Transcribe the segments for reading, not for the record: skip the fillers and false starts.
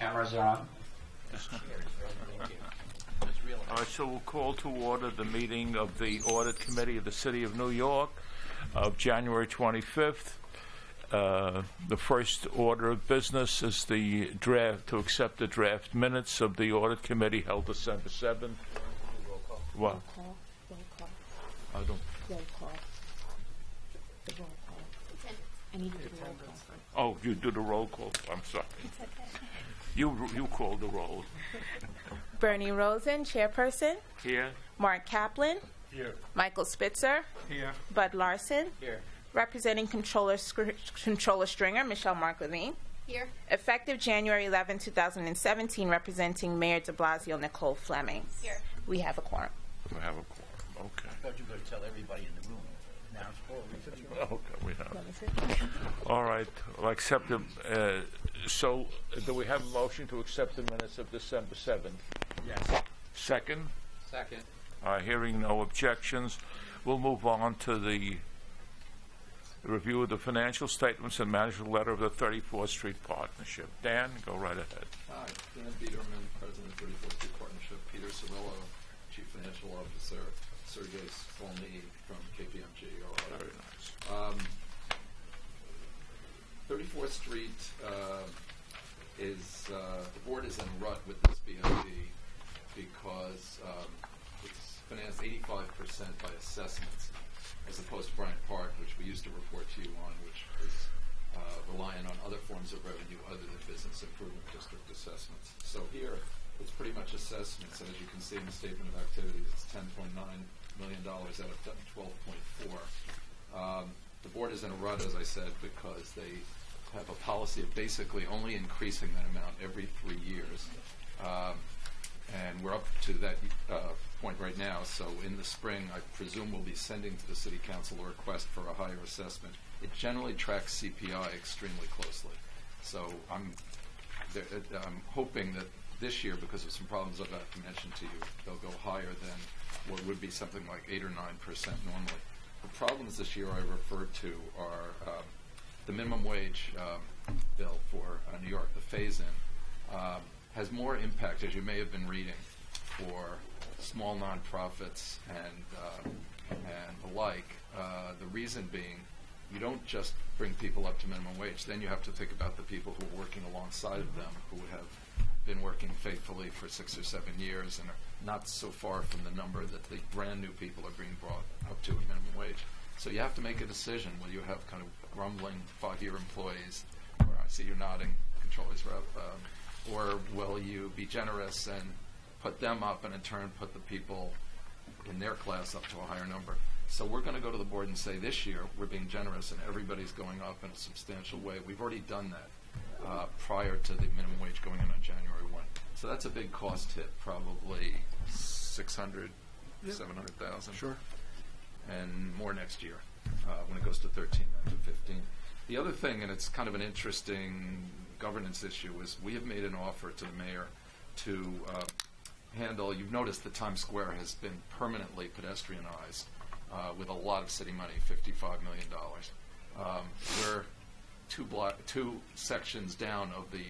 Cameras are on. All right, so we'll call to order the meeting of the Audit Committee of the City of New York of January 25th. The first order of business is the draft, to accept the draft minutes of the Audit Committee held December 7th. What? Roll call. I don't. Roll call. The roll call. I need you to do the roll call. Oh, you do the roll call. I'm sorry. You call the roll. Bernie Rosen, chairperson. Here. Mark Kaplan. Here. Michael Spitzer. Here. Bud Larson. Here. Representing Controller Stringer, Michelle Mark Levine. Here. Effective January 11, 2017, representing Mayor de Blasio, Nicole Fleming. Here. We have a quorum. We have a quorum. Okay. I thought you were going to tell everybody in the room. Now it's full. Okay, we have. All right, I'll accept them. So, do we have a motion to accept the minutes of December 7th? Yes. Second? Second. Hearing no objections, we'll move on to the review of the financial statements and management letter of the 34th Street Partnership. Dan, go right ahead. Hi, Dan Biederman, President of 34th Street Partnership. Peter Cirillo, Chief Financial Officer. Sergey Skolny from KPMG. Very nice. 34th Street is, the board is in rut with this BMD because it's financed 85% by assessments as opposed to Bryant Park, which we used to report to you on, which is reliant on other forms of revenue other than business improvement district assessments. So here, it's pretty much assessments, and as you can see in the statement of activities, it's $10.9 million out of 12.4. The board is in a rut, as I said, because they have a policy of basically only increasing that amount every 3 years. And we're up to that point right now, so in the spring, I presume we'll be sending to the City Council a request for a higher assessment. It generally tracks CPI extremely closely. So I'm hoping that this year, because of some problems I've got to mention to you, they'll go higher than what would be something like 8 or 9% normally. The problems this year I referred to are the minimum wage bill for New York, the phase-in, has more impact, as you may have been reading, for small nonprofits and the like. The reason being, you don't just bring people up to minimum wage. Then you have to think about the people who are working alongside of them, who have been working faithfully for 6 or 7 years and are not so far from the number that the brand new people are being brought up to at minimum wage. So you have to make a decision. Will you have kind of grumbling 5-year employees, or I see you're nodding, Controller's Rep, or will you be generous and put them up and in turn put the people in their class up to a higher number? So we're going to go to the board and say this year we're being generous and everybody's going up in a substantial way. We've already done that prior to the minimum wage going in on January 1. So that's a big cost hit, probably 600, 700,000. Sure. And more next year when it goes to 13 and to 15. The other thing, and it's kind of an interesting governance issue, is we have made an offer to the mayor to handle, you've noticed that Times Square has been permanently pedestrianized with a lot of city money, $55 million. We're two sections down of the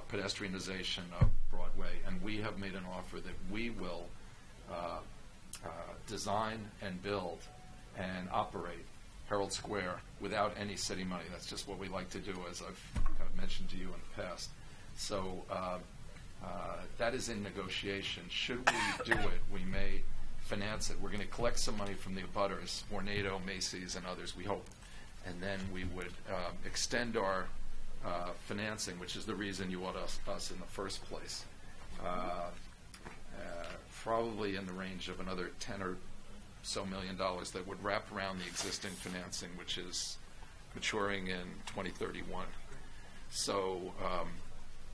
pedestrianization of Broadway, and we have made an offer that we will design and build and operate Herald Square without any city money. That's just what we like to do, as I've kind of mentioned to you in the past. So that is in negotiation. Should we do it, we may finance it. We're going to collect some money from the abutters, Vornado, Macy's, and others, we hope. And then we would extend our financing, which is the reason you ought us in the first place, probably in the range of another 10 or so million dollars that would wrap around the existing financing, which is maturing in 2031. So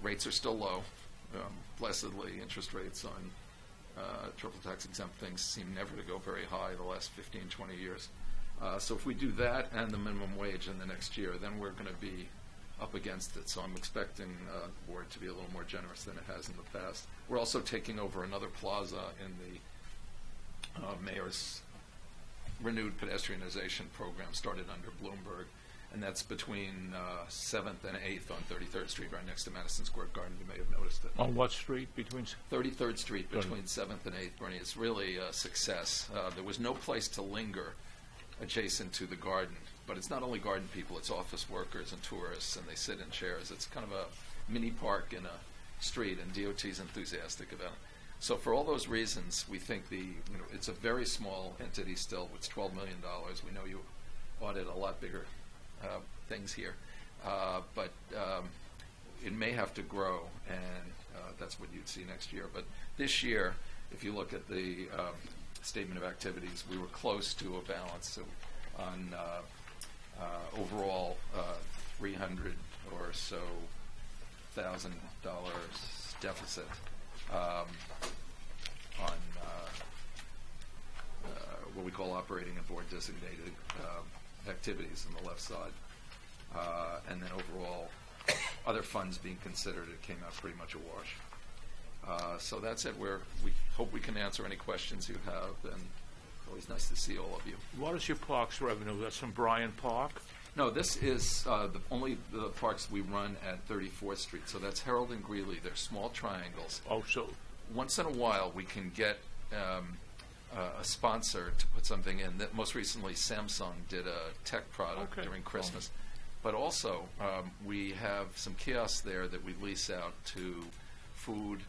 rates are still low. Blessedly, interest rates on triple tax exempt things seem never to go very high the last 15, 20 years. So if we do that and the minimum wage in the next year, then we're going to be up against it. So I'm expecting the board to be a little more generous than it has in the past. We're also taking over another plaza in the mayor's renewed pedestrianization program started under Bloomberg. and that's between 7th and 8th on 33rd Street, right next to Madison Square Garden. You may have noticed it. On what street between? 33rd Street between 7th and 8th, Bernie. It's really a success. There was no place to linger adjacent to the garden, but it's not only garden people, it's office workers and tourists, and they sit in chairs. It's kind of a mini park in a street, and DOT's enthusiastic about it. So for all those reasons, we think it's a very small entity still. It's $12 million. We know you audit a lot bigger things here, but it may have to grow, and that's what you'd see next year. But this year, if you look at the statement of activities, we were close to a balance on overall $300 or so $1,000 deficit on what we call operating and board designated activities on the left side. And then overall, other funds being considered, it came out pretty much a wash. So that's it. We hope we can answer any questions you have, and always nice to see all of you. What is your parks revenue? That's from Bryant Park? No, this is only the parks we run at 34th Street. So that's Harold and Greeley. They're small triangles. Oh, so Once in a while, we can get a sponsor to put something in. That most recently, Samsung did a tech product during Christmas. But also, we have some kiosks there that we lease out to food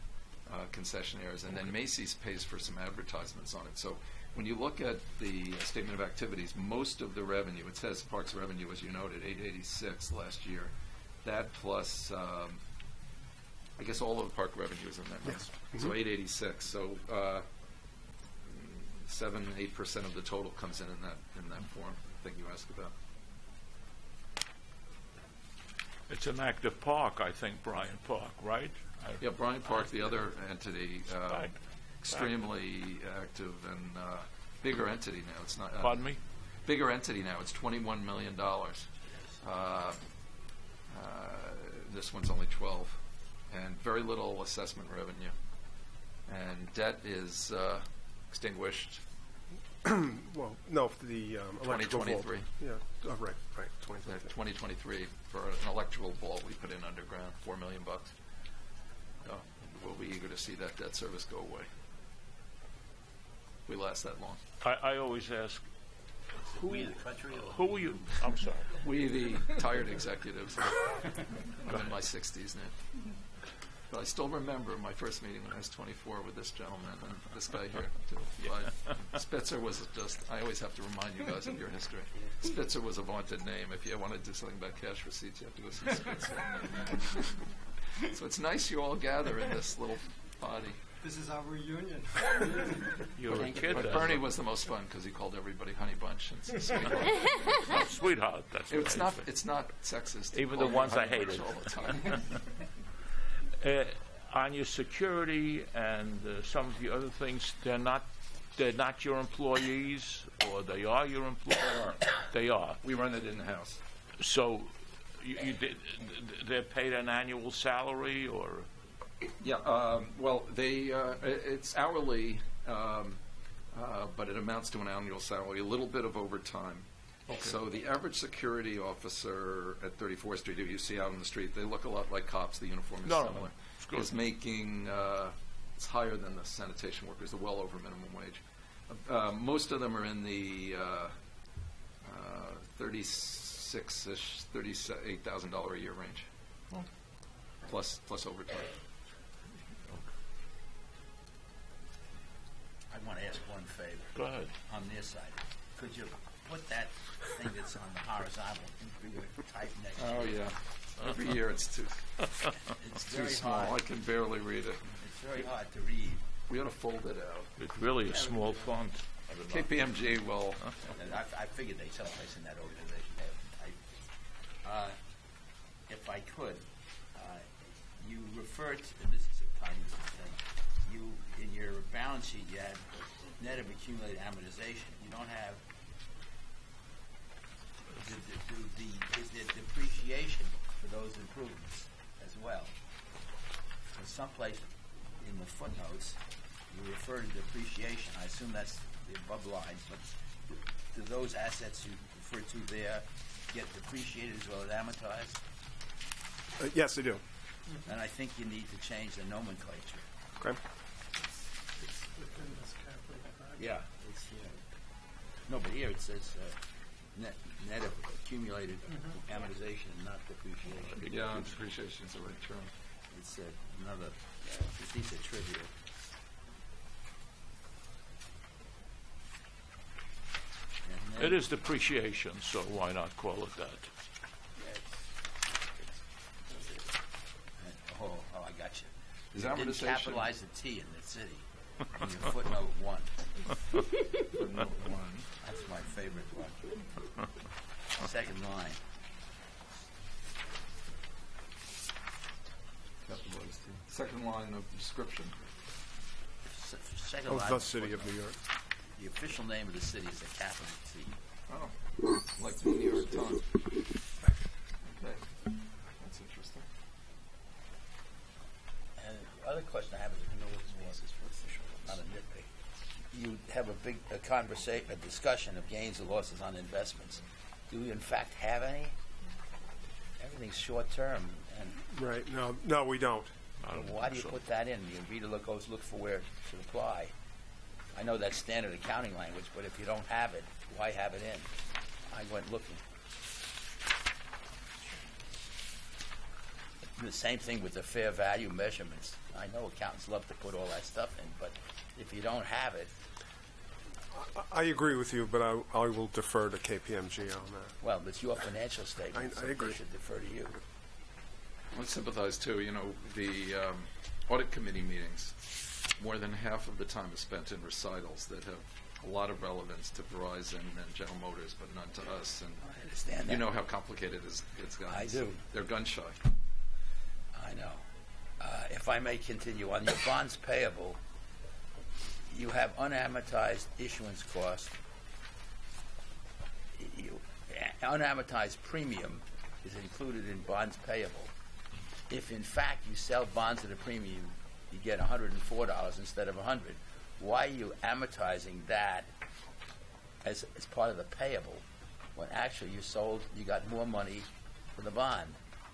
concessionaires, and then Macy's pays for some advertisements on it. So when you look at the statement of activities, most of the revenue, it says parks revenue, as you noted, 886 last year. That plus, I guess all of the park revenue is in that. Yes. So 886. So 7-8% of the total comes in that form. I think you asked about. it's an active park, I think, Bryant Park, right? Yeah, Bryant Park, the other entity, Right. extremely active and bigger entity now. It's not. Pardon me? Bigger entity now. It's $21 million. This one's only 12, and very little assessment revenue. And debt is extinguished. Well, no, for the electrical vault. 2023. Yeah, right, 2023. 2023 for an electrical vault we put in underground, $4 million. We'll be eager to see that debt service go away. We last that long. I always ask, We the country or who are you? I'm sorry. We, the tired executives, I'm in my 60s now. But I still remember my first meeting when I was 24 with this gentleman and this guy here, too. But Spitzer was just, I always have to remind you guys of your history. Spitzer was a vaunted name. If you want to do something about cash receipts, you have to go see Spitzer. So it's nice you all gather in this little body. This is our reunion. You're a kid. But then. Bernie was the most fun because he called everybody Honey Bunch and Sweetheart. Oh, sweetheart. That's what It's I not. say. It's not sexist. to Even call the me ones I Honey Bunch hated. all the time. On your security and some of the other things, they're not your employees, or they are your employees. They are. We run it in the house. So they're paid an annual salary, or Yeah. Well, they. It's hourly, but it amounts to an annual salary. A little bit of overtime. Okay. So the average security officer at 34th Street, who you see out on the street, they look a lot like cops. The uniform is similar. It's good. Is making it's higher than the sanitation workers. They're well over minimum wage. Most of them are in the 36-ish, $38,000 a year range, plus overtime. I want to ask one favor. go ahead. On this side, could you put that thing that's on the horizontal into type next to Oh it? yeah. Every year it's too It's too very small. I hard. can barely read it. It's very hard to read. We ought to fold it out. It's really a small font. I don't know. KPMG will. And I figured they someplace in that organization have type. If I could, you referred to, and this is a tiny thing, you, in your balance sheet, you had net of accumulated amortization. You don't have is there depreciation for those improvements as well? So someplace in the footnotes, you refer to depreciation. I assume that's the above line, but do those assets you refer to there get depreciated as well as amortized? Yes, I do. And I think you need to change the nomenclature. Okay. Yeah. It's, no, but here it says net of accumulated amortization, not depreciation. Yeah, depreciation is the right term. It's another piece of trivia. And then- It is depreciation, so why not call it that? Yeah, oh, I got you. Is You didn't amortization- capitalize the T in the city. In your footnote 1. Footnote 1. That's my favorite one. Second line. Capitalized T. Second line of description. Second Of line. the City of New York. The official name of the city is a capital T. Oh, like the New York Times. Okay, that's interesting. And the other question I have is, losses for official, not a nitpick. You have a discussion of gains or losses on investments. Do you in fact have any? Everything's short term, and Right. No, we don't. why do you put that in? The reader goes look for where it should apply. I know that's standard accounting language, but if you don't have it, why have it in? I went looking. The same thing with the fair value measurements. I know accountants love to put all that stuff in, but if you don't have it, I agree with you, but I will defer to KPMG on that. well, it's your financial statement, I so agree. they should defer to you. I sympathize too. You know, the audit committee meetings, more than half of the time is spent in recitals that have a lot of relevance to Verizon and General Motors, but none to us. And I understand that. you know how complicated it's gotten. I do. They're gun shy. I know. If I may continue, on your bonds payable, you have unamortized issuance cost. Unamortized premium is included in bonds payable. If in fact you sell bonds at a premium, you get $104 instead of $100. Why are you amortizing that as part of the payable when actually you got more money for the bond?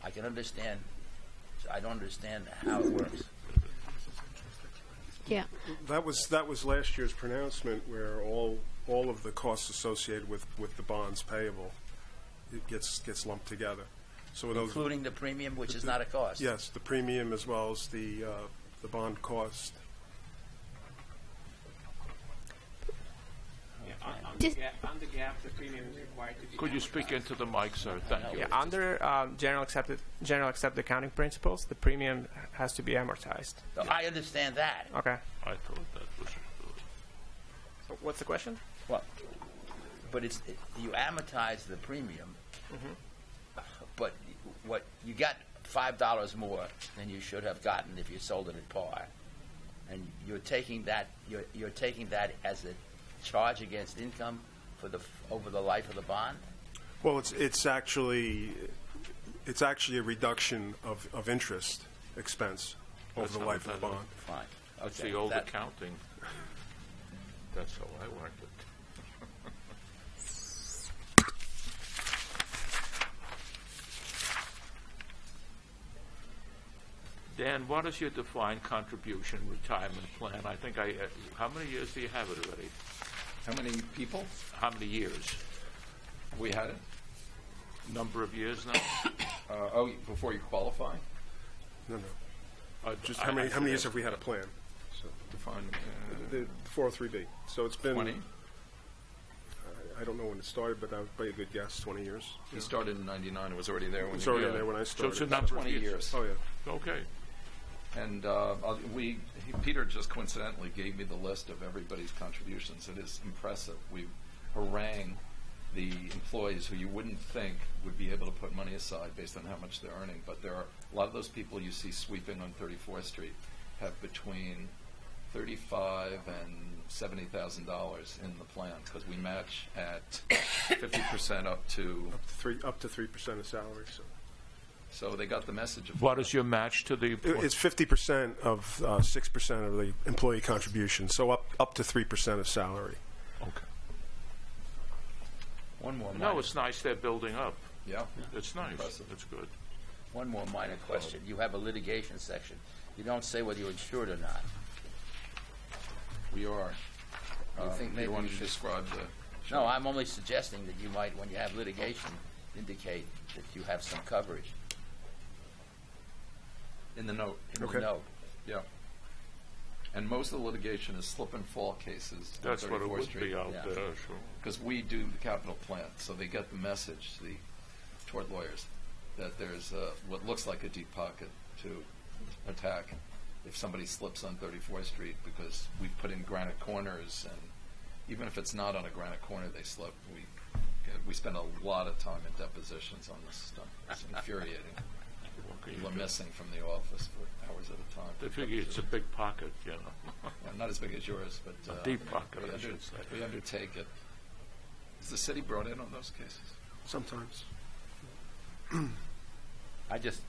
I can understand. I don't understand how it works. Yeah. That was last year's pronouncement, where all of the costs associated with the bonds payable, it gets lumped together. So those, Including the premium, which is not a cost. yes, the premium as well as the bond cost. Under GAAP, the premium is required to be Could you speak amortized. into the mic, sir? Thank you. Yeah, under general accepted accounting principles, the premium has to be amortized. So I understand that. Okay. I thought that was So what's the question? Well, but you amortize the premium, but what you got $5 more than you should have gotten if you sold it at par, and you're taking that as a charge against income for over the life of the bond. Well, it's actually a reduction of interest expense over That's the how life of the that is. bond. Fine. That's Okay. the old That- accounting. That's how I learned it. Dan, what is your defined contribution retirement plan? I think how many years do you have it already? How many people How many years? we had it? Number of years now? Before you qualify? No. Just I- how I many forget. years have we had a plan? So Define. the 403B. So it's been 20? I don't know when it started, but that would be a good guess. 20 years. He started in '99. It was already there when It's you already did. there when I So it's started. a number 20 years. Oh yeah. Okay. And Peter just coincidentally gave me the list of everybody's contributions. It is impressive. We harangue the employees who you wouldn't think would be able to put money aside based on how much they're earning. But there are a lot of those people you see sweeping on 34th Street have between $35,000 and $70,000 in the plan, because we match at 50% up to. Up to 3% of salary. So they got the message of What is your match to the? It's 50% of 6% of the employee contribution. So up to 3% of salary. Okay. One more. No, it's nice they're building up. Yeah. It's nice. Impressive. It's good. One more minor question. You have a litigation section. You don't say whether you're insured or not. We are. You think maybe you want you to should- describe the... No, I'm only suggesting that you might, when you have litigation, indicate that you have some coverage In the note. in the Okay. note. Yeah. And most of the litigation is slip and fall cases on That's what it 34th would Street. be out Yeah. there, sure. Because we do the capital plan, so they get the message, the tort lawyers, that there's what looks like a deep pocket to attack if somebody slips on 34th Street, because we've put in granite corners, and even if it's not on a granite corner they slip, we spend a lot of time in depositions on this stuff. It's infuriating. What can you People are do? missing from the office for hours at a time. They figure it's a big pocket, you know. Well, not as big as yours, but A deep pocket, we I should say. we undertake it. Is the city brought in on those cases? Sometimes. I just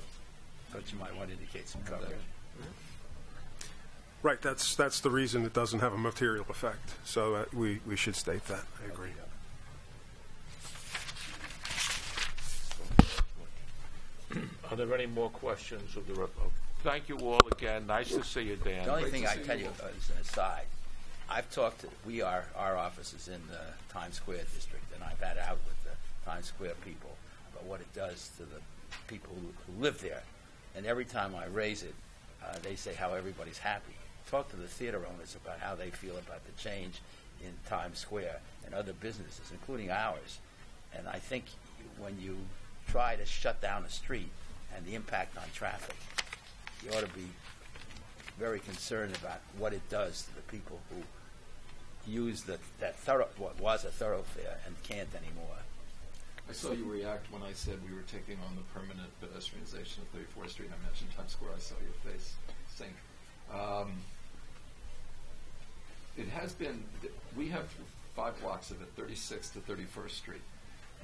thought you might want to indicate some coverage. Right, that's the reason it doesn't have a material effect. So we should state that. I agree. Are there any more questions of the rep? Thank you all again. Nice to see you, Dan. The only Great thing to I see tell you you all. as an aside, I've talked to, our office is in the Times Square district, and I've had it out with the Times Square people about what it does to the people who live there. And every time I raise it, they say how everybody's happy. Talk to the theater owners about how they feel about the change in Times Square and other businesses, including ours. And I think when you try to shut down a street and the impact on traffic, you ought to be very concerned about what it does to the people who use what was a thoroughfare and can't anymore. I saw you react when I said we were taking on the permanent pedestrianization of 34th Street. I mentioned Times Square. I saw your face sink. It has been, we have 5 blocks of it, 36th to 31st Street.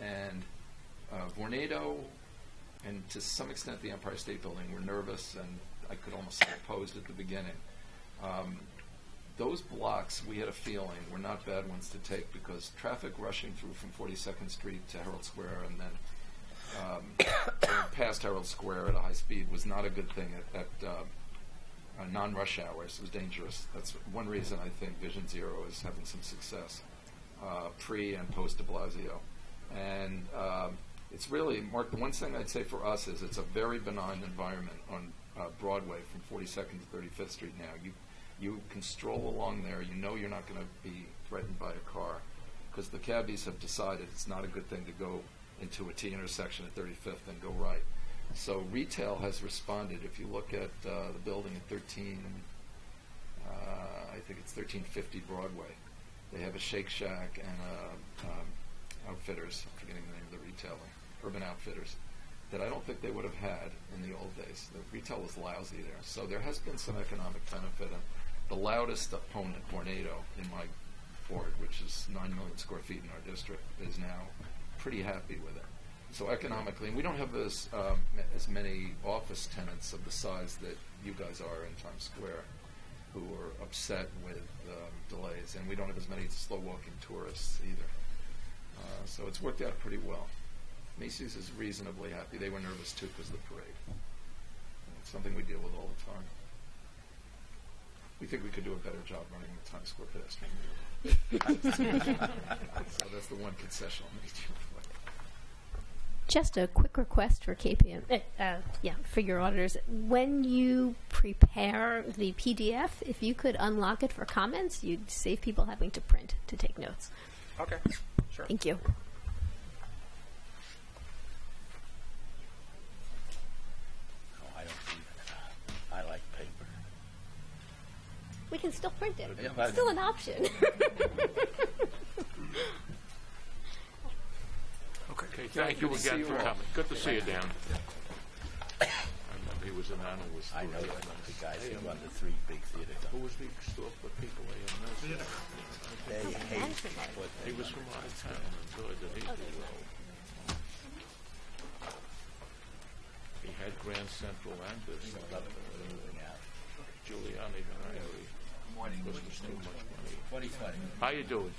And Vornado and to some extent the Empire State Building were nervous, and I could almost say opposed at the beginning. Those blocks, we had a feeling, were not bad ones to take, because traffic rushing through from 42nd Street to Herald Square and then going past Herald Square at a high speed was not a good thing at non-rush hours. It was dangerous. That's one reason I think Vision Zero is having some success, pre and post de Blasio. And it's really, Mark, the one thing I'd say for us is it's a very benign environment on Broadway from 42nd to 35th Street now. You can stroll along there. You know you're not going to be threatened by a car, because the cabbies have decided it's not a good thing to go into a T intersection at 35th and go right. So retail has responded. If you look at the building at 13, I think it's 1350 Broadway, they have a Shake Shack and Outfitters, I'm forgetting the name of the retailer, Urban Outfitters, that I don't think they would have had in the old days. The retail was lousy there. So there has been some economic benefit. And the loudest opponent, Vornado, in my board, which is 9 million square feet in our district, is now pretty happy with it. So economically, and we don't have as many office tenants of the size that you guys are in Times Square who are upset with delays, and we don't have as many slow-walking tourists either. So it's worked out pretty well. Macy's is reasonably happy. They were nervous, too, because of the parade. It's something we deal with all the time. We think we could do a better job running the Times Square pedestrian. So that's the one concession I'll make to you. Just a quick request for KPM, for your auditors. When you prepare the PDF, if you could unlock it for comments, you'd save people having to print to take notes. Okay, sure. Thank you. Oh, I don't even. I like paper. We can still print it. Yeah, It's still an option. Okay, thank you again for coming. Good to see you, Dan. I remember he was an analyst. I know the guys who run the 3 big theaters. Who was the store for people? They hate what He was from out of town. Good, and he had Grand Central and this. moving out. Giuliani Henry. Morning. This was too much money. 2020. How you doing?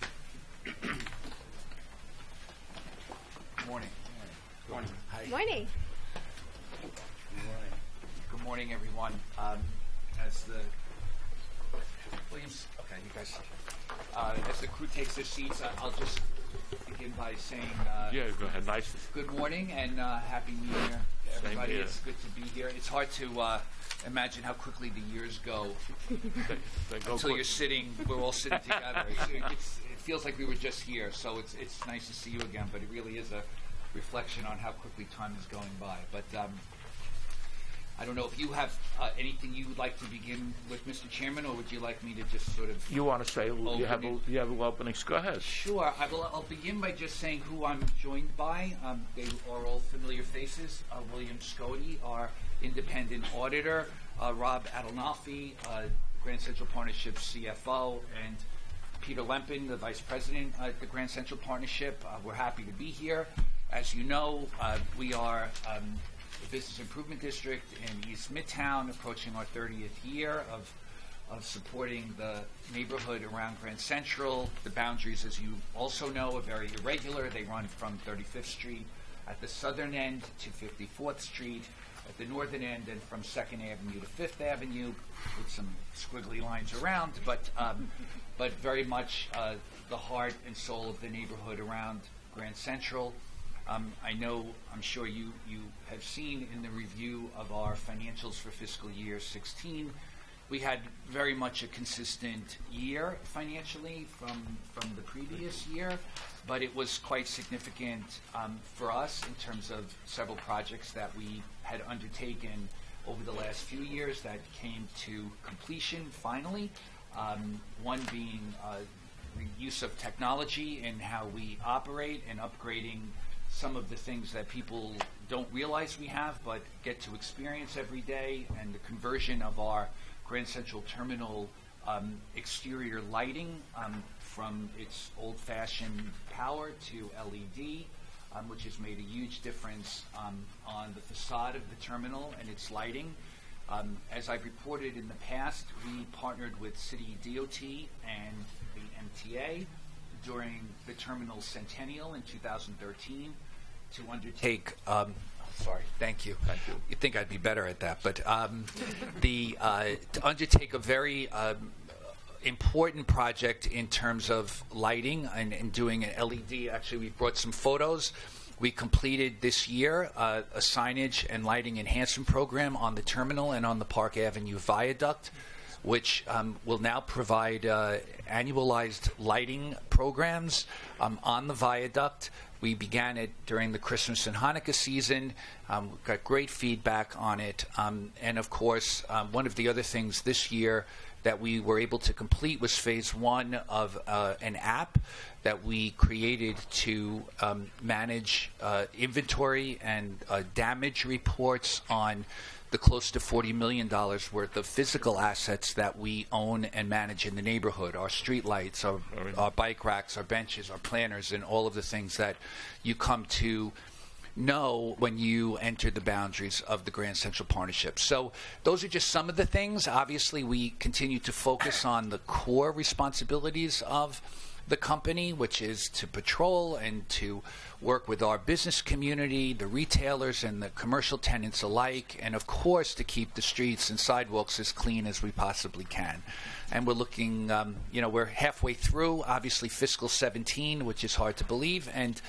Morning. Morning. Hi. Morning. Good morning, everyone. As the Williams, okay, you guys. As the crew takes their seats, I'll just begin by saying Yeah, go ahead. Nice. good morning and Happy New Year to Same everybody. here. It's good to be here. It's hard to imagine how quickly the years go They go until quick. you're sitting. We're all sitting together. It feels like we were just here, so it's nice to see you again. But it really is a reflection on how quickly time is going by. But I don't know if you have anything you would like to begin with, Mr. Chairman, or would you like me to just sort of? You want to say you have openings? Go ahead. Sure. I'll begin by just saying who I'm joined by. They are all familiar faces. William Scody, our independent auditor, Rob Adelnalfi, Grand Central Partnership CFO, and Peter Lempin, the Vice President at the Grand Central Partnership. We're happy to be here. As you know, we are the Business Improvement District in East Midtown, approaching our 30th year of supporting the neighborhood around Grand Central. The boundaries, as you also know, are very irregular. They run from 35th Street at the southern end to 54th Street at the northern end, and from 2nd Avenue to 5th Avenue, with some squiggly lines around, but very much the heart and soul of the neighborhood around Grand Central. I'm sure you have seen in the review of our financials for fiscal year 16, we had very much a consistent year financially from the previous year, but it was quite significant for us in terms of several projects that we had undertaken over the last few years that came to completion finally. One being the use of technology in how we operate and upgrading some of the things that people don't realize we have but get to experience every day, and the conversion of our Grand Central Terminal exterior lighting from its old-fashioned power to LED, which has made a huge difference on the facade of the terminal and its lighting. As I've reported in the past, we partnered with City DOT and the MTA during the terminal centennial in 2013 to undertake. Sorry, thank you. Thank you. You'd think I'd be better at that, but to undertake a very important project in terms of lighting and doing an LED. Actually, we brought some photos. We completed this year a signage and lighting enhancement program on the terminal and on the Park Avenue Viaduct, which will now provide annualized lighting programs on the viaduct. We began it during the Christmas and Hanukkah season. Got great feedback on it. And of course, one of the other things this year that we were able to complete was phase one of an app that we created to manage inventory and damage reports on the close to $40 million worth of physical assets that we own and manage in the neighborhood. Our street lights, our bike racks, our benches, our planters, and all of the things that you come to know when you enter the boundaries of the Grand Central Partnership. So those are just some of the things. Obviously, we continue to focus on the core responsibilities of the company, which is to patrol and to work with our business community, the retailers and the commercial tenants alike, and of course to keep the streets and sidewalks as clean as we possibly can. And we're looking, we're halfway through, obviously, fiscal 17, which is hard to believe, and,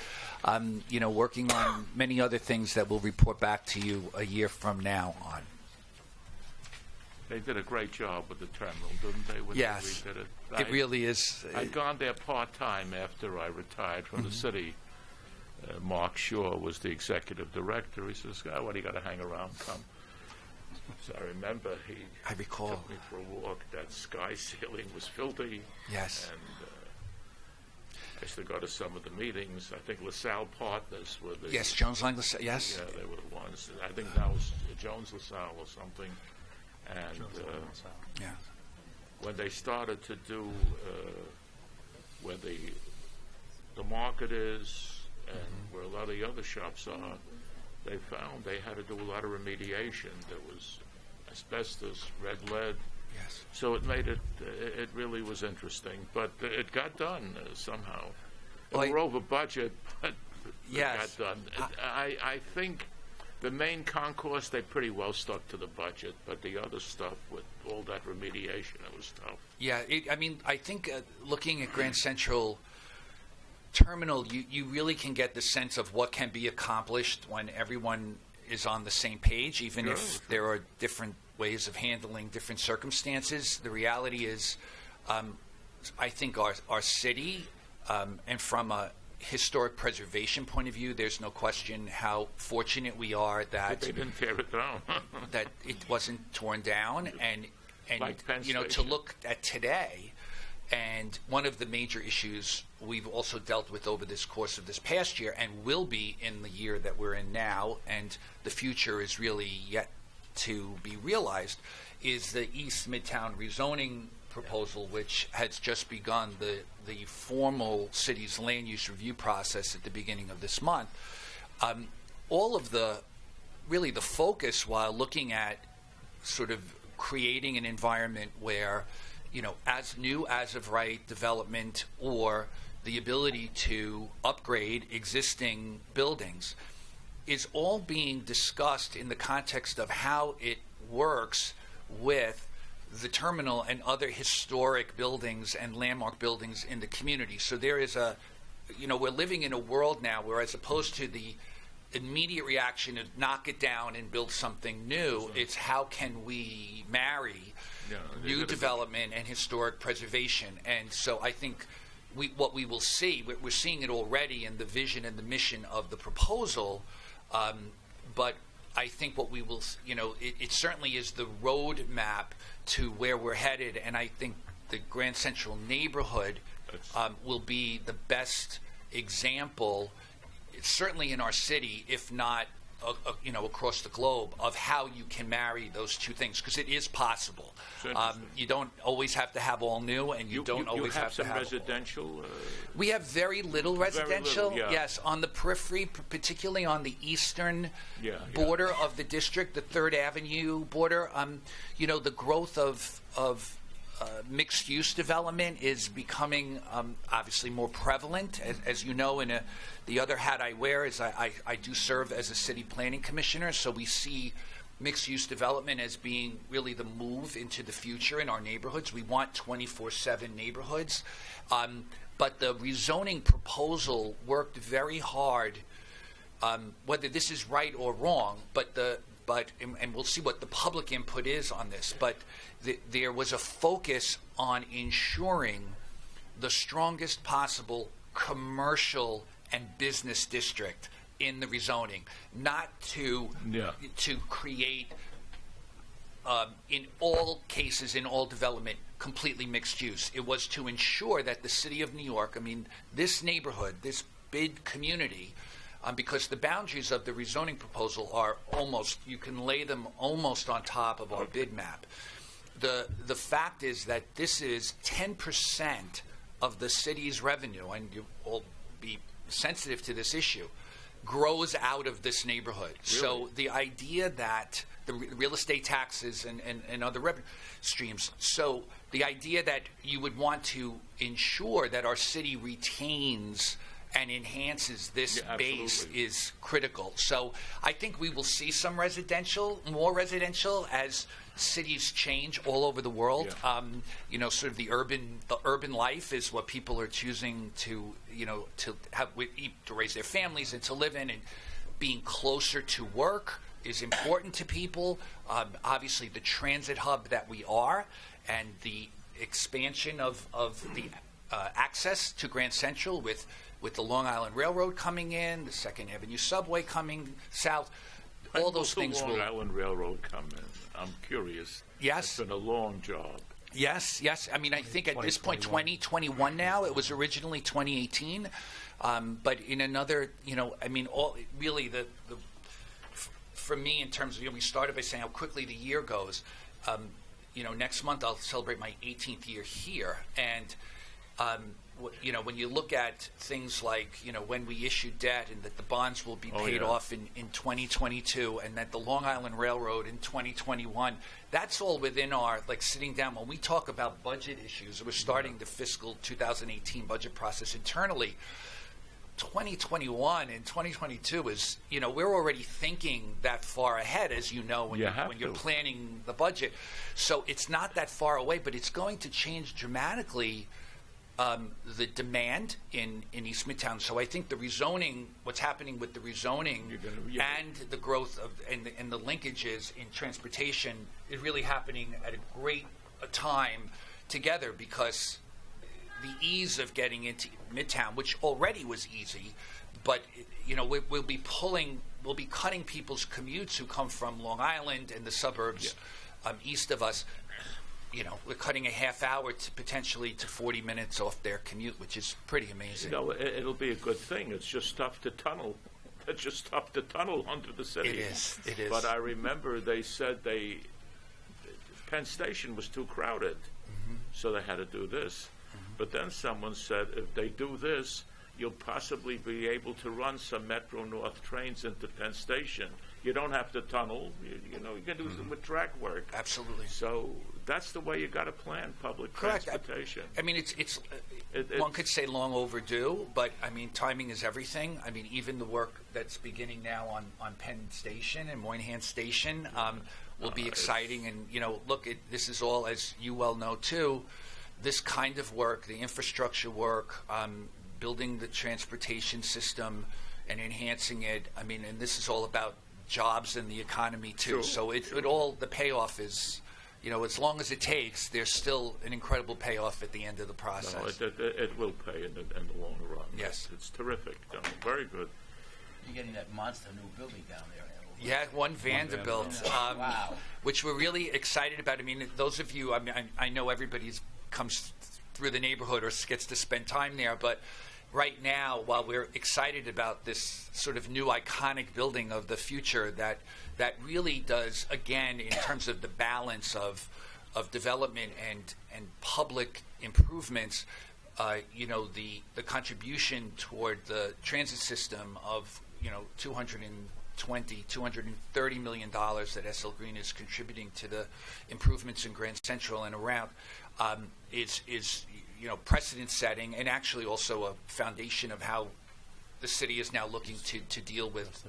working on many other things that we'll report back to you a year from now on. They did a great job with the terminal, didn't they? When Yes, they redid it. it really is. I'd gone there part-time after I retired from the city. Mark Shaw was the executive director. He says, "What do you got to hang around? Come." So I remember I recall. took me for a walk. That sky ceiling was filthy. Yes. And I used to go to some of the meetings. I think LaSalle Partners were the... Yes, Jones Lang, yes. Yeah, they were the ones. I think that was Jones LaSalle or something. And Yeah. when they started to do where the market is and where a lot of the other shops are, they found they had to do a lot of remediation. There was asbestos, red lead. Yes. So it made it really was interesting. But it got done somehow. Well, We're over budget, but Yes. got done. I think the main concourse, they pretty well stuck to the budget, but the other stuff with all that remediation, it was tough. Yeah, I think looking at Grand Central Terminal, you really can get the sense of what can be accomplished when everyone is on the same page, even if there are different ways of handling different circumstances. The reality is, I think our city, and from a historic preservation point of view, there's no question how fortunate we are that They didn't tear it down. that it wasn't torn down, and Like Penn to Station. look at today, and one of the major issues we've also dealt with over this course of this past year, and will be in the year that we're in now, and the future is really yet to be realized, is the East Midtown rezoning proposal, which has just begun the formal city's land use review process at the beginning of this month. All of the focus while looking at sort of creating an environment where, as of right development or the ability to upgrade existing buildings is all being discussed in the context of how it works with the terminal and other historic buildings and landmark buildings in the community. So there is we're living in a world now where, as opposed to the immediate reaction of knock it down and build something new, it's how can we marry new development and historic preservation. And so I think what we will see, we're seeing it already in the vision and the mission of the proposal, but I think what we will, it certainly is the road map to where we're headed, and I think the Grand Central neighborhood will be the best example, certainly in our city, if not across the globe, of how you can marry those two things, because it is possible. You don't always have to have all new, and you don't always have to have residential. We have very little residential. Very little, yeah. Yes, on the periphery, particularly on the eastern border of the district, the 3rd Avenue border. The growth of mixed-use development is becoming obviously more prevalent. As you know, the other hat I wear is I do serve as a city planning commissioner, so we see mixed-use development as being really the move into the future in our neighborhoods. We want 24/7 neighborhoods. But the rezoning proposal worked very hard, whether this is right or wrong, and we'll see what the public input is on this, but there was a focus on ensuring the strongest possible commercial and business district in the rezoning, not to create, in all cases, in all development, completely mixed use. It was to ensure that the city of New York, this neighborhood, this big community, because the boundaries of the rezoning proposal are you can lay them almost on top of our bid map. The fact is that this is 10% of the city's revenue, and you will be sensitive to this issue, grows out of this neighborhood. Really? So the idea that the real estate taxes and other revenue streams, so the idea that you would want to ensure that our city retains and enhances this base is critical. So I think we will see some more residential as cities change all over the world. Sort of the urban life is what people are choosing to raise their families and to live in, and being closer to work is important to people. Obviously, the transit hub that we are, and the expansion of the access to Grand Central with the Long Island Railroad coming in, the 2nd Avenue subway coming south, all those things will... Long Island Railroad come in? I'm curious. Yes. It's been a long job. Yes. I think at this point, 2021 now. It was originally 2018. But in another, for me, in terms of, we started by saying how quickly the year goes. Next month I'll celebrate my 18th year here. And, when you look at things like, when we issue debt and that the bonds will be paid off in 2022, and that the Long Island Railroad in 2021, that's all within our, sitting down. When we talk about budget issues, we're starting the fiscal 2018 budget process internally. 2021 and 2022 is, we're already thinking that far ahead, as you know, when you're planning the budget. So it's not that far away, but it's going to change dramatically the demand in East Midtown. So I think the rezoning, what's happening with the rezoning and the growth of and the linkages in transportation is really happening at a great time together, because the ease of getting into Midtown, which already was easy, but we'll be cutting people's commutes who come from Long Island and the suburbs east of us. We're cutting a half hour to potentially to 40 minutes off their commute, which is pretty amazing. It'll be a good thing. It's just tough to tunnel. It's just tough to tunnel under the city. It is. But I remember they said Penn Station was too crowded, so they had to do this. But then someone said, if they do this, you'll possibly be able to run some Metro North trains into Penn Station. You don't have to tunnel. You can do it with track work. Absolutely. So that's the way you got to plan public Correct. transportation. I mean, it's one could say long overdue, but I mean, timing is everything. I mean, even the work that's beginning now on Penn Station and Moynihan Station will be exciting. And look, this is all, as you well know too, this kind of work, the infrastructure work, building the transportation system and enhancing it. I mean, and this is all about jobs and the economy too. So the payoff is, as long as it takes, there's still an incredible payoff at the end of the process. No, it will pay in the long run. Yes. It's terrific. Very good. You're getting that monster new building down there. Yeah, one Vanderbilt, Wow. which we're really excited about. I mean, those of you, I know everybody's comes through the neighborhood or gets to spend time there, but right now, while we're excited about this sort of new iconic building of the future that really does, again, in terms of the balance of development and public improvements, the contribution toward the transit system of $230 million that SL Green is contributing to the improvements in Grand Central and around is precedent setting, and actually also a foundation of how the city is now looking to deal with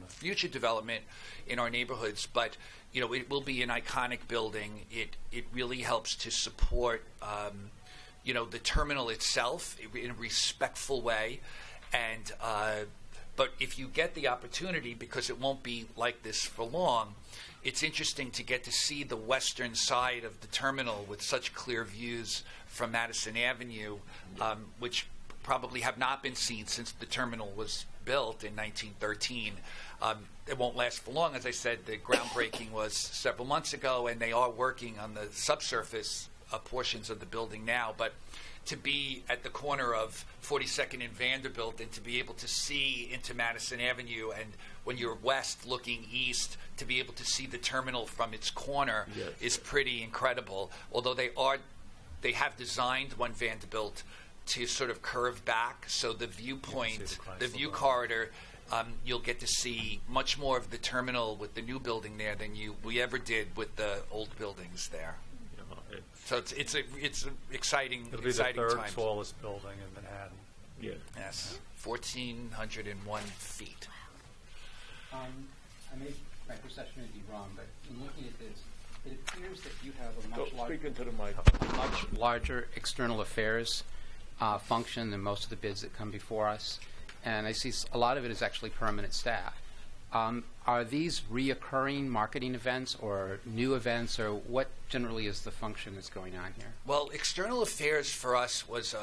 future development in our neighborhoods. But it will be an iconic building. It really helps to support the terminal itself in a respectful way, and but if you get the opportunity, because it won't be like this for long, it's interesting to get to see the western side of the terminal with such clear views from Madison Avenue, which probably have not been seen since the terminal was built in 1913. It won't last for long. As I said, the groundbreaking was several months ago, and they are working on the subsurface portions of the building now. But to be at the corner of 42nd and Vanderbilt and to be able to see into Madison Avenue, and when you're west looking east, to be able to see the terminal from its corner is pretty incredible. Although they have designed one Vanderbilt to sort of curve back, so the viewpoint, the view corridor, you'll get to see much more of the terminal with the new building there than we ever did with the old buildings there. So it's an exciting, It'll be exciting the third time. tallest building in Manhattan. Yeah. Yes, 1,401 feet. I may, my perception may be wrong, but in looking at this, it appears that you have a Speak into the mic. much larger external affairs function than most of the bids that come before us, and I see a lot of it is actually permanent staff. Are these reoccurring marketing events or new events, or what generally is the function that's going on here? Well, external affairs for us was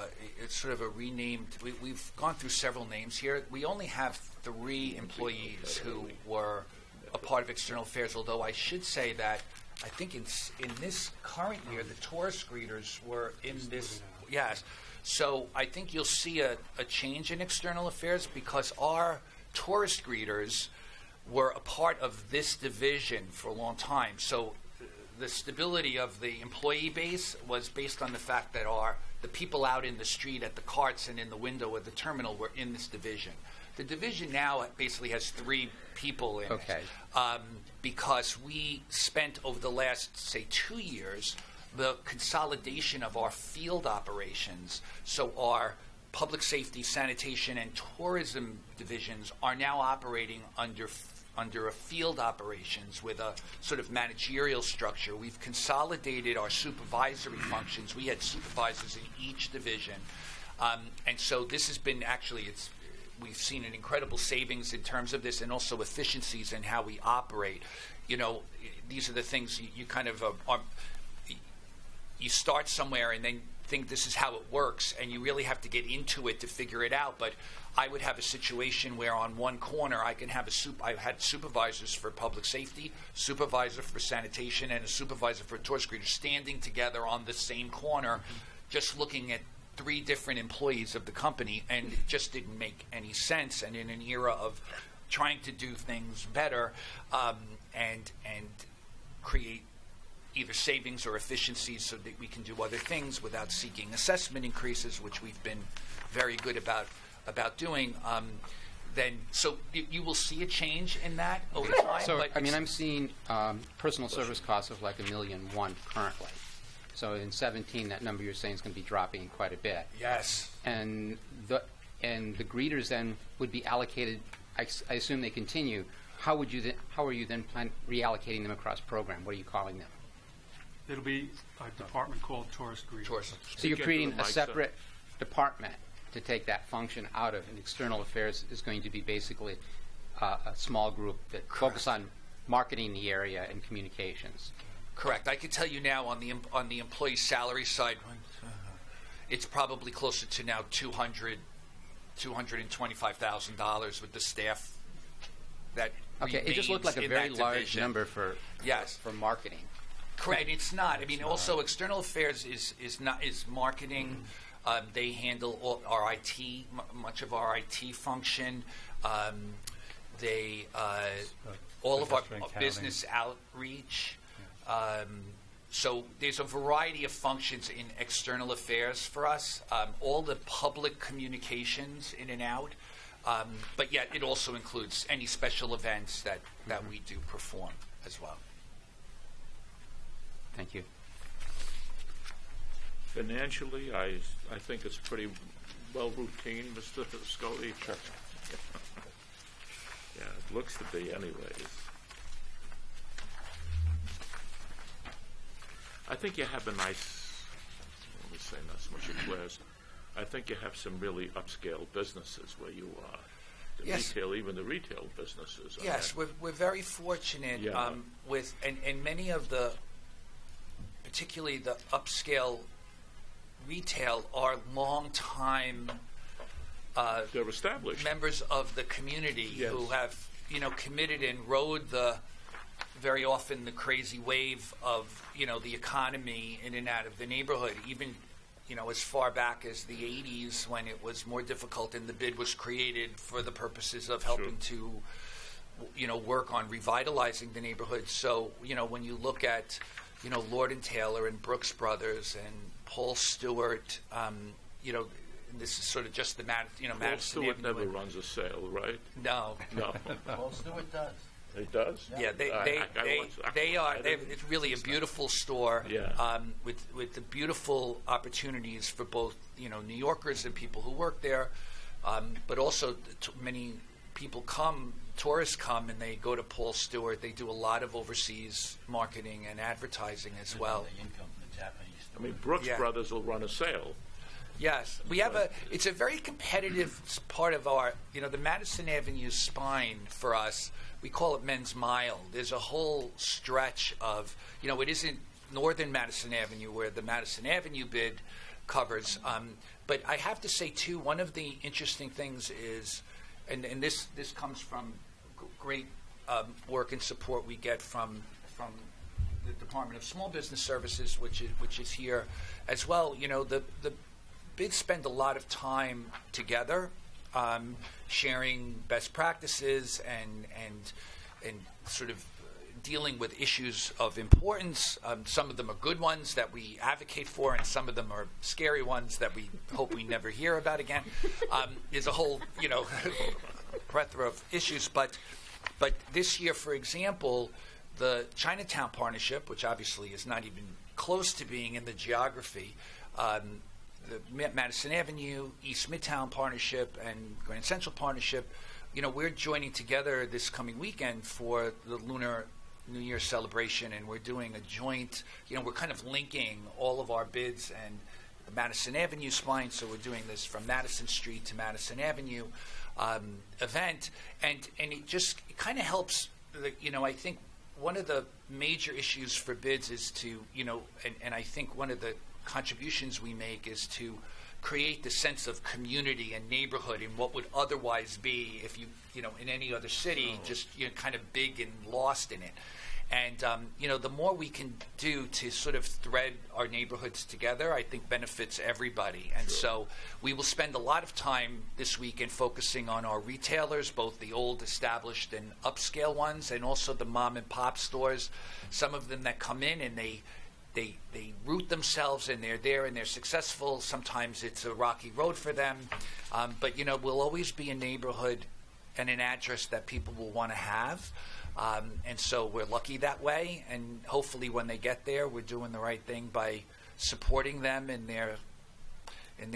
it's sort of a renamed. We've gone through several names here. We only have 3 employees who were a part of external affairs. Although I should say that I think in this current year, the tourist greeters were in this. Yes. So I think you'll see a change in external affairs, because our tourist greeters were a part of this division for a long time. So the stability of the employee base was based on the fact that the people out in the street at the carts and in the window of the terminal were in this division. The division now basically has 3 people in it, because we spent over the last, say, 2 years, the consolidation of our field operations. So our public safety, sanitation, and tourism divisions are now operating under a field operations with a sort of managerial structure. We've consolidated our supervisory functions. We had supervisors in each division. And so this has been we've seen an incredible savings in terms of this, and also efficiencies in how we operate. These are the things you kind of you start somewhere and then think this is how it works, and you really have to get into it to figure it out. But I would have a situation where on one corner I can have I had supervisors for public safety, supervisor for sanitation, and a supervisor for tourist greeters standing together on the same corner, just looking at 3 different employees of the company, and it just didn't make any sense. And in an era of trying to do things better and create either savings or efficiencies so that we can do other things without seeking assessment increases, which we've been very good about doing, then you will see a change in that over time. So, but I'm seeing personal service costs of like $1.1 million currently. So in 17, that number you're saying is going to be dropping quite a bit. Yes. And the greeters then would be allocated. I assume they continue. How are you then reallocating them across program? What are you calling them? It'll be a department called tourist greeters. So you're creating a separate department to take that function out of, and external affairs is going to be basically a small group that focus on marketing the area and communications. Correct. I can tell you now on the employee salary side, it's probably closer to now $225,000 with the staff that Okay, it just looked like a very large number for marketing. Correct. It's not. Also external affairs is marketing. They handle all our IT, much of our IT function. All of our business outreach. So there's a variety of functions in external affairs for us. All the public communications in and out. But yet it also includes any special events that we do perform as well. Thank you. Financially, I think it's pretty well routine, Mr. Scully. Sure. Yeah, it looks to be anyways. I think you have a nice, let me say not so much a class, I think you have some really upscale businesses where you are. Yes. Retail, even the retail businesses. Yes, we're very fortunate with, and many of the, particularly the upscale retail, are long-time they're established members of the community who have, committed and rode very often the crazy wave of, the economy in and out of the neighborhood, even, as far back as the 80s when it was more difficult and the bid was created for the purposes of helping to, work on revitalizing the neighborhood. So, when you look at, Lord & Taylor and Brooks Brothers and Paul Stewart, this is sort of just the Madison Stewart Avenue. never runs a sale, right? No. Paul Stewart does. He does? Yeah, it's really a beautiful store with the beautiful opportunities for both, New Yorkers and people who work there, but also many people tourists come and they go to Paul Stewart. They do a lot of overseas marketing and advertising as well. The income from the Japanese store. Brooks Brothers will run a sale. Yes, it's a very competitive part of our, the Madison Avenue spine for us. We call it Men's Mile. There's a whole stretch of, it isn't northern Madison Avenue where the Madison Avenue bid covers. But I have to say, too, one of the interesting things is, and this comes from great work and support we get from the Department of Small Business Services, which is here as well. The bids spend a lot of time together, sharing best practices and sort of dealing with issues of importance. Some of them are good ones that we advocate for, and some of them are scary ones that we hope we never hear about again. There's a whole, plethora of issues. But this year, for example, the Chinatown Partnership, which obviously is not even close to being in the geography, Madison Avenue, East Midtown Partnership, and Grand Central Partnership, we're joining together this coming weekend for the Lunar New Year celebration, and we're doing a joint, we're kind of linking all of our bids and the Madison Avenue spline, so we're doing this from Madison Street to Madison Avenue event, and it kind of helps, I think one of the major issues for bids is to, and I think one of the contributions we make is to create the sense of community and neighborhood in what would otherwise be, if you in any other city, just kind of big and lost in it. And the more we can do to sort of thread our neighborhoods together, I think benefits everybody. And so we will spend a lot of time this weekend focusing on our retailers, both the old established and upscale ones, and also the mom and pop stores. Some of them that come in and they root themselves, and they're there and they're successful. Sometimes it's a rocky road for them, but we'll always be a neighborhood and an address that people will want to have. And so we're lucky that way, and hopefully when they get there, we're doing the right thing by supporting them in their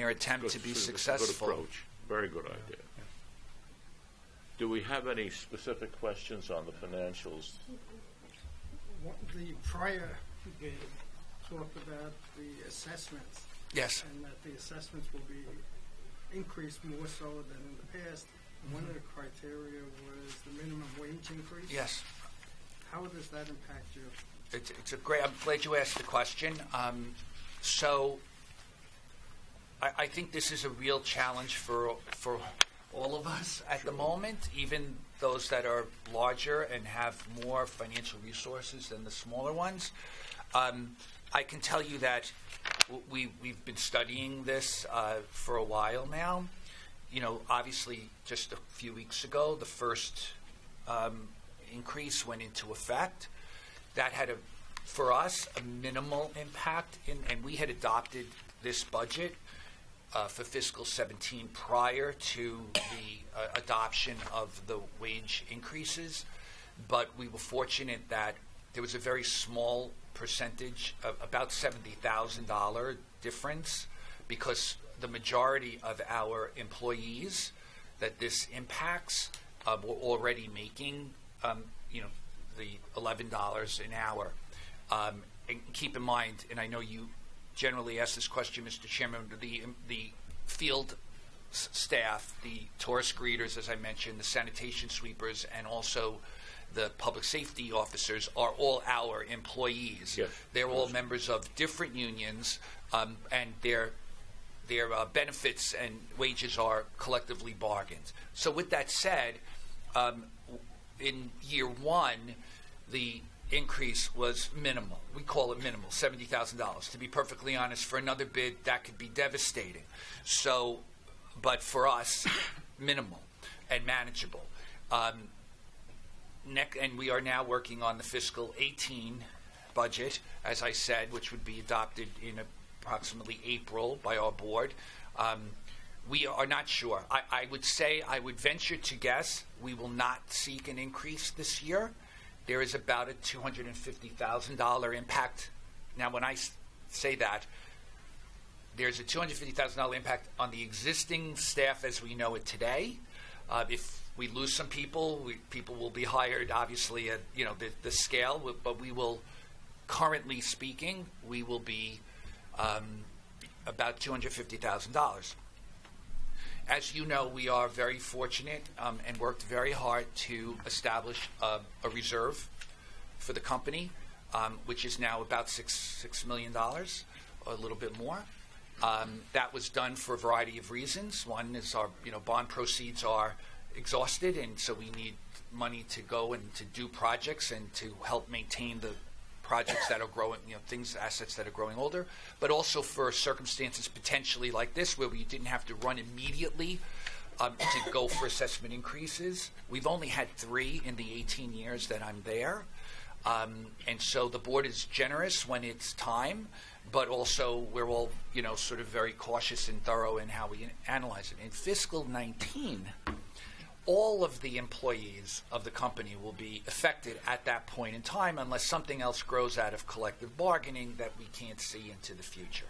attempt to be successful. Good approach. Very good idea. Do we have any specific questions on the financials? The prior bid talked about the assessments. Yes. And that the assessments will be increased more so than in the past. One of the criteria was the minimum wage increase. Yes. How does that impact you? It's a great. I'm glad you asked the question. So, I think this is a real challenge for all of us at the moment, even those that are larger and have more financial resources than the smaller ones. I can tell you that we've been studying this for a while now. Obviously, just a few weeks ago, the first increase went into effect. That had, for us, a minimal impact, and we had adopted this budget for fiscal 17 prior to the adoption of the wage increases. But we were fortunate that there was a very small percentage, of about $70,000 difference, because the majority of our employees that this impacts were already making, the $11 an hour. And keep in mind, and I know you generally ask this question, Mr. Chairman, the field staff, the tourist greeters, as I mentioned, the sanitation sweepers, and also the public safety officers are all our employees. Yes. They're all members of different unions, and their benefits and wages are collectively bargained. So with that said, in year one, the increase was minimal. We call it minimal, $70,000. To be perfectly honest, for another bid, that could be devastating. So, but for us, minimal and manageable. And we are now working on the fiscal 18 budget, as I said, which would be adopted in approximately April by our board. We are not sure. I would venture to guess we will not seek an increase this year. There is about a $250,000 impact. Now, when I say that, there's a $250,000 impact on the existing staff as we know it today. If we lose some people, people will be hired, obviously, at the scale, but we will, currently speaking, we will be about $250,000. As you know, we are very fortunate and worked very hard to establish a reserve for the company, which is now about $6 million, or a little bit more. That was done for a variety of reasons. One is our bond proceeds are exhausted, and so we need money to go and to do projects and to help maintain the projects that are growing, assets that are growing older, but also for circumstances potentially like this where we didn't have to run immediately to go for assessment increases. We've only had 3 in the 18 years that I'm there. And so the board is generous when it's time, but also we're all, sort of very cautious and thorough in how we analyze it. In fiscal 19, all of the employees of the company will be affected at that point in time unless something else grows out of collective bargaining that we can't see into the future.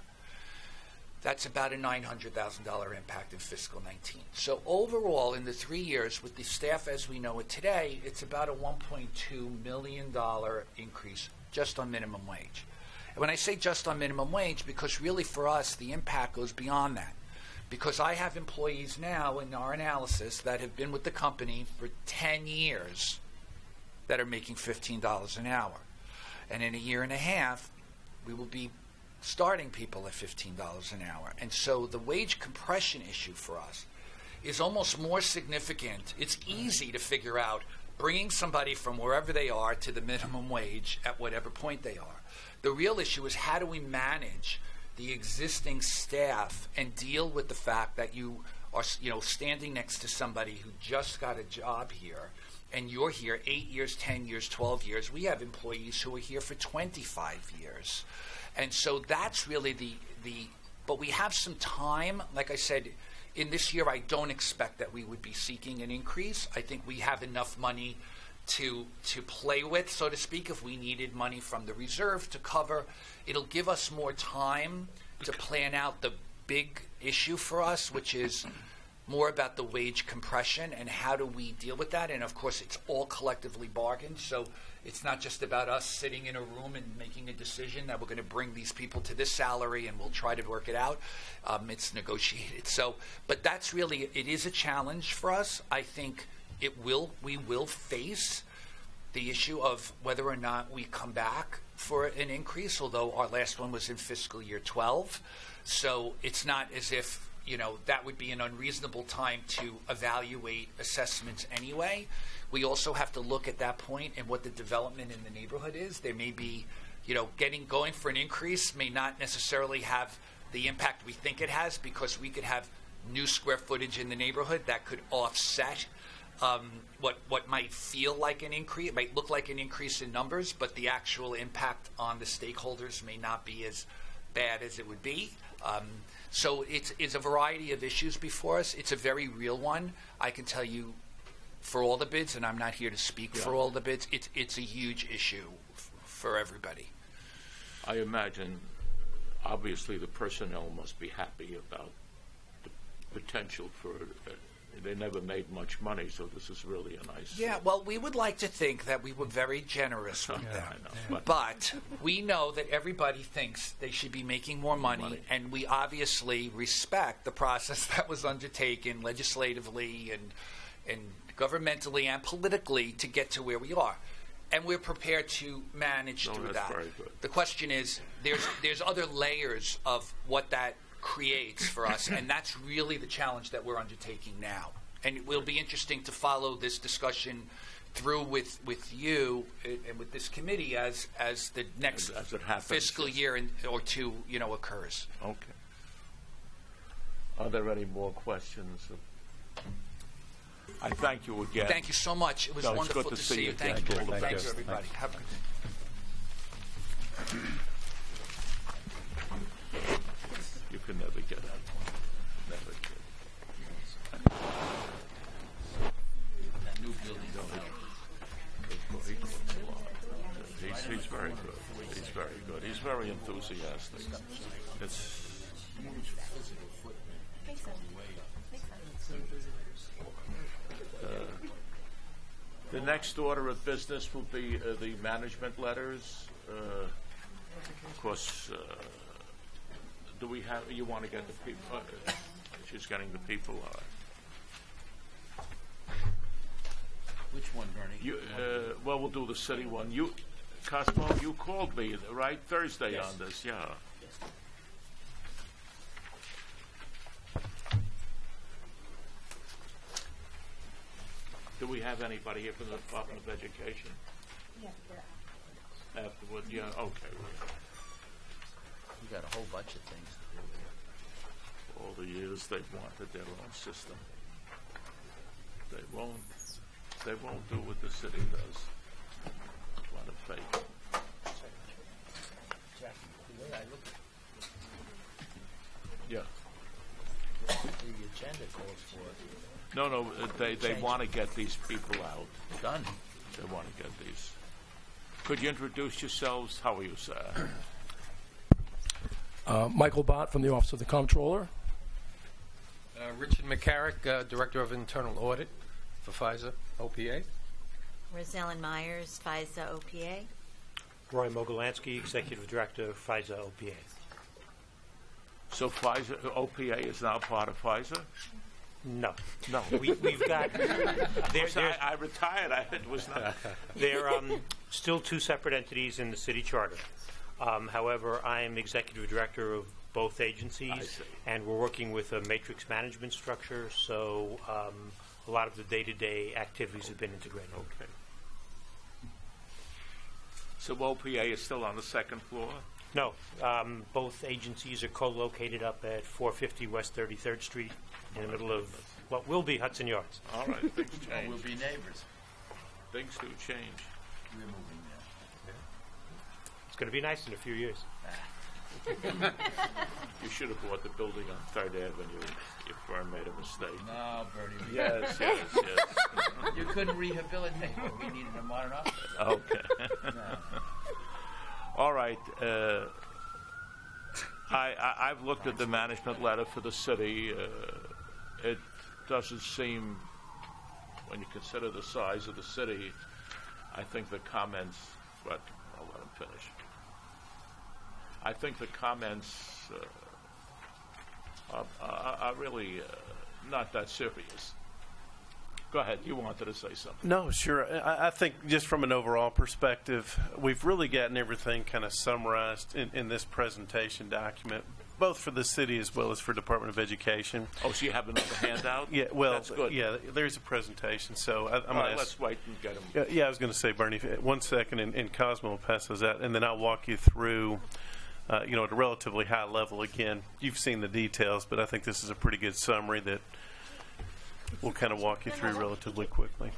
That's about a $900,000 impact in fiscal 19. So overall, in the 3 years, with the staff as we know it today, it's about a $1.2 million increase just on minimum wage. And when I say just on minimum wage, because really for us, the impact goes beyond that. Because I have employees now in our analysis that have been with the company for 10 years that are making $15 an hour. And in a year and a half, we will be starting people at $15 an hour. And so the wage compression issue for us is almost more significant. It's easy to figure out bringing somebody from wherever they are to the minimum wage at whatever point they are. The real issue is how do we manage the existing staff and deal with the fact that you are, standing next to somebody who just got a job here, and you're here 8 years, 10 years, 12 years. We have employees who are here for 25 years. And so that's really but we have some time. Like I said, in this year, I don't expect that we would be seeking an increase. I think we have enough money to play with, so to speak, if we needed money from the reserve to cover. It'll give us more time to plan out the big issue for us, which is more about the wage compression and how do we deal with that. And of course, it's all collectively bargained, so it's not just about us sitting in a room and making a decision that we're going to bring these people to this salary and we'll try to work it out. It's negotiated. So, but that's really, it is a challenge for us. I think we will face the issue of whether or not we come back for an increase, although our last one was in fiscal year 12. So it's not as if, that would be an unreasonable time to evaluate assessments anyway. We also have to look at that point and what the development in the neighborhood is. There may be, going for an increase may not necessarily have the impact we think it has, because we could have new square footage in the neighborhood that could offset what might feel like an increase. It might look like an increase in numbers, but the actual impact on the stakeholders may not be as bad as it would be. So it's a variety of issues before us. It's a very real one. I can tell you, for all the bids, and I'm not here to speak for all the bids, it's a huge issue for everybody. I imagine, obviously, the personnel must be happy about the potential for they never made much money, so this is really a nice... Yeah, well, we would like to think that we were very generous with them. I know, but we know that everybody thinks they should be making more money, and we obviously respect the process that was undertaken legislatively and governmentally and politically to get to where we are. And we're prepared to manage through that. Very good. The question is, there's other layers of what that creates for us, and that's really the challenge that we're undertaking now. And it will be interesting to follow this discussion through with you and with this committee as the next as it happens, fiscal year or two occurs. Okay. Are there any more questions? I thank you again. Thank you so much. It was wonderful to see you. Thank you. Thank you, everybody. Have a good day. You can never get out. Never get. That new building. He's very good. He's very good. He's very enthusiastic. It's the next order of business will be the management letters. Of course, do we have? You want to get the people? She's getting the people. Which one, Bernie? Well, we'll do the city one. Cosmo, you called me, right? Thursday on this, yeah. Do we have anybody here from the Department of Education? Afterward, yeah, okay. We got a whole bunch of things to do here. All the years they've wanted their own system. They won't do what the city does. What a fake. Jackie, the way I look Yeah. at the agenda calls for No, they want to get these people out. done. They want to get these. Could you introduce yourselves? How are you, sir? Michael Bott from the Office of the Comptroller. Richard McCarrick, Director of Internal Audit for FISA OPA. Rosellen Myers, FISA OPA. Roy Mogolansky, Executive Director, FISA OPA. So FISA, OPA is now part of FISA? No. No. We've got... I retired. It was not... They're still two separate entities in the city charter. However, I am Executive Director of both agencies, and we're working with a matrix management structure, so a lot of the day-to-day activities have been integrated. Okay. So OPA is still on the second floor? No. Both agencies are co-located up at 450 West 33rd Street in the middle of what will be Hudson Yards. All right, things change. We'll be neighbors. Things do change. We're moving now. It's going to be nice in a few years. You should have bought the building on 3rd Avenue. Your firm made a mistake. No, Bernie. Yes. You couldn't rehabilitate what we needed a modern office. Okay. No. All right. I've looked at the management letter for the city. It doesn't seem, when you consider the size of the city, I think the comments, but I'll let him finish. I think the comments are really not that serious. Go ahead. You wanted to say something. No, sure. I think just from an overall perspective, we've really gotten everything kind of summarized in this presentation document, both for the city as well as for Department of Education. Oh, so you have another handout? Yeah, well, that's good. Yeah, there's a presentation. So I'm All going right, to let's wait and get them. Yeah, I was going to say, Bernie, 1 second, and Cosmo will pass those out, and then I'll walk you through. At a relatively high level. Again, you've seen the details, but I think this is a pretty good summary that we'll kind of walk you through relatively quickly.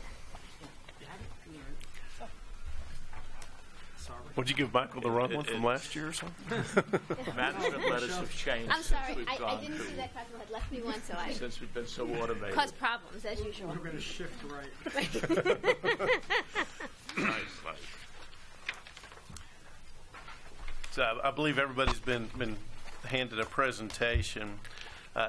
Would you give Michael the wrong one from last year or something? Management letters have changed. I'm sorry, since we've I gone didn't through. see that Cosmo had left me one, so I... Since we've been so automated. Cause problems, as usual. We're going to shift right. Nice. So I believe everybody's been handed a presentation.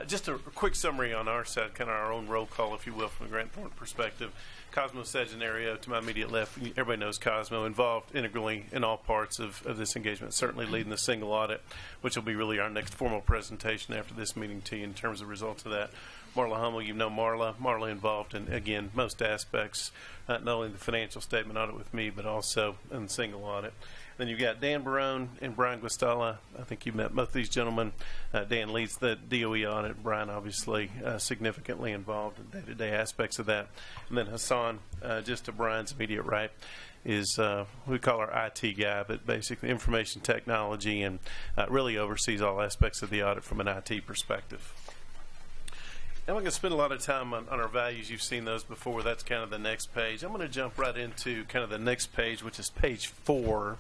Just a quick summary on our side, kind of our own roll call, if you will, from a Grant Thornton perspective. Cosmo Segenario, to my immediate left, everybody knows Cosmo, involved integrally in all parts of this engagement, certainly leading the single audit, which will be really our next formal presentation after this meeting to you in terms of results of that. Marla Hummel, you know Marla. Marla involved in, again, most aspects, not only the financial statement audit with me, but also in the single audit. Then you've got Dan Barone and Brian Guastalla. I think you met both these gentlemen. Dan leads the DOE audit. Brian, obviously, significantly involved in day-to-day aspects of that. And then Hassan, just to Brian's immediate right, is we call our IT guy, but basically information technology, and really oversees all aspects of the audit from an IT perspective. I'm not going to spend a lot of time on our values. You've seen those before. That's kind of the next page. I'm going to jump right into kind of the next page, which is page 4,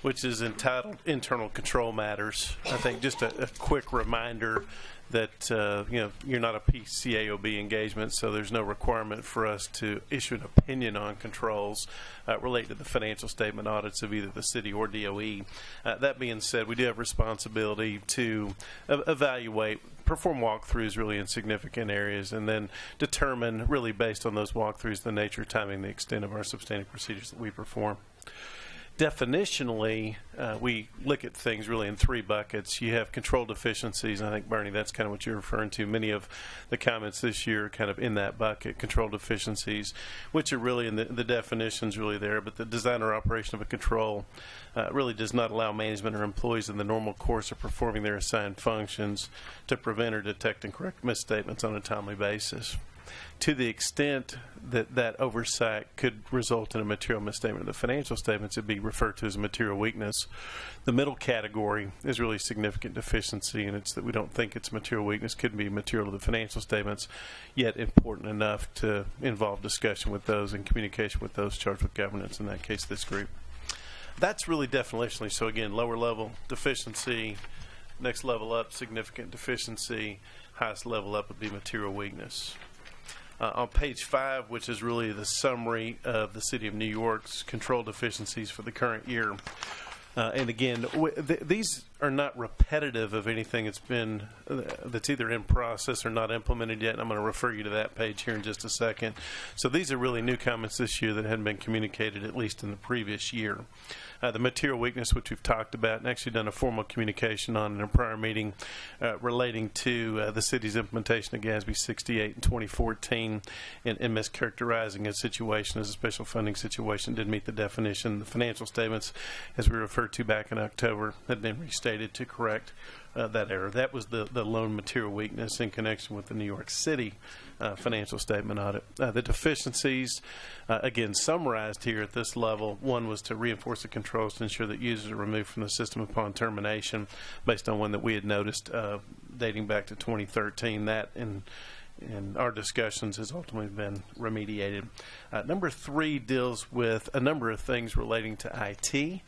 which is entitled Internal Control Matters. I think just a quick reminder that you're not a PCAOB engagement, so there's no requirement for us to issue an opinion on controls related to the financial statement audits of either the city or DOE. That being said, we do have responsibility to evaluate, perform walkthroughs really in significant areas, and then determine really based on those walkthroughs the nature, timing, the extent of our substantive procedures that we perform. Definitionally, we look at things really in 3 buckets. You have control deficiencies, and I think, Bernie, that's kind of what you're referring to. Many of the comments this year are kind of in that bucket, control deficiencies, which are really in the definitions really there, but the design or operation of a control really does not allow management or employees in the normal course of performing their assigned functions to prevent or detect and correct misstatements on a timely basis. To the extent that that oversight could result in a material misstatement of the financial statements, it would be referred to as a material weakness. The middle category is really significant deficiency, and it's that we don't think it's material weakness, couldn't be material to the financial statements, yet important enough to involve discussion with those and communication with those charged with governance, in that case this group. That's really definitionally. So again, lower level deficiency, next level up significant deficiency, highest level up would be material weakness. On page 5, which is really the summary of the City of New York's control deficiencies for the current year. And again, these are not repetitive of anything that's either in process or not implemented yet. And I'm going to refer you to that page here in just a second. So these are really new comments this year that hadn't been communicated, at least in the previous year. The material weakness, which we've talked about and actually done a formal communication on in a prior meeting relating to the city's implementation of GASB 68 in 2014 and mischaracterizing a situation as a special funding situation didn't meet the definition. The financial statements, as we referred to back in October, had been restated to correct that error. That was the lone material weakness in connection with the New York City financial statement audit. The deficiencies, again, summarized here at this level. One was to reinforce the controls to ensure that users are removed from the system upon termination, based on one that we had noticed dating back to 2013. That in our discussions has ultimately been remediated. Number 3 deals with a number of things relating to IT.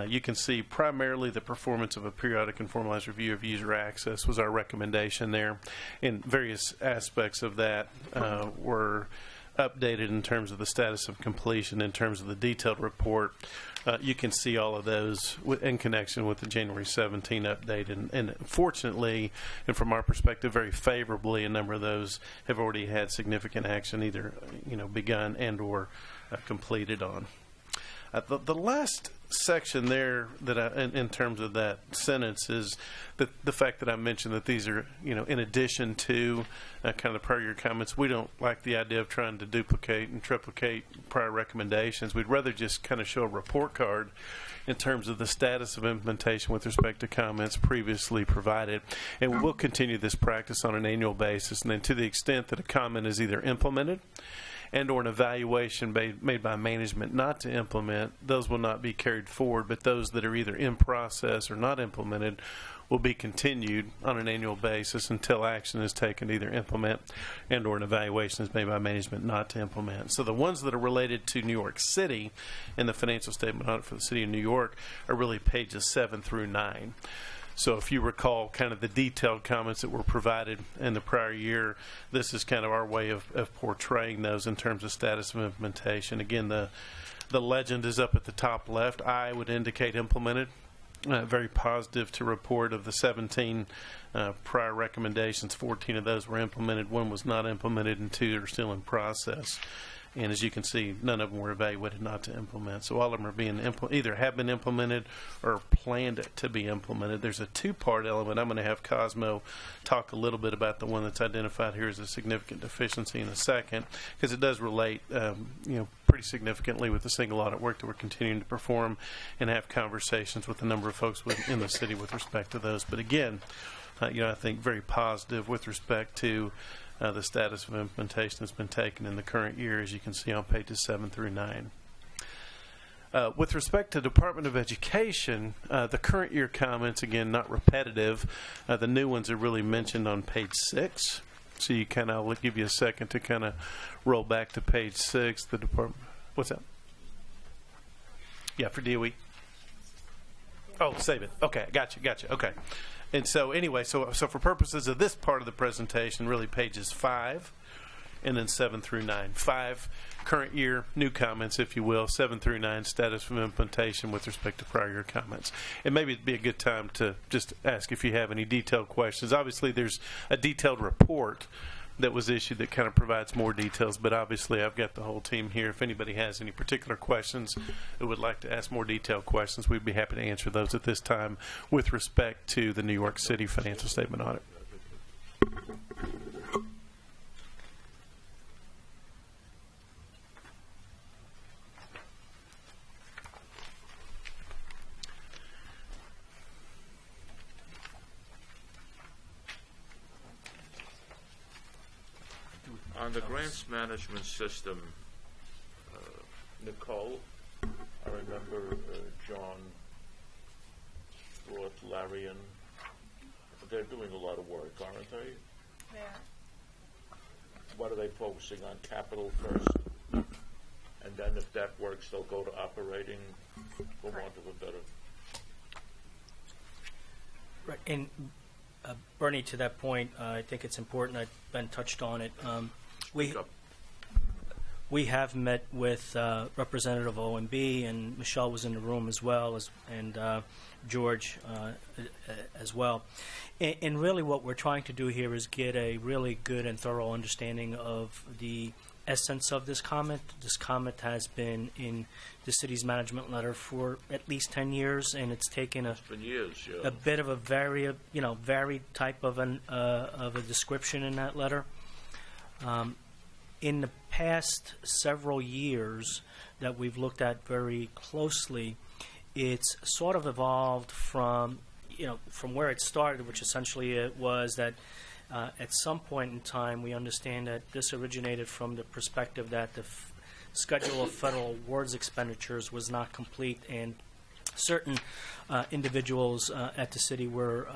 You can see primarily the performance of a periodic and formalized review of user access was our recommendation there. And various aspects of that were updated in terms of the status of completion, in terms of the detailed report. You can see all of those in connection with the January 17 update. And fortunately, and from our perspective, very favorably, a number of those have already had significant action either begun and or completed on. The last section there that in terms of that sentence is the fact that I mentioned that these are, in addition to kind of the prior year comments. We don't like the idea of trying to duplicate and triplicate prior recommendations. We'd rather just kind of show a report card in terms of the status of implementation with respect to comments previously provided. And we'll continue this practice on an annual basis. And then to the extent that a comment is either implemented and or an evaluation made by management not to implement, those will not be carried forward, but those that are either in process or not implemented will be continued on an annual basis until action is taken to either implement and or an evaluation is made by management not to implement. So the ones that are related to New York City in the financial statement audit for the City of New York are really pages 7 through 9. So if you recall kind of the detailed comments that were provided in the prior year, this is kind of our way of portraying those in terms of status of implementation. Again, the legend is up at the top left. I would indicate implemented. Very positive to report of the 17 prior recommendations. 14 of those were implemented. 1 was not implemented, and 2 are still in process. And as you can see, none of them were evaluated not to implement. So all of them are being either have been implemented or planned to be implemented. There's a 2-part element. I'm going to have Cosmo talk a little bit about the one that's identified here as a significant deficiency in a second, because it does relate, pretty significantly with the single audit work that we're continuing to perform, and have conversations with a number of folks in the city with respect to those. But again, I think very positive with respect to the status of implementation that's been taken in the current year, as you can see on pages 7 through 9. With respect to Department of Education, the current year comments, again, not repetitive. The new ones are really mentioned on page 6. So you kind of, I'll give you a second to kind of roll back to page 6. The department, what's that? Yeah, for DOE. Oh, save it. Okay, gotcha. Okay. And so anyway, so for purposes of this part of the presentation, really pages 5 and then 7 through 9. 5, current year, new comments, if you will. 7 through 9, status of implementation with respect to prior year comments. And maybe it'd be a good time to just ask if you have any detailed questions. Obviously, there's a detailed report that was issued that kind of provides more details, but obviously I've got the whole team here. If anybody has any particular questions that would like to ask more detailed questions, we'd be happy to answer those at this time with respect to the New York City financial statement audit. On the grants management system, Nicole, I remember John brought Larry in. They're doing a lot of work, aren't they? Yeah. What are they focusing on? Capital first? And then if that works, they'll go to operating, for want of a better. Right. And Bernie, to that point, I think it's important. Ben touched on it. we have met with Representative OMB, and Michelle was in the room as well, and George as well. And really what we're trying to do here is get a really good and thorough understanding of the essence of this comment. This comment has been in the city's management letter for at least 10 years, and it's taken a bit of a varied type of a description in that letter. In the past several years that we've looked at very closely, it's sort of evolved from where it started, which essentially it was that at some point in time we understand that this originated from the perspective that the schedule of federal awards expenditures was not complete, and certain individuals at the city were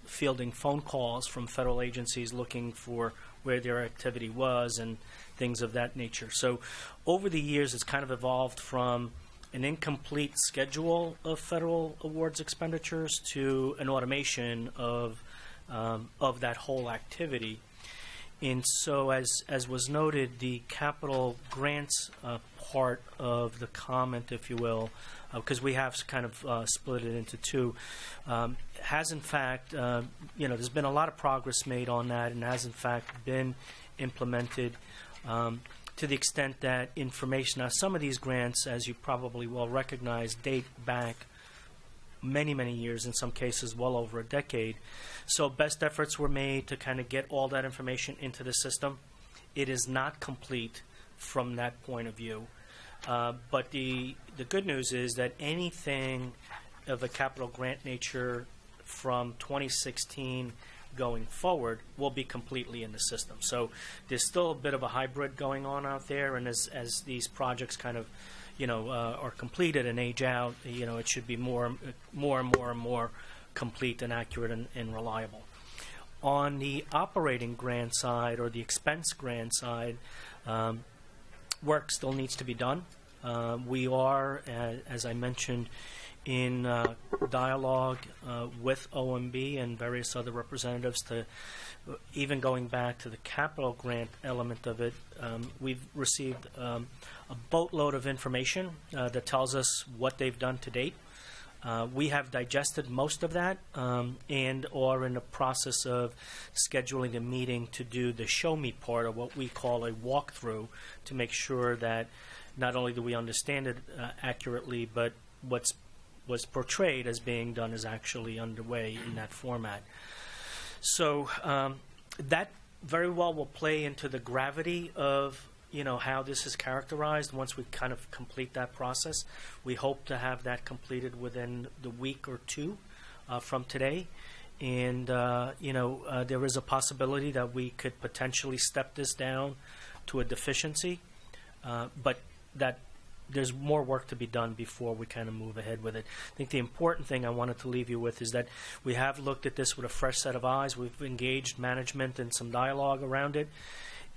fielding phone calls from federal agencies looking for where their activity was and things of that nature. So over the years, it's kind of evolved from an incomplete schedule of federal awards expenditures to an automation of that whole activity. And so, as was noted, the capital grants part of the comment, if you will, because we have kind of split it into two, has in fact, there's been a lot of progress made on that, and has in fact been implemented to the extent that information. Now, some of these grants, as you probably well recognize, date back many, many years, in some cases well over a decade. So best efforts were made to kind of get all that information into the system. It is not complete from that point of view. But the good news is that anything of a capital grant nature from 2016 going forward will be completely in the system. So there's still a bit of a hybrid going on out there, and as these projects kind of are completed and age out, it should be more and more complete and accurate and reliable. On the operating grant side or the expense grant side, work still needs to be done. We are, as I mentioned, in dialogue with OMB and various other representatives to even going back to the capital grant element of it. We've received a boatload of information that tells us what they've done to date. We have digested most of that and are in the process of scheduling a meeting to do the show me part, or what we call a walkthrough, to make sure that not only do we understand it accurately, but what's portrayed as being done is actually underway in that format. So that very well will play into the gravity of how this is characterized once we kind of complete that process. We hope to have that completed within the week or two from today. And, there is a possibility that we could potentially step this down to a deficiency, but that there's more work to be done before we kind of move ahead with it. I think the important thing I wanted to leave you with is that we have looked at this with a fresh set of eyes. We've engaged management in some dialogue around it.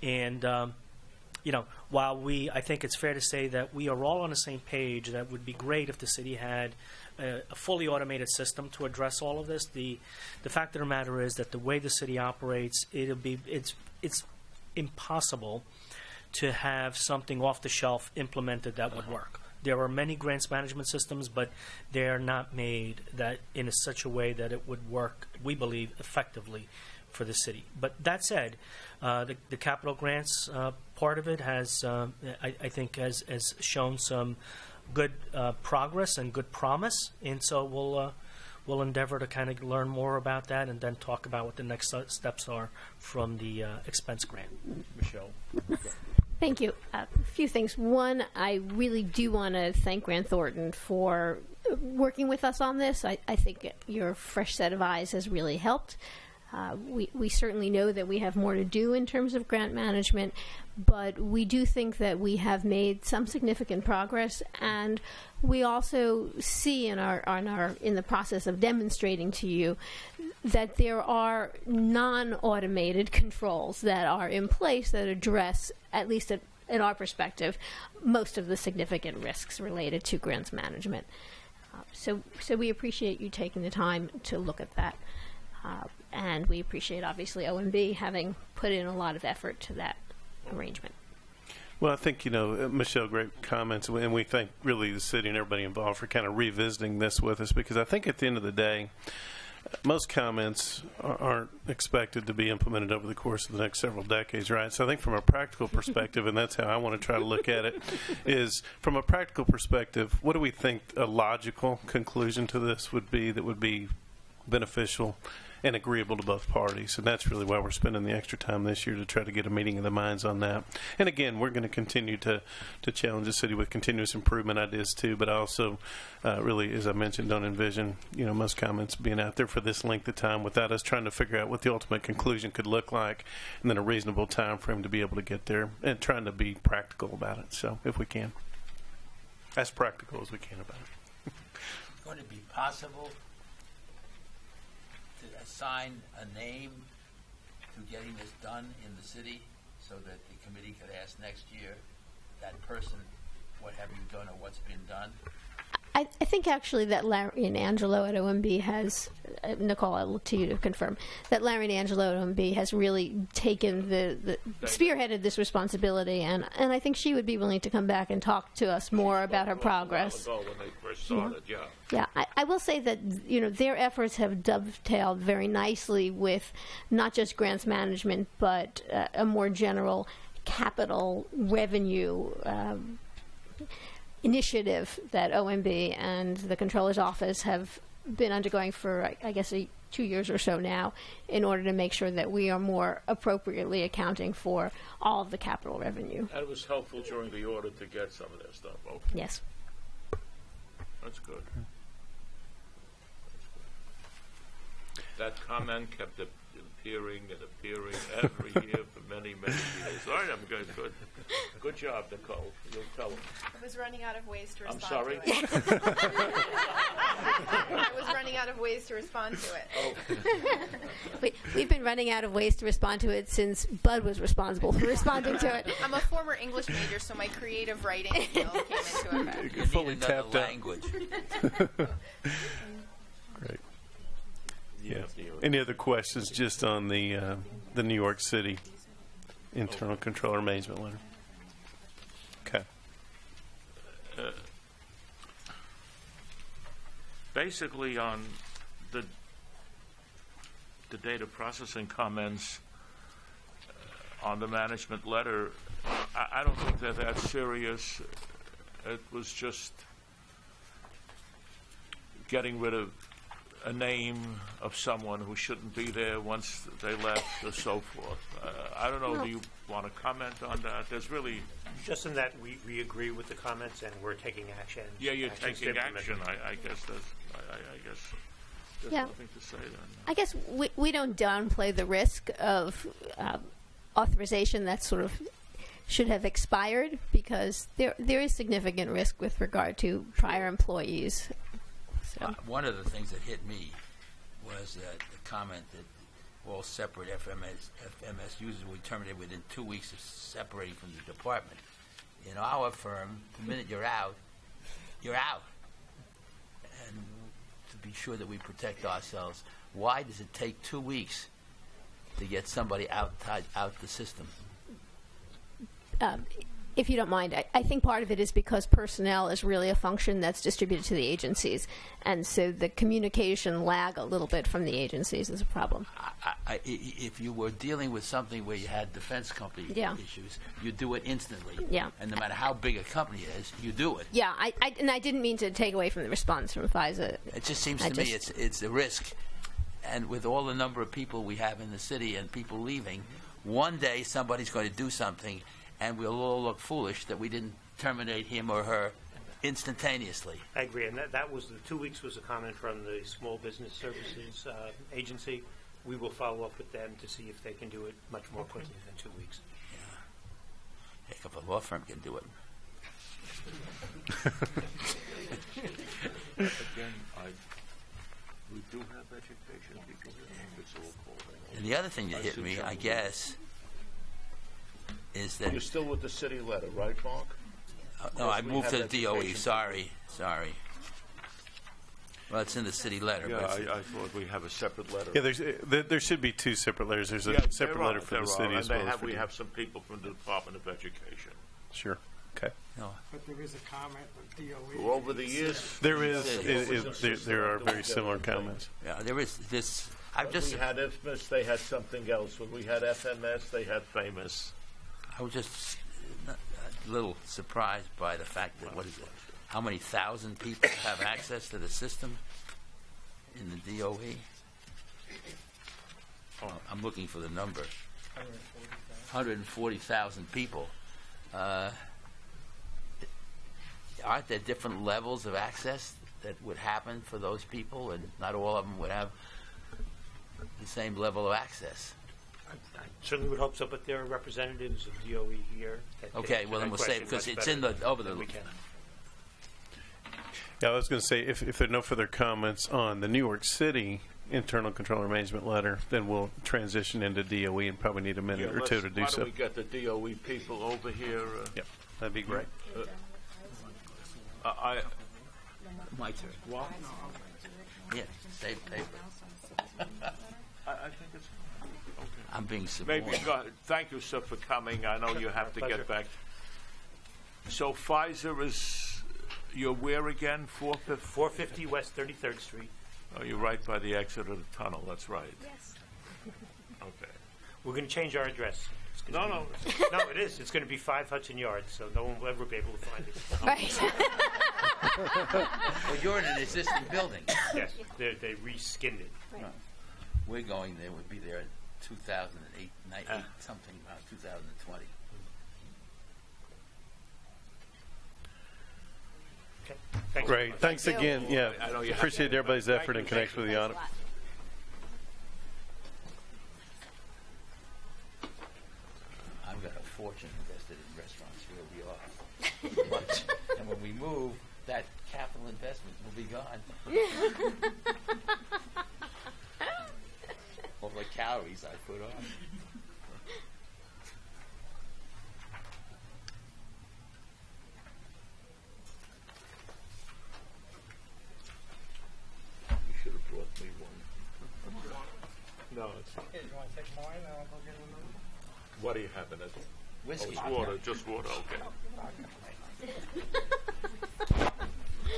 And, while I think it's fair to say that we are all on the same page, that would be great if the city had a fully automated system to address all of this. The fact of the matter is that the way the city operates, it's impossible to have something off the shelf implemented that would work. There are many grants management systems, but they are not made that in such a way that it would work, we believe, effectively for the city. But that said, the capital grants part of it has, I think, has shown some good progress and good promise, and so we'll endeavor to kind of learn more about that and then talk about what the next steps are from the expense grant. Michelle. Thank you. A few things. One, I really do want to thank Grant Thornton for working with us on this. I think your fresh set of eyes has really helped. We certainly know that we have more to do in terms of grant management, but we do think that we have made some significant progress, and we also see in the process of demonstrating to you that there are non-automated controls that are in place that address, at least in our perspective, most of the significant risks related to grants management. So we appreciate you taking the time to look at that. And we appreciate, obviously, OMB having put in a lot of effort to that arrangement. Well, I think, Michelle, great comments, and we thank really the city and everybody involved for kind of revisiting this with us, because I think at the end of the day, most comments aren't expected to be implemented over the course of the next several decades, right? So I think from a practical perspective, and that's how I want to try to look at it, is from a practical perspective, what do we think a logical conclusion to this would be that would be beneficial and agreeable to both parties? And that's really why we're spending the extra time this year, to try to get a meeting of the minds on that. And again, we're going to continue to challenge the city with continuous improvement ideas too, but I also really, as I mentioned, don't envision most comments being out there for this length of time without us trying to figure out what the ultimate conclusion could look like, and then a reasonable time frame to be able to get there, and trying to be practical about it. So if we can, as practical as we can about it. It's going to be possible to assign a name to getting this done in the city, so that the committee could ask next year that person, what have you done or what's been done? I think actually that Larry and Angelo at OMB has, Nicole, I'll look to you to confirm, that Larry and Angelo at OMB has really taken spearheaded this responsibility, and I think she would be willing to come back and talk to us more about her progress. When they first started, yeah. Yeah, I will say that their efforts have dovetailed very nicely with not just grants management, but a more general capital revenue initiative that OMB and the Comptroller's Office have been undergoing for, I guess, 2 years or so now, in order to make sure that we are more appropriately accounting for all of the capital revenue. And it was helpful during the audit to get some of that stuff open. Yes. That's good. That comment kept appearing every year for many, many years. All right, I'm good. Good job, Nicole. You'll tell them. I was running out of ways to respond I'm sorry? to it. I was running out of ways to respond to it. Oh. We've been running out of ways to respond to it since Bud was responsible for responding to it. I'm a former English major, so my creative writing skill came into effect. You're fully Need another tapped out. language. Great. Yeah. Any other questions just on the New York City internal controller management letter? Okay. Basically, on the data processing comments on the management letter, I don't think they're that serious. It was just getting rid of a name of someone who shouldn't be there once they left, or so forth. I don't know. No. Do you want to comment on that? There's really Just in that we agree with the comments and we're taking action. you're actions to taking implement action. them. I guess there's Yeah. nothing to say then. I guess we don't downplay the risk of authorization that sort of should have expired, because there is significant risk with regard to prior employees. So. One of the things that hit me was the comment that all separate FMS users will be terminated within 2 weeks of separating from the department. In our firm, the minute you're out, you're out. And to be sure that we protect ourselves, why does it take 2 weeks to get somebody out the system? If you don't mind, I think part of it is because personnel is really a function that's distributed to the agencies, and so the communication lag a little bit from the agencies is a problem. If you were dealing with something where you had defense company issues, you do it instantly. Yeah. And no matter how big a company is, you do it. Yeah, and I didn't mean to take away from the response from FISA. It just seems to me it's a risk. And with all the number of people we have in the city and people leaving, one day somebody's going to do something, and we'll all look foolish that we didn't terminate him or her instantaneously. I agree, and that was the 2 weeks was a comment from the Small Business Services Agency. We will follow up with them to see if they can do it much more quickly than 2 weeks. Yeah. Heck, if a law firm can do it. Again, we do have education people here. It's all called. And the other thing that hit me, I guess, is that... You're still with the city letter, right, Mark? No, I moved to the DOE. Sorry. Well, it's in the city letter. Yeah, but I thought we have a separate letter. Yeah, there should be two separate letters. There's a separate letter for the city as well as for we have some people from the Department of Education. Sure. Okay. No. But there is a comment with DOE. Well, over the years, There is. There are very similar comments. Yeah, there is this. I've when just. we had IFMIS, they had something else. When we had FMS, they had Famous. I was just a little surprised by the fact that how many thousand people have access to the system in the DOE? I'm looking for the number. 140,000 people. Aren't there different levels of access that would happen for those people, and not all of them would have the same level of access? I certainly would hope so, but there are representatives of DOE here. that can Okay, answer well then that we'll say, question because much it's better in the, over than the, we can. Yeah, I was going to say, if there are no further comments on the New York City internal control and management letter, then we'll transition into DOE and probably need a minute or two to do Why so. don't we get the DOE people over here? Yep, that'd be great. my turn. What? Yeah, save paper. I think it's okay. I'm being suborned. Maybe, thank you, sir, for coming. I know you have to Pleasure. get back. So Pfizer is, you're where again? 450 West 33rd Street. Oh, you're right by the exit of the tunnel. That's right. Yes. Okay. We're going to change our address. No, no. No, it is. It's going to be 5 Hudson Yards, so no one will ever be able to find it. Right. Well, you're in an existing building. Yes, they reskinned it. Right. We're going there, would be there in 2008, something about 2020. Okay. Thanks Great. Thanks Thank you. again. Yeah, I know you have appreciate to- everybody's thank effort you. in connection with the audit. I've got a fortune invested in restaurants where we are. And when we move, that capital investment will be gone. All the calories I put on. You should have brought me one. No, it's not. Hey, you want to take mine? I'll go get another. What do you have in it? Whiskey. Oh, it's water, just water, okay.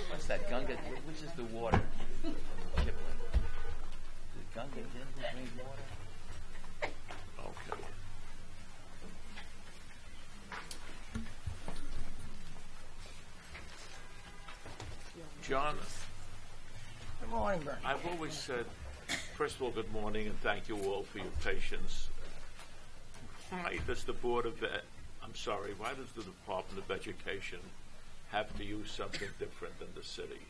What's that, Gunga? Which is the water? Kipling. Is it Gunga Din who brings water? Okay. John, Good morning, Bernie. I've always said, first of all, good morning, and thank you all for your patience. Why does the Board of why does the Department of Education have to use something different than the city?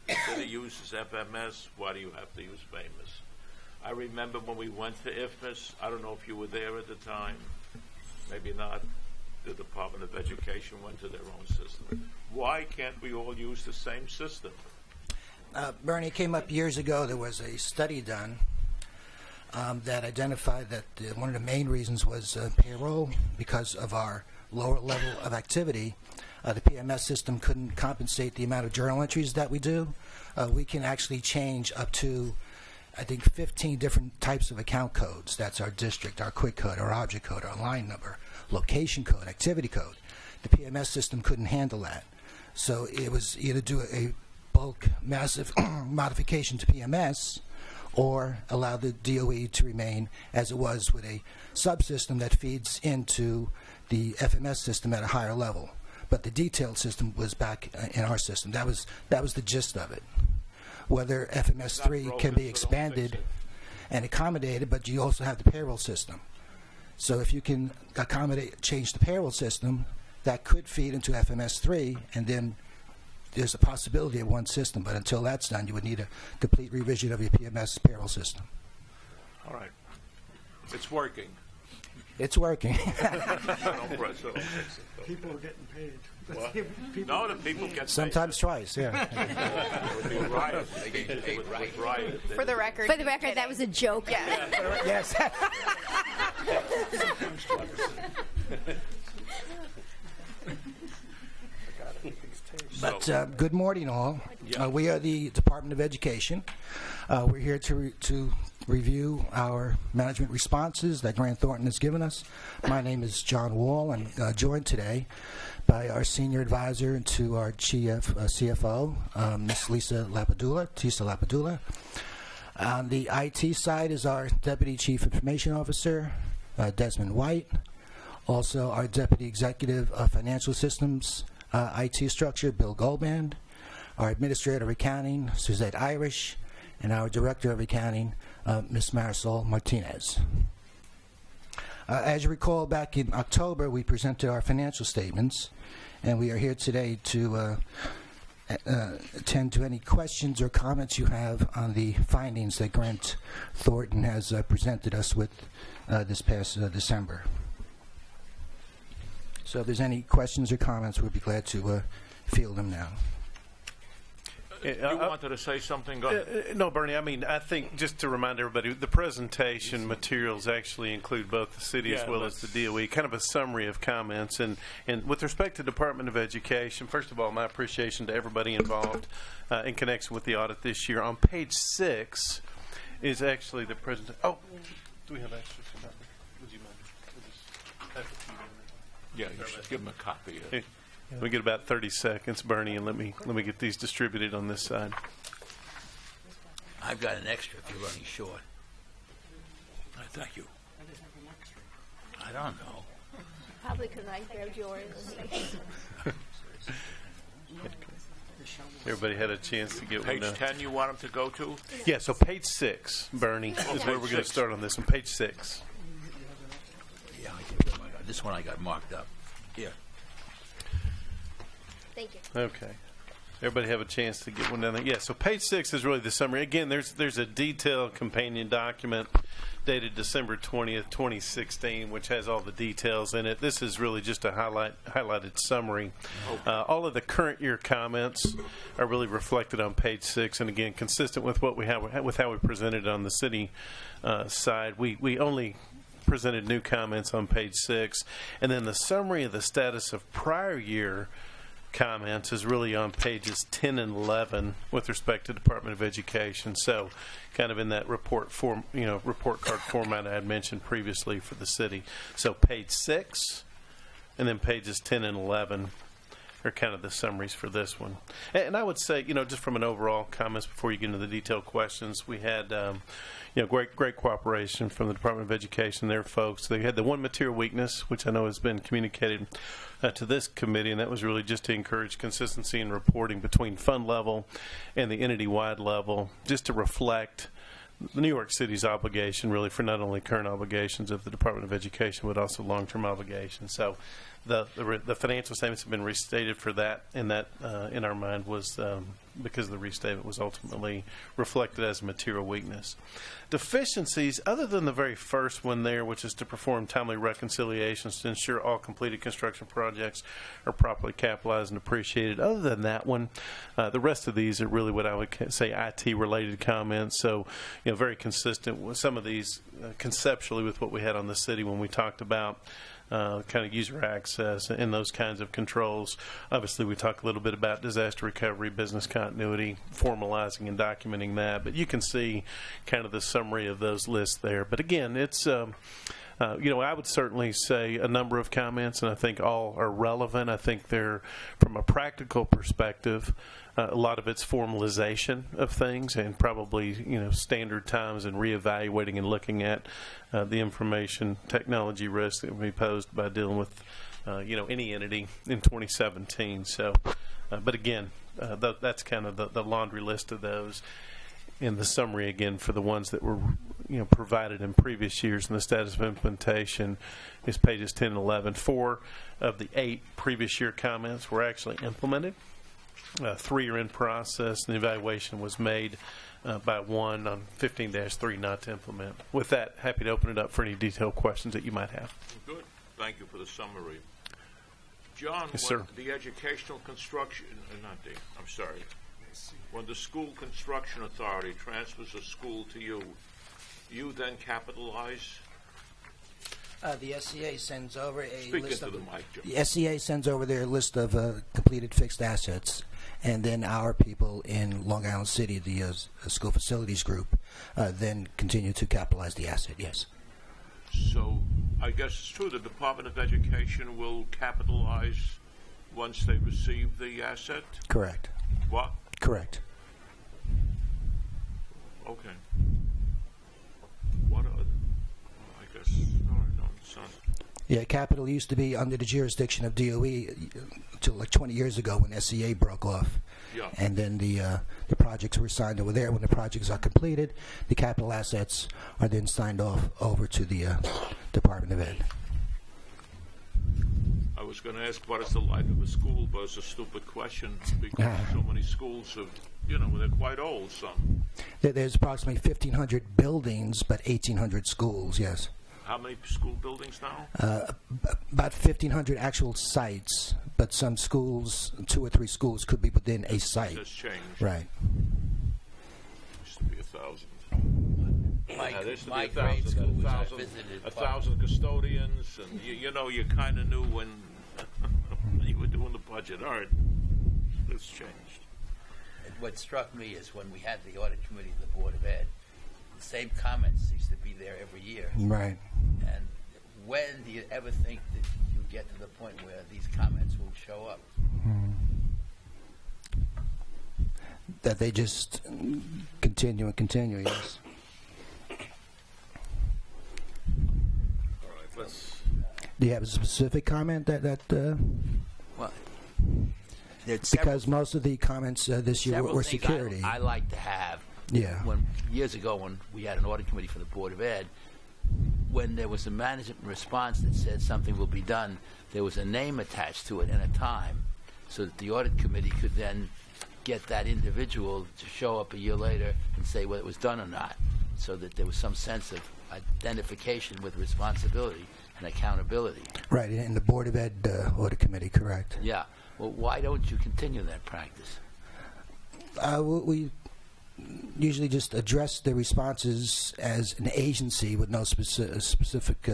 The city uses FMS, why do you have to use Famous? I remember when we went to IFMIS, I don't know if you were there at the time, maybe not, the Department of Education went to their own system. Why can't we all use the same system? Bernie, it came up years ago. There was a study done that identified that one of the main reasons was payroll. Because of our lower level of activity, the PMS system couldn't compensate the amount of journal entries that we do. We can actually change up to, I think, 15 different types of account codes. That's our district, our quick code, our object code, our line number, location code, activity code. The PMS system couldn't handle that. So it was either do a bulk massive modification to PMS or allow the DOE to remain as it was with a subsystem that feeds into the FMS system at a higher level. But the detailed system was back in our system. That was the gist of it. Whether FMS 3 can be expanded and accommodated, but you also have the payroll system. So if you can change the payroll system, that could feed into FMS 3, and then there's a possibility of one system. But until that's done, you would need a complete revision of your PMS payroll system. All right. It's working. It's working. People are getting paid. What? No, the people get Sometimes twice, yeah. For the record. For the record, that was a joke. Yes. But good morning, all. We are the Department of Education. We're here to review our management responses that Grant Thornton has given us. My name is John Wall. I'm joined today by our senior advisor to our CFO, Ms. Tisa Lapadula. On the IT side is our Deputy Chief Information Officer, Desmond White. Also, our Deputy Executive of Financial Systems IT Structure, Bill Goldband. Our Administrator of Accounting, Suzette Irish. And our Director of Accounting, Ms. Marisol Martinez. As you recall, back in October, we presented our financial statements, and we are here today to attend to any questions or comments you have on the findings that Grant Thornton has presented us with this past December. So if there's any questions or comments, we'd be glad to field them now. You wanted to say something? Go ahead. No, Bernie, I mean, I think just to remind everybody, the presentation materials actually include both the city as well as the DOE, kind of a summary of comments. And with respect to Department of Education, first of all, my appreciation to everybody involved in connection with the audit this year. On page 6 is actually the presentation. Oh, do we have extras? Would you mind? Yeah, you should give them a copy. We get about 30 seconds, Bernie, and let me get these distributed on this side. I've got an extra if you're running short. Thank you. I don't know. Probably because I grabbed yours. Everybody had a chance to get Page one. 10 you want them to go to? Yeah, so page 6, Bernie, is where we're going to start on this one. Page 6. Yeah, this one I got marked up. Here. Thank you. Okay. Everybody have a chance to get one down there. Yeah, so page 6 is really the summary. Again, there's a detailed companion document dated December 20th, 2016, which has all the details in it. This is really just a highlighted summary. All of the current year comments are really reflected on page 6, and again, consistent with what we have with how we presented on the city side. We only presented new comments on page 6, and then the summary of the status of prior year comments is really on pages 10 and 11 with respect to Department of Education. So kind of in that report card format I had mentioned previously for the city. So page 6 and then pages 10 and 11 are kind of the summaries for this one. And I would say, just from an overall comments before you get into the detailed questions, we had great cooperation from the Department of Education, their folks. They had the one material weakness, which I know has been communicated to this committee, and that was really just to encourage consistency in reporting between fund level and the entity-wide level, just to reflect New York City's obligation really for not only current obligations of the Department of Education, but also long-term obligations. So the financial statements have been restated for that, and that in our mind was because the restatement was ultimately reflected as a material weakness. Deficiencies, other than the very first one there, which is to perform timely reconciliations to ensure all completed construction projects are properly capitalized and appreciated. Other than that one, the rest of these are really what I would say IT-related comments. So, very consistent with some of these conceptually with what we had on the city when we talked about kind of user access and those kinds of controls. Obviously, we talk a little bit about disaster recovery, business continuity, formalizing and documenting that. But you can see kind of the summary of those lists there. But again, it's I would certainly say a number of comments, and I think all are relevant. I think they're, from a practical perspective, a lot of it's formalization of things and probably, standard times and reevaluating and looking at the information technology risk that will be posed by dealing with, any entity in 2017. So, but again, that's kind of the laundry list of those. In the summary again for the ones that were provided in previous years, and the status of implementation is pages 10 and 11. 4 of the 8 previous year comments were actually implemented. 3 are in process, and the evaluation was made by 1 on 15-3 not to implement. With that, happy to open it up for any detailed questions that you might have. Good. Thank you for the summary. John, Yes, sir. The educational construction, when the school construction authority transfers a school to you, you then capitalize The SCA sends over a Speak list into of the mic, Joe. the SCA sends over their list of completed fixed assets, and then our people in Long Island City, the school facilities group, then continue to capitalize the asset. Yes. So I guess it's true the Department of Education will capitalize once they receive the asset? Correct. What? Correct. Okay. What are, I guess, all right, no, it's not. Yeah, capital used to be under the jurisdiction of DOE until like 20 years ago when SCA broke off. Yeah. And then the projects were signed over there. When the projects are completed, the capital assets are then signed off over to the Department of Ed. I was going to ask what is the life of a school, but it's a stupid question because so many schools have, you know, they're quite old, some. There's approximately 1,500 buildings, but 1,800 schools, yes. How many school buildings now? About 1,500 actual sites, but some schools, 2 or 3 schools, could be within a site. That's changed. Right. Used to be 1,000. My There used to be grade 1,000, school was 1,000, visited 1,000 custodians, and you know, you kind of knew when you were doing the budget. All right, it's changed. And what struck me is when we had the audit committee of the Board of Ed, the same comments used to be there every year. Right. And when do you ever think that you get to the point where these comments will show up? That they just continue and continue, yes. All right, let's. Do you have a specific comment that Well, because most of the comments this year several were things security. I like to have. Yeah. When years ago, when we had an audit committee for the Board of Ed, when there was a management response that said something will be done, there was a name attached to it and a time, so that the audit committee could then get that individual to show up a year later and say whether it was done or not, so that there was some sense of identification with responsibility and accountability. Right, in the Board of Ed Audit Committee, correct. Yeah. Well, why don't you continue that practice? We usually just address the responses as an agency with no specific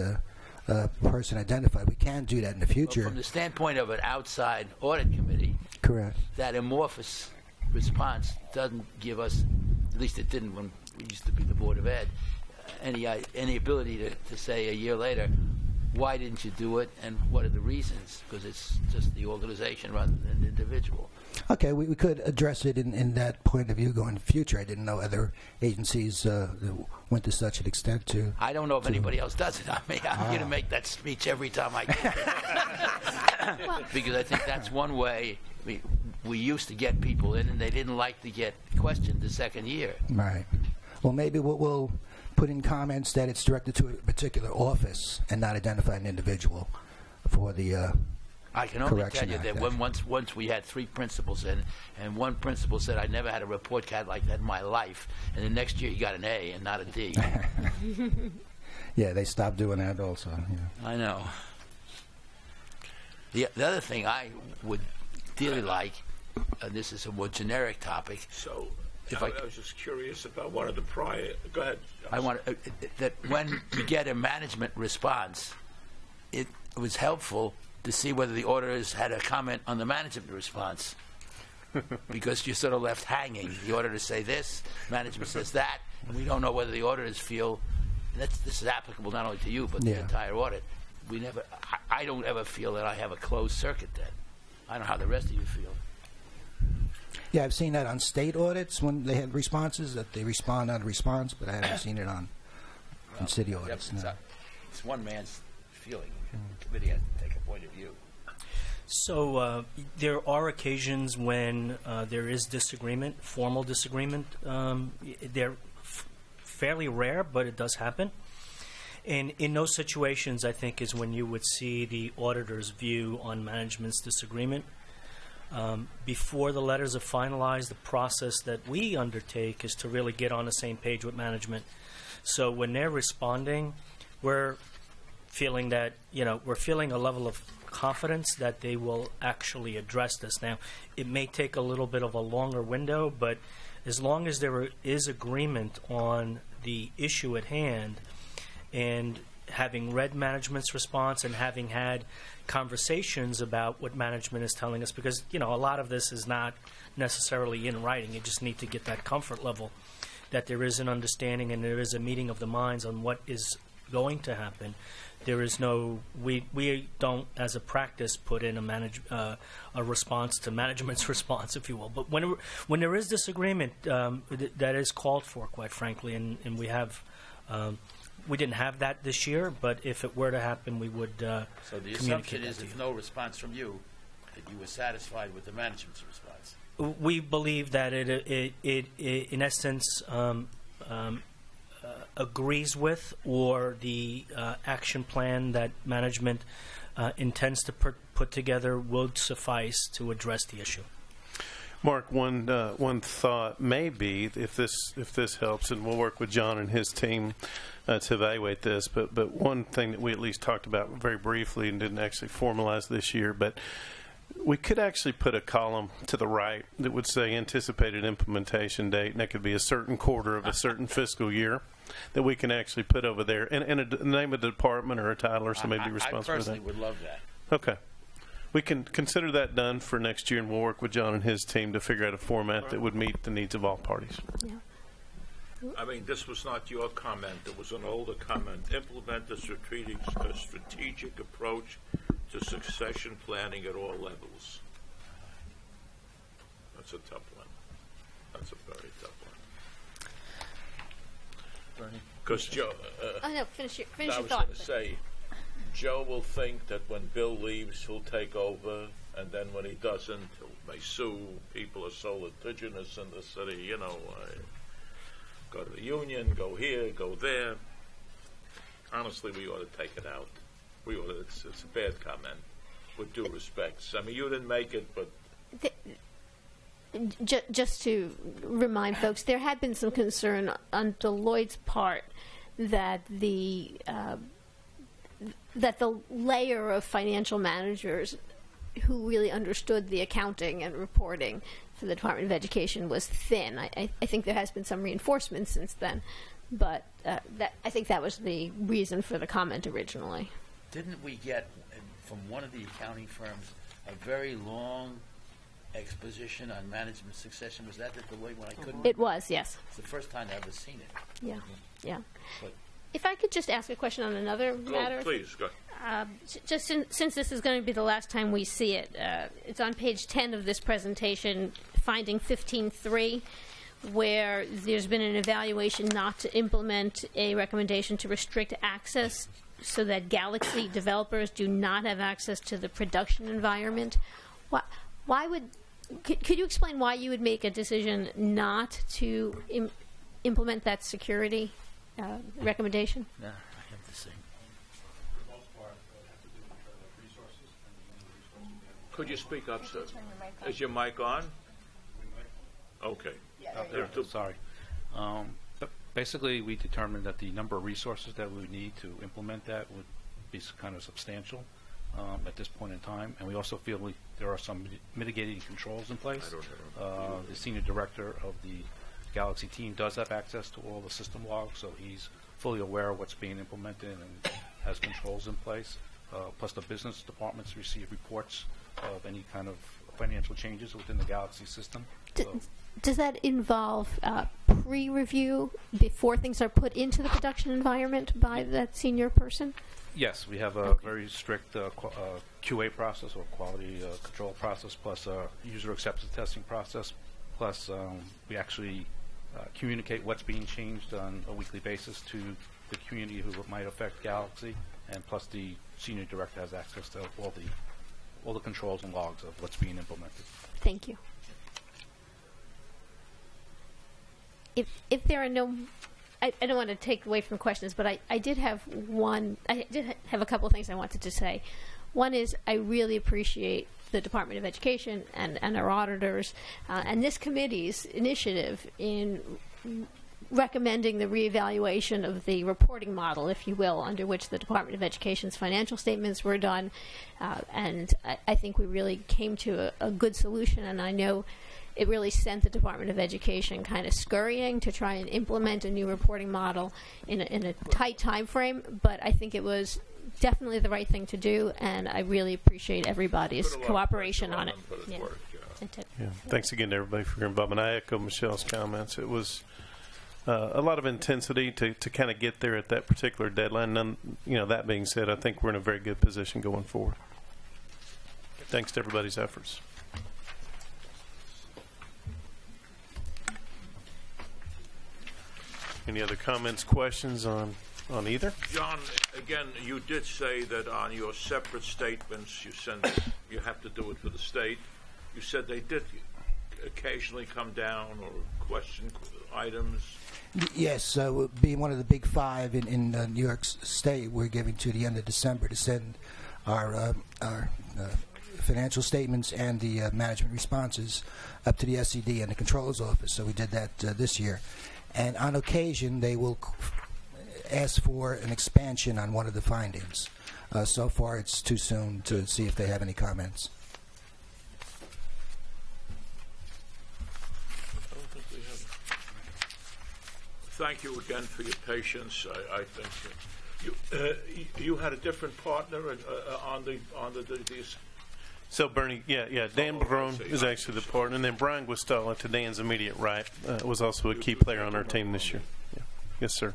person identified. We can do that in the future. Well, from the standpoint of an outside audit committee, correct. That amorphous response doesn't give us, at least it didn't when we used to be the Board of Ed, any ability to say a year later, why didn't you do it and what are the reasons? Because it's just the organization rather than the individual. Okay, we could address it in that point of view going in the future. I didn't know other agencies went to such an extent to... I don't know if anybody else does it. I mean, I'm going to make that speech every time I can. Because I think that's one way. We used to get people in and they didn't like to get questioned the second year. Right. Well, maybe we'll put in comments that it's directed to a particular office and not identify an individual for the I can only correction tell you act, that once we had 3 principals in, and one principal said, I never had a report card like that in my life, and the next year he got an A and not a D. Yeah, they stopped doing that also. Yeah. I know. The other thing I would dearly like, and this is a more generic topic. So, I was just curious about one of the prior. Go ahead. I want that when you get a management response, it was helpful to see whether the auditors had a comment on the management response, because you're sort of left hanging. The auditors say this, management says that, and we don't know whether the auditors feel this is applicable not only to you but the entire audit. I don't ever feel that I have a closed circuit then. I don't know how the rest of you feel. Yeah, I've seen that on state audits when they had responses, that they respond on response, but I haven't seen it on city audits. It's one man's feeling. The committee has to take a point of view. So there are occasions when there is disagreement, formal disagreement. They're fairly rare, but it does happen. And in those situations, I think, is when you would see the auditor's view on management's disagreement. Before the letters are finalized, the process that we undertake is to really get on the same page with management. So when they're responding, we're feeling that, we're feeling a level of confidence that they will actually address this. Now, it may take a little bit of a longer window, but as long as there is agreement on the issue at hand, and having read management's response and having had conversations about what management is telling us, because a lot of this is not necessarily in writing. You just need to get that comfort level that there is an understanding and there is a meeting of the minds on what is going to happen. There is no, we don't, as a practice, put in a response to management's response, if you will. But when there is disagreement, that is called for, quite frankly, and we have. We didn't have that this year, but if it were to happen, we would So the assumption is, if no response from you, that you were satisfied with the management's response. We believe that it in essence, agrees with, or the action plan that management intends to put together would suffice to address the issue. Mark, one thought may be, if this helps, and we'll work with John and his team to evaluate this, but one thing that we at least talked about very briefly and didn't actually formalize this year, but we could actually put a column to the right that would say anticipated implementation date, and that could be a certain quarter of a certain fiscal year that we can actually put over there, and a name of the department or a title or somebody be responsible for that. I personally would love that. Okay. We can consider that done for next year, and we'll work with John and his team to figure out a format that would meet the needs of all parties. Yeah. I mean, this was not your comment. It was an older comment. Implement a strategic approach to succession planning at all levels. That's a tough one. That's a very tough one. Because Joe... no, finish your I was thought. going to say, Joe will think that when Bill leaves, he'll take over, and then when he doesn't, he may sue. People are so litigious in the city, go to the union, go here, go there. Honestly, we ought to take it out. We ought to, it's a bad comment, with due respects. I mean, you didn't make it, but... Just to remind folks, there had been some concern on Deloitte's part that the layer of financial managers who really understood the accounting and reporting for the Department of Education was thin. I think there has been some reinforcement since then, but I think that was the reason for the comment originally. Didn't we get from one of the accounting firms a very long exposition on management succession? Was that the way when I couldn't? It was, yes. It's the first time I've ever seen it. Yeah. But If I could just ask a question on another matter. Please, go. Just since this is going to be the last time we see it, it's on page 10 of this presentation, finding 15.3, where there's been an evaluation not to implement a recommendation to restrict access so that Galaxy developers do not have access to the production environment. Why would... Could you explain why you would make a decision not to implement that security recommendation? I have the same. Could you speak up, sir? Is your mic on? Okay. Sorry. But basically, we determined that the number of resources that we would need to implement that would be kind of substantial at this point in time. And we also feel there are some mitigating controls in place. The senior director of the Galaxy team does have access to all the system logs, so he's fully aware of what's being implemented and has controls in place. Plus, the business departments receive reports of any kind of financial changes within the Galaxy system. Does that involve pre-review before things are put into the production environment by that senior person? Yes, we have a very strict QA process or quality control process, plus a user acceptance testing process. Plus, we actually communicate what's being changed on a weekly basis to the community who it might affect Galaxy, and plus the senior director has access to all the controls and logs of what's being implemented. Thank you. If there are no, I don't want to take away from questions, but I did have a couple of things I wanted to say. One is I really appreciate the Department of Education and our auditors and this committee's initiative in recommending the reevaluation of the reporting model, if you will, under which the Department of Education's financial statements were done. And I think we really came to a good solution. And I know it really sent the Department of Education kind of scurrying to try and implement a new reporting model in a tight time frame. But I think it was definitely the right thing to do, and I really appreciate everybody's cooperation on it. Yeah. Yeah. Thanks again to everybody for your involvement. I echo Michelle's comments. It was a lot of intensity to kind of get there at that particular deadline. That being said, I think we're in a very good position going forward. Thanks to everybody's efforts. Any other comments, questions on either? John, again, you did say that on your separate statements you have to do it for the state. You said they did occasionally come down or question items. Yes, being one of the big five in New York State, we're giving to the end of December to send our financial statements and the management responses up to the SED and the Controller's Office. So we did that this year. And on occasion, they will ask for an expansion on one of the findings. So far, it's too soon to see if they have any comments. Thank you again for your patience. I think you had a different partner on these. So Bernie, Dan Barone is actually the partner, and then Brian Guastalla, to Dan's immediate right, was also a key player on our team this year. Yeah. Yes, sir.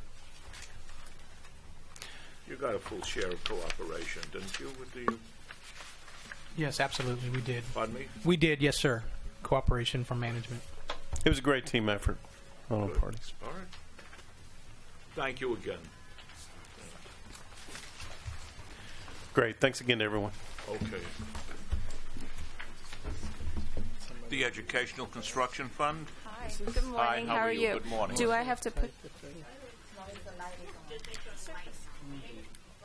You got a full share of cooperation, didn't you? Yes, absolutely, we did. Pardon me? We did, yes, sir. Cooperation from management. It was a great team effort on all parties. All right. Thank you again. Great. Thanks again to everyone. Okay. The Educational Construction Fund. Hi. Good morning. Hi, how are you? Good morning. Do I have to put...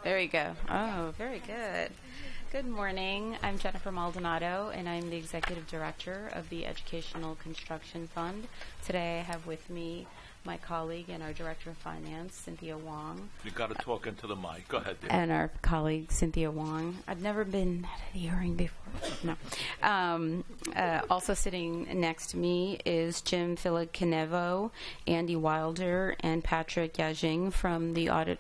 There you go. Oh, very good. Good morning. I'm Jennifer Maldonado, and I'm the Executive Director of the Educational Construction Fund. Today I have with me my colleague and our Director of Finance, Cynthia Wong. You got to talk into the mic. Go ahead, dear. And our colleague, Cynthia Wong. I've never been at a hearing before. No. Also sitting next to me is Jim Filicanevo, Andy Wilder, and Patrick Yajing from the audit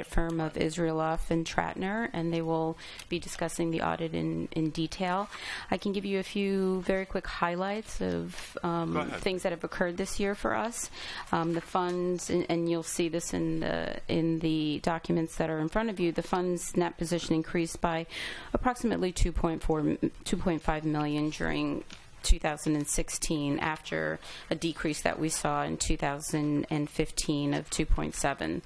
firm of Israeloff and Tratner, and they will be discussing the audit in detail. I can give you a few very quick highlights of things that have occurred this year for us. The funds, and you'll see this in the documents that are in front of you, the fund's net position increased by approximately $2.5 million during 2016 after a decrease that we saw in 2015 of $2.7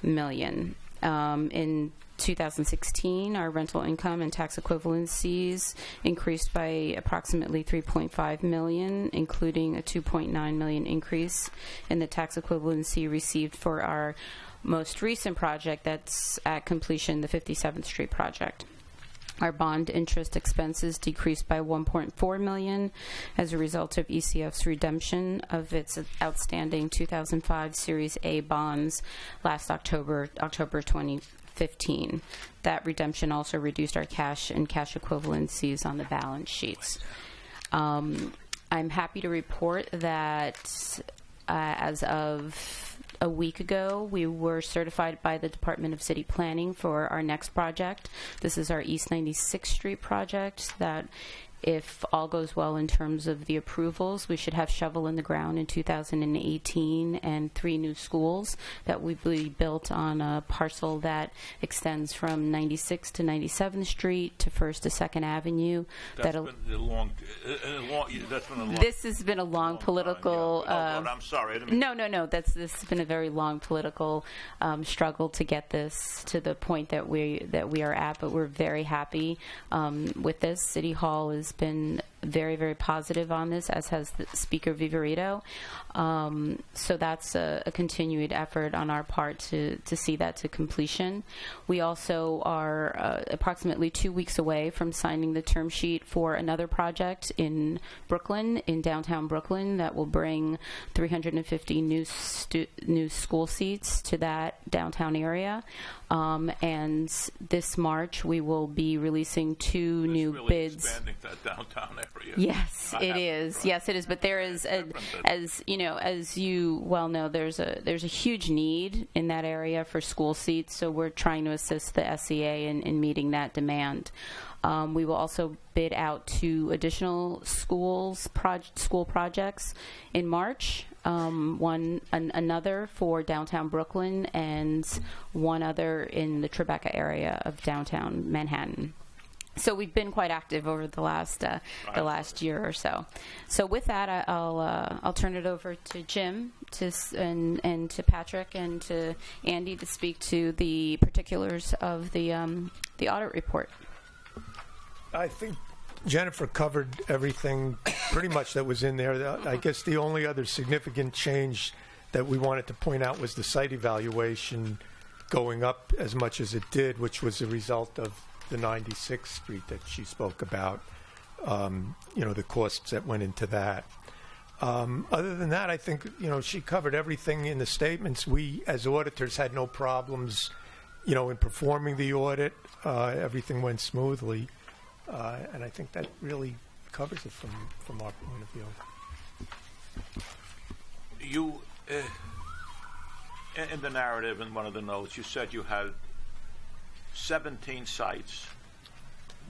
million. In 2016, our rental income and tax equivalencies increased by approximately $3.5 million, including a $2.9 million increase in the tax equivalency received for our most recent project that's at completion, the 57th Street project. Our bond interest expenses decreased by $1.4 million as a result of ECF's redemption of its outstanding 2005 Series A bonds last October 2015. That redemption also reduced our cash and cash equivalencies on the balance sheets. I'm happy to report that as of a week ago, we were certified by the Department of City Planning for our next project. This is our East 96th Street project that, if all goes well in terms of the approvals, we should have shovel in the ground in 2018 and 3 new schools that will be built on a parcel that extends from 96th to 97th Street to 1st to 2nd Avenue. That's been a long This has been a long political... I'm sorry. No. This has been a very long political struggle to get this to the point that we are at, but we're very happy with this. City Hall has been very, very positive on this, as has the Speaker Viverito. So that's a continued effort on our part to see that to completion. We also are approximately 2 weeks away from signing the term sheet for another project in Brooklyn, in downtown Brooklyn, that will bring 350 new school seats to that downtown area. And this March, we will be releasing 2 new bids. Expanding that downtown area. area. Yes, it is. Yes, it is. But there is, as you well know, there's a huge need in that area for school seats. So we're trying to assist the SEA in meeting that demand. We will also bid out to additional school projects in March. Another for downtown Brooklyn, and one other in the Tribeca area of downtown Manhattan. So we've been quite active over the last year or so. So with that, I'll turn it over to Jim and to Patrick and to Andy to speak to the particulars of the audit report. I think Jennifer covered everything pretty much that was in there. I guess the only other significant change that we wanted to point out was the site evaluation going up as much as it did, which was a result of the 96th Street that she spoke about, the costs that went into that. Other than that, I think, she covered everything in the statements. We, as auditors, had no problems, in performing the audit. Everything went smoothly. And I think that really covers it from our point of view. You, in the narrative, in one of the notes, you said you had 17 sites.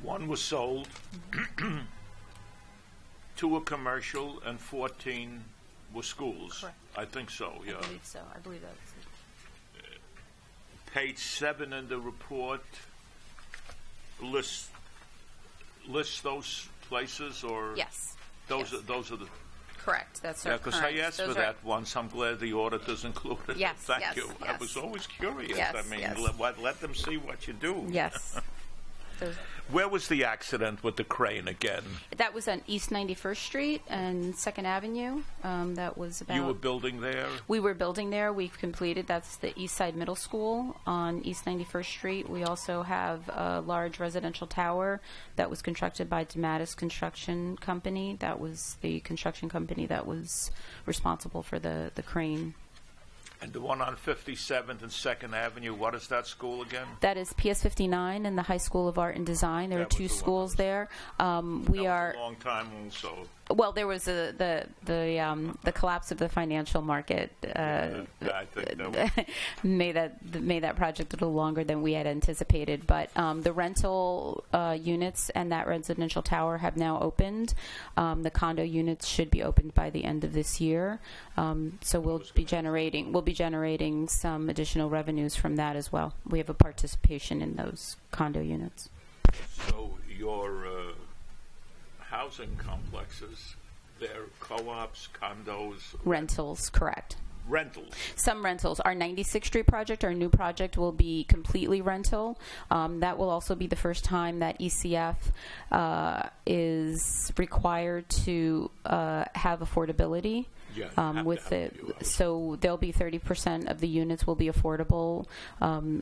One was sold, 2 were commercial, and 14 were schools. Correct. I think so, yeah. I believe so. I believe that's it. Page 7 in the report lists those places, or yes, those are the correct. That's because I asked for that once. I'm glad the auditors included. Yes, thank yes, you. yes. I was always curious. Yes, I mean, yes. let them see what you do. Yes. Where was the accident with the crane again? That was on East 91st Street and 2nd Avenue. That was about... You were building there? We were building there. We've completed. That's the East Side Middle School on East 91st Street. We also have a large residential tower that was constructed by DeMattis Construction Company. That was the construction company that was responsible for the crane. And the one on 57th and 2nd Avenue, what is that school again? That is PS 59 and the High School of Art and Design. There are 2 schools there. We are a long time also. Well, there was the collapse of the financial market I think that made that project a little longer than we had anticipated. But the rental units and that residential tower have now opened. The condo units should be opened by the end of this year. So we'll be generating some additional revenues from that as well. We have a participation in those condo units. So your housing complexes, they're co-ops, condos? Rentals, correct. Rentals? Some rentals. Our 96th Street project, our new project, will be completely rental. That will also be the first time that ECF is required to have affordability. So there'll be 30% of the units will be affordable,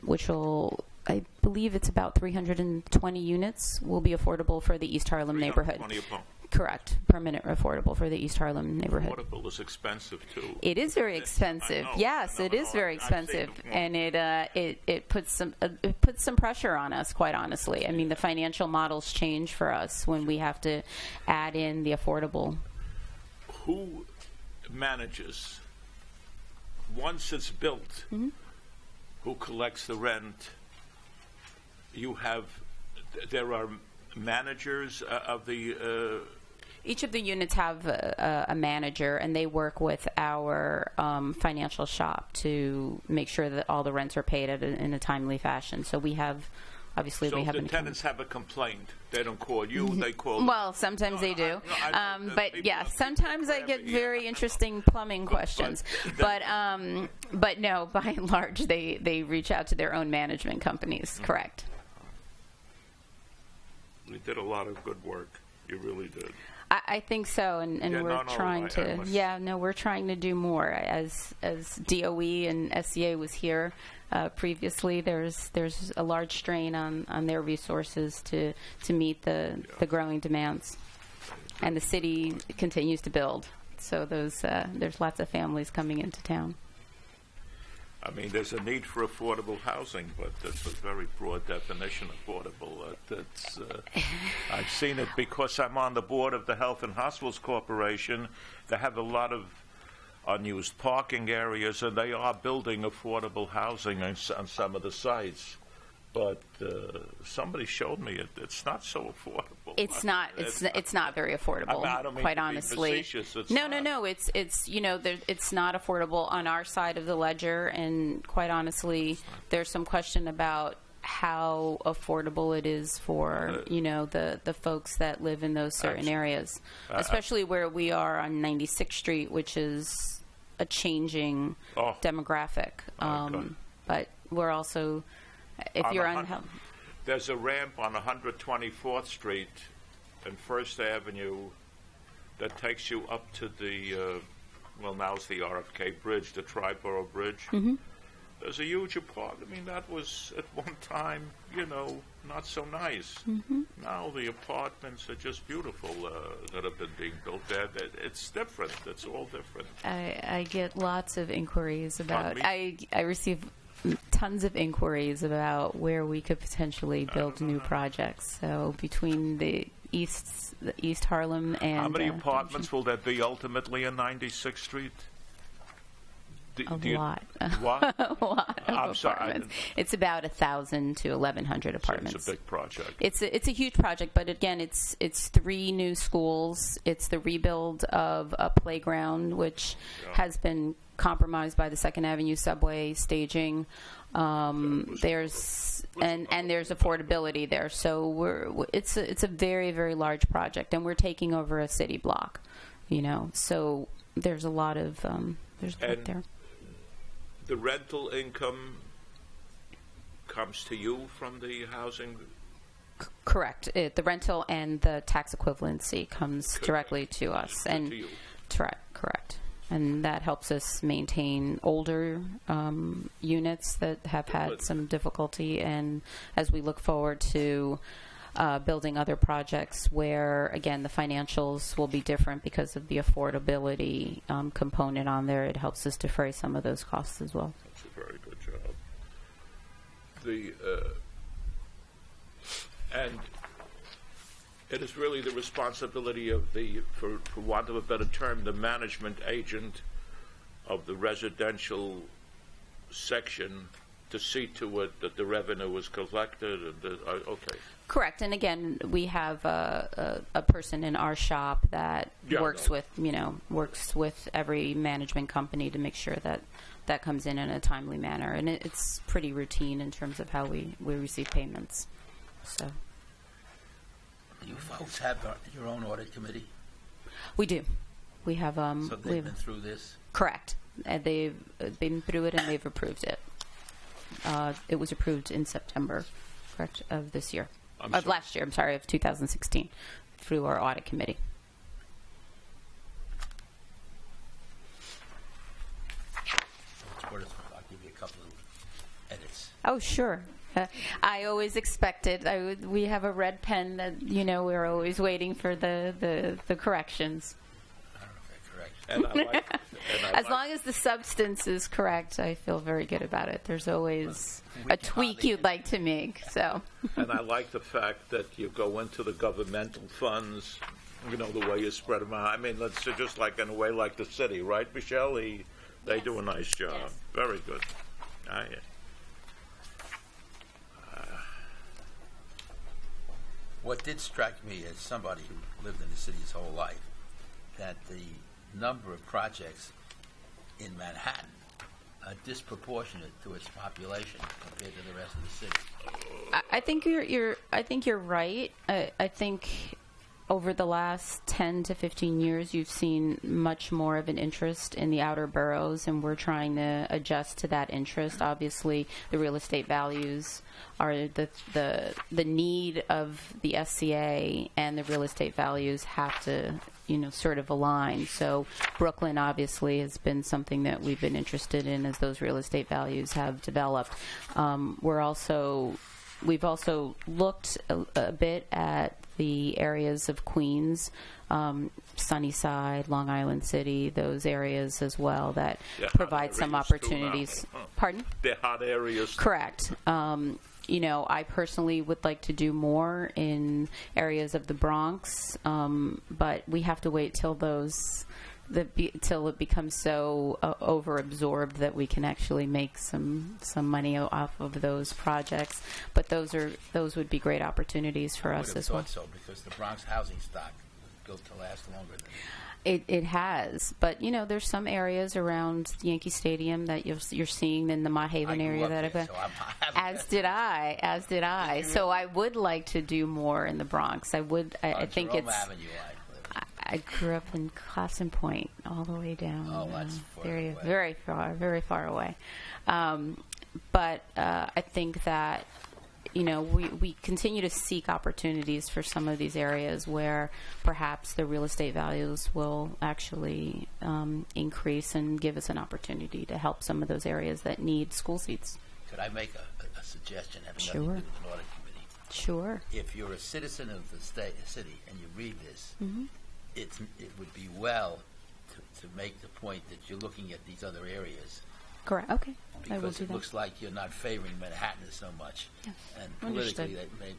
which will, I believe it's about 320 units will be affordable for the East Harlem neighborhood. Correct. Permanent affordable for the East Harlem neighborhood. Affordable is expensive too. It is very expensive. Yes, it is very expensive, and it puts some pressure on us. Quite honestly, I mean the financial models change for us when we have to add in the affordable. Who manages once it's built? Mm-hmm. Who collects the rent? There are managers of the. Each of the units have a manager, and they work with our financial shop to make sure that all the rents are paid in a timely fashion. So we have, obviously, we have. So the tenants have a complaint. They don't call you. They call. Well, sometimes they do, but yeah, sometimes I get very interesting plumbing questions. But no, by and large, they reach out to their own management companies. Correct. You did a lot of good work. You really did. I think so, and we're trying to. We're trying to do more. As DOE and SCA was here previously, there's a large strain on their resources to meet the growing demands, and the city continues to build. So there's lots of families coming into town. I mean, there's a need for affordable housing, but that's a very broad definition, affordable. I've seen it because I'm on the board of the Health and Hospitals Corporation. They have a lot of unused parking areas, and they are building affordable housing on some of the sites. But somebody showed me it's not so affordable. It's not. It's not very affordable. I don't mean quite to be honestly. facetious, it's No. It's it's not affordable on our side of the ledger, and quite honestly, there's some question about how affordable it is for the folks that live in those certain areas, especially where we are on 96th Street, which is a changing demographic. But we're also, if you're on, there's a ramp on 124th Street and First Avenue that takes you up to the now it's the RFK Bridge, the Triborough Bridge. Mm-hmm. There's a huge apartment. I mean, that was at one time, not so nice. Mm-hmm. Now the apartments are just beautiful that have been being built there. It's different. It's all different. I get lots of inquiries about. I receive tons of inquiries about where we could potentially build new projects. So between the East Harlem and how many apartments will there be ultimately in 96th Street? A lot. What? A lot of I'm sorry. apartments. It's about 1,000 to 1,100 apartments. It's a big project. It's a huge project, but again, it's 3 new schools. It's the rebuild of a playground, which has been compromised by the Second Avenue subway staging. There's affordability there. So it's a very, very large project, and we're taking over a city block. So there's a lot of work there. The rental income comes to you from the housing? Correct. The rental and the tax equivalency comes directly to us. And to you. Correct. And that helps us maintain older units that have had some difficulty. And as we look forward to building other projects where, again, the financials will be different because of the affordability component on there, it helps us defray some of those costs as well. That's a very good job. And it is really the responsibility of for want of a better term, the management agent of the residential section to see to it that the revenue is collected. Okay. Correct. And again, we have a person in our shop that works with every management company to make sure that comes in a timely manner. And it's pretty routine in terms of how we receive payments. So. You folks have your own audit committee? We do. We have. So they've been through this? Correct. They've been through it and they've approved it. It was approved in September, correct, of this year. Last year, of 2016, through our audit committee. I'll give you a couple of edits. Oh, sure. I always expected. We have a red pen that we're always waiting for the corrections. I don't know if they're correct. As long as the substance is correct, I feel very good about it. There's always a tweak you'd like to make. So. And I like the fact that you go into the governmental funds, the way you spread them out. I mean, that's just like in a way like the city, right, Michelle? They do a nice job. Yes. Very good. What did strike me as somebody who lived in the city his whole life, that the number of projects in Manhattan are disproportionate to its population compared to the rest of the city. I think you're right. I think over the last 10 to 15 years, you've seen much more of an interest in the outer boroughs, and we're trying to adjust to that interest. Obviously, the real estate values are the need of the SCA, and the real estate values have to sort of align. So Brooklyn obviously has been something that we've been interested in as those real estate values have developed. We've also looked a bit at the areas of Queens, Sunnyside, Long Island City, those areas as well that They're hot provide some areas too opportunities. now. Pardon? They're hot areas. Correct. I personally would like to do more in areas of the Bronx, but we have to wait till till it becomes so overabsorbed that we can actually make some money off of those projects. But those would be great opportunities for us as well. I would have thought so, because the Bronx housing stock is built to last longer than It has, but there's some areas around Yankee Stadium that you're seeing in the Mott Haven area that I've been. As did I. So I would like to do more in the Bronx. I think Jerome it's. Avenue, I grew up in Classen Point, all the way down. Oh, that's far very, away. very far away. But I think that we continue to seek opportunities for some of these areas where perhaps the real estate values will actually increase and give us an opportunity to help some of those areas that need school seats. Could I make a suggestion having Sure. nothing to do with an audit committee? Sure. If you're a citizen of the city and you read this, Mm-hmm. it would be well to make the point that you're looking at these other areas. Correct. Okay. I will Because do it that. looks like you're not favoring Manhattan so much. Yes. And Understood. politically,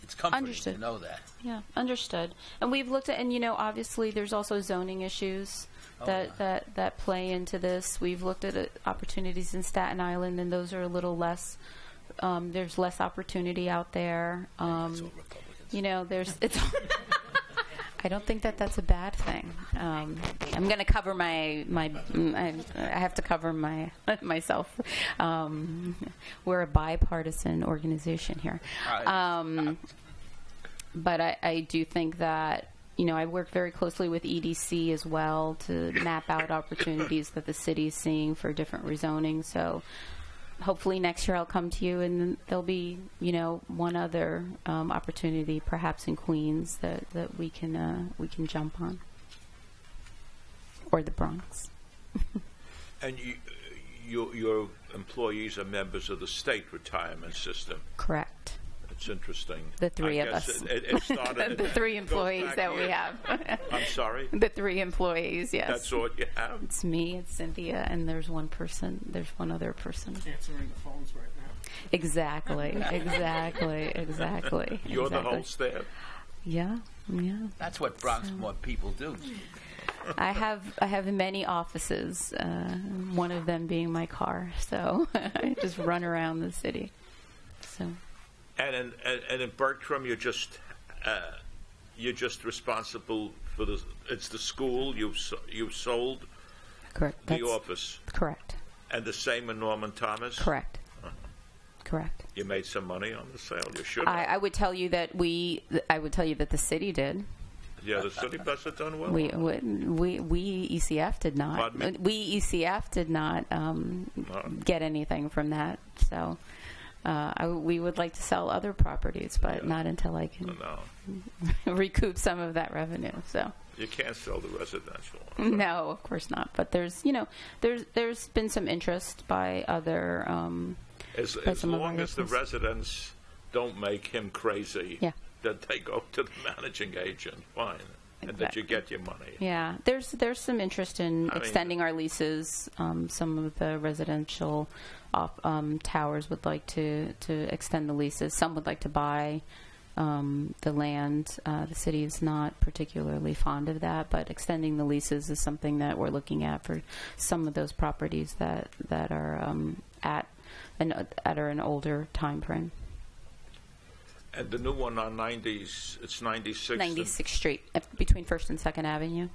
it's comforting Understood. to know that. Yeah, understood. And we've looked at, and obviously there's also zoning issues that play into this. We've looked at opportunities in Staten Island, and those are a little less. There's less opportunity out there. It's. I don't think that's a bad thing. I'm going to cover I have to cover myself. We're a bipartisan organization here. But I do think that, I work very closely with EDC as well to map out opportunities that the city is seeing for different rezoning. So hopefully next year I'll come to you and there'll be, one other opportunity perhaps in Queens that we can jump on. Or the Bronx. And your employees are members of the state retirement system. Correct. It's interesting. The three I of guess us. It started, the three it goes employees back that we years. have. I'm sorry? The three employees, yes. That's all you have? It's me, it's Cynthia, and there's one other person. Answering the phones right now. Exactly. You're the whole staff? Yeah. That's what Bronx people do. I have many offices, one of them being my car, so I just run around the city. So. And in Bertram, you're just responsible for it's the school you've sold. Correct. The office. Correct. And the same in Norman Thomas. Correct. Correct. You made some money on the sale. You should. I would tell you that the city did. Yeah, the city bus had done well. We ECF did not. Pardon me? We ECF did not get anything from that. So we would like to sell other properties, but not until I can recoup some of that revenue. So you can't sell the residential. No, of course not. But there's been some interest by other. As long as the residents don't make him crazy. Yeah. That they go to the managing agent, fine, and that you get your money. Yeah, there's some interest in extending our leases. Some of the residential towers would like to extend the leases. Some would like to buy the land. The city is not particularly fond of that, but extending the leases is something that we're looking at for some of those properties that are at an older time frame. And the new one on 90s, it's 96th. 96th Street, between 1st and 2nd Avenue.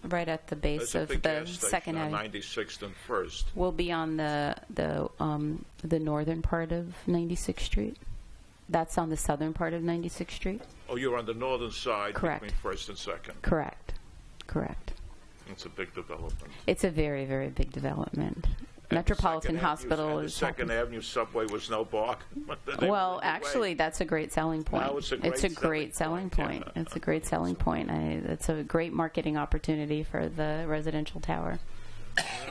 Right at the base There's a of big the gas station 2nd on Avenue. 96th and 1st. We'll be on the northern part of 96th Street. That's on the southern part of 96th Street. Oh, you're on the northern side. Correct. Between 1st and 2nd. Correct. It's a big development. It's a very, very big development. Metropolitan Hospital is. The 2nd Avenue subway was no bark. Well, actually, that's a great selling point. Now it's a great selling point. It's a great selling point. It's a great marketing opportunity for the residential tower. I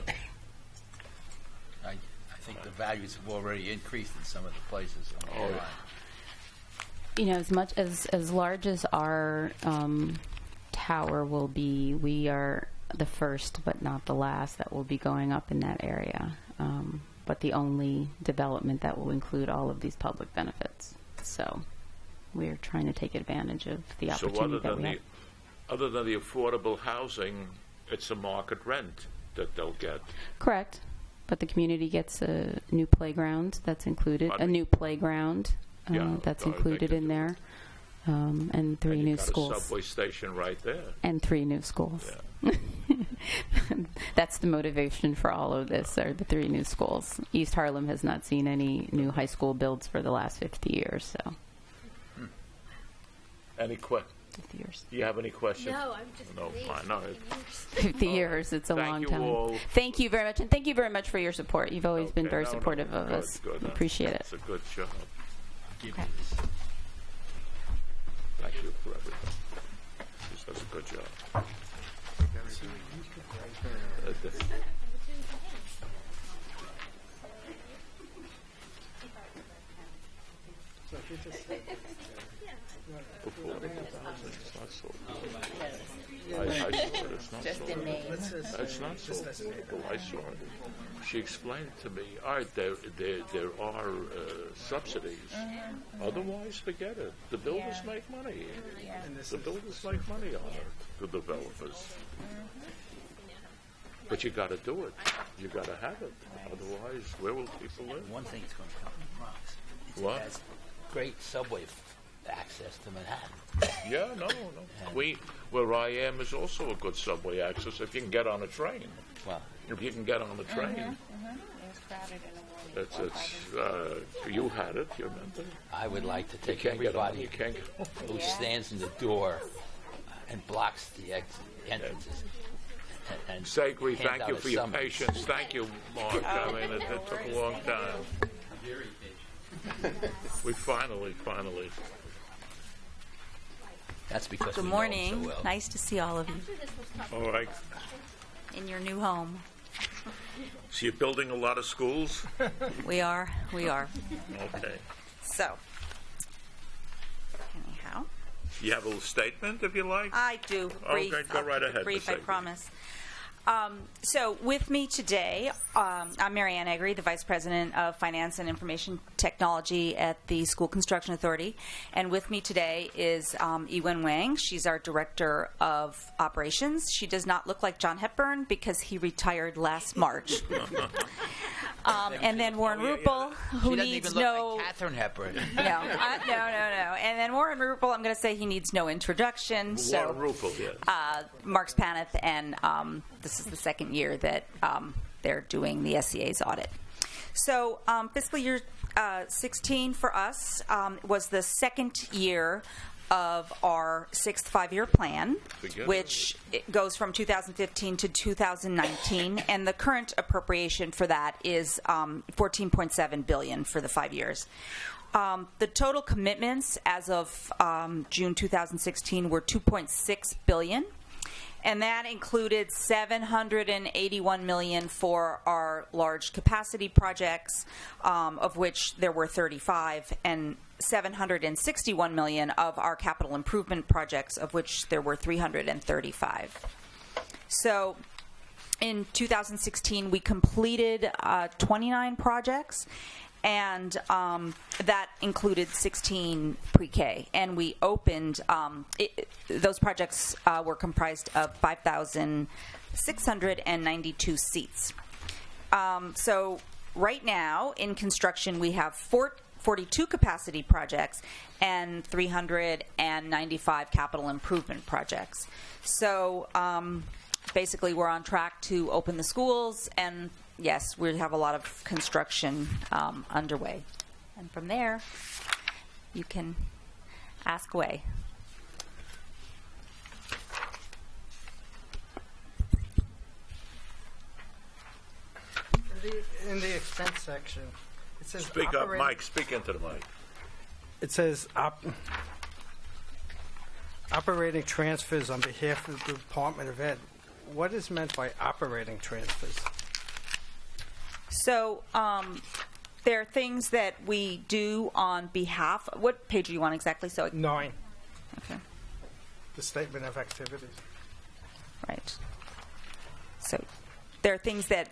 think the values have already increased in some of the places. as large as our tower will be, we are the first but not the last that will be going up in that area. But the only development that will include all of these public benefits. So we're trying to take advantage of the opportunity that we have. Other than the affordable housing, it's a market rent that they'll get. Correct. But the community gets a new playground that's included, a new playground that's included in there, and three new schools. Got a subway station right there. And 3 new schools. Yeah. That's the motivation for all of this, are the 3 new schools. East Harlem has not seen any new high school builds for the last 50 years. So. Any questions? 50 years. Do you have any questions? No, I'm just No, fine. No, 50 years, it's a long time. All. Thank you very much, and thank you very much for your support. You've always been very supportive of good, us. Good. Appreciate it. It's a good job. Okay. Thank you for everything. She does a good job. Before it's not so good. I saw it. It's not Just so the good. name. It's not so good. I saw it. She explained to me, all right, there are subsidies. Otherwise, forget it. The builders make money. The builders make money on it, the developers. But you got to do it. You got to have it. Otherwise, where will people live? One thing that's going to come from Bronx. What? It has great subway access to Manhattan. Yeah, no. Where I am is also a good subway access if you can get on a train. Well, if you can get on a train. It was crowded in the morning. You had it, you remember? I would like to take can't get on, everybody you can't go. who stands in the door and blocks the entrances. And Sagri, hands thank out you a for your summons. patience. Thank you, Mark. I mean, it took a long time. We finally. That's because Good we morning. know him so well. Nice to see all of you All right. in your new home. So you're building a lot of schools? We are. Okay. So, anyhow, You have a little statement, if you like? I do. Brief. Okay, go I'll right keep it ahead, brief, Ms. I Sagri. promise. So with me today, I'm Mary Ann Eggery, the Vice President of Finance and Information Technology at the School Construction Authority. And with me today is Ewen Wang. She's our Director of Operations. She does not look like John Hepburn because he retired last March. And then Warren Rupel, who She doesn't needs even look no... like Katharine Hepburn. No. And then Warren Rupel, I'm going to say he needs no introduction. Warren Rupel, yes. Mark Spaneth, and this is the second year that they're doing the SCA's audit. So fiscal year 16 for us was the second year of our 6th five-year plan, which it goes from 2015 to 2019, and the current appropriation for that is $14.7 billion for the 5 years. The total commitments as of June 2016 were $2.6 billion. And that included $781 million for our large capacity projects, of which there were 35, and $761 million of our capital improvement projects, of which there were 335. So in 2016, we completed 29 projects, and that included 16 pre-K. And we opened, those projects were comprised of 5,692 seats. So right now, in construction, we have 42 capacity projects and 395 capital improvement projects. So basically, we're on track to open the schools, and yes, we have a lot of construction underway. And from there, you can ask away. In the expense section, it says Speak up, operating- Mike. Speak into the mic. It says operating transfers on behalf of the Department of Ed. What is meant by operating transfers? So There are things that we do on behalf. What page are you on exactly? 9. Okay. The statement of activities. Right. So there are things that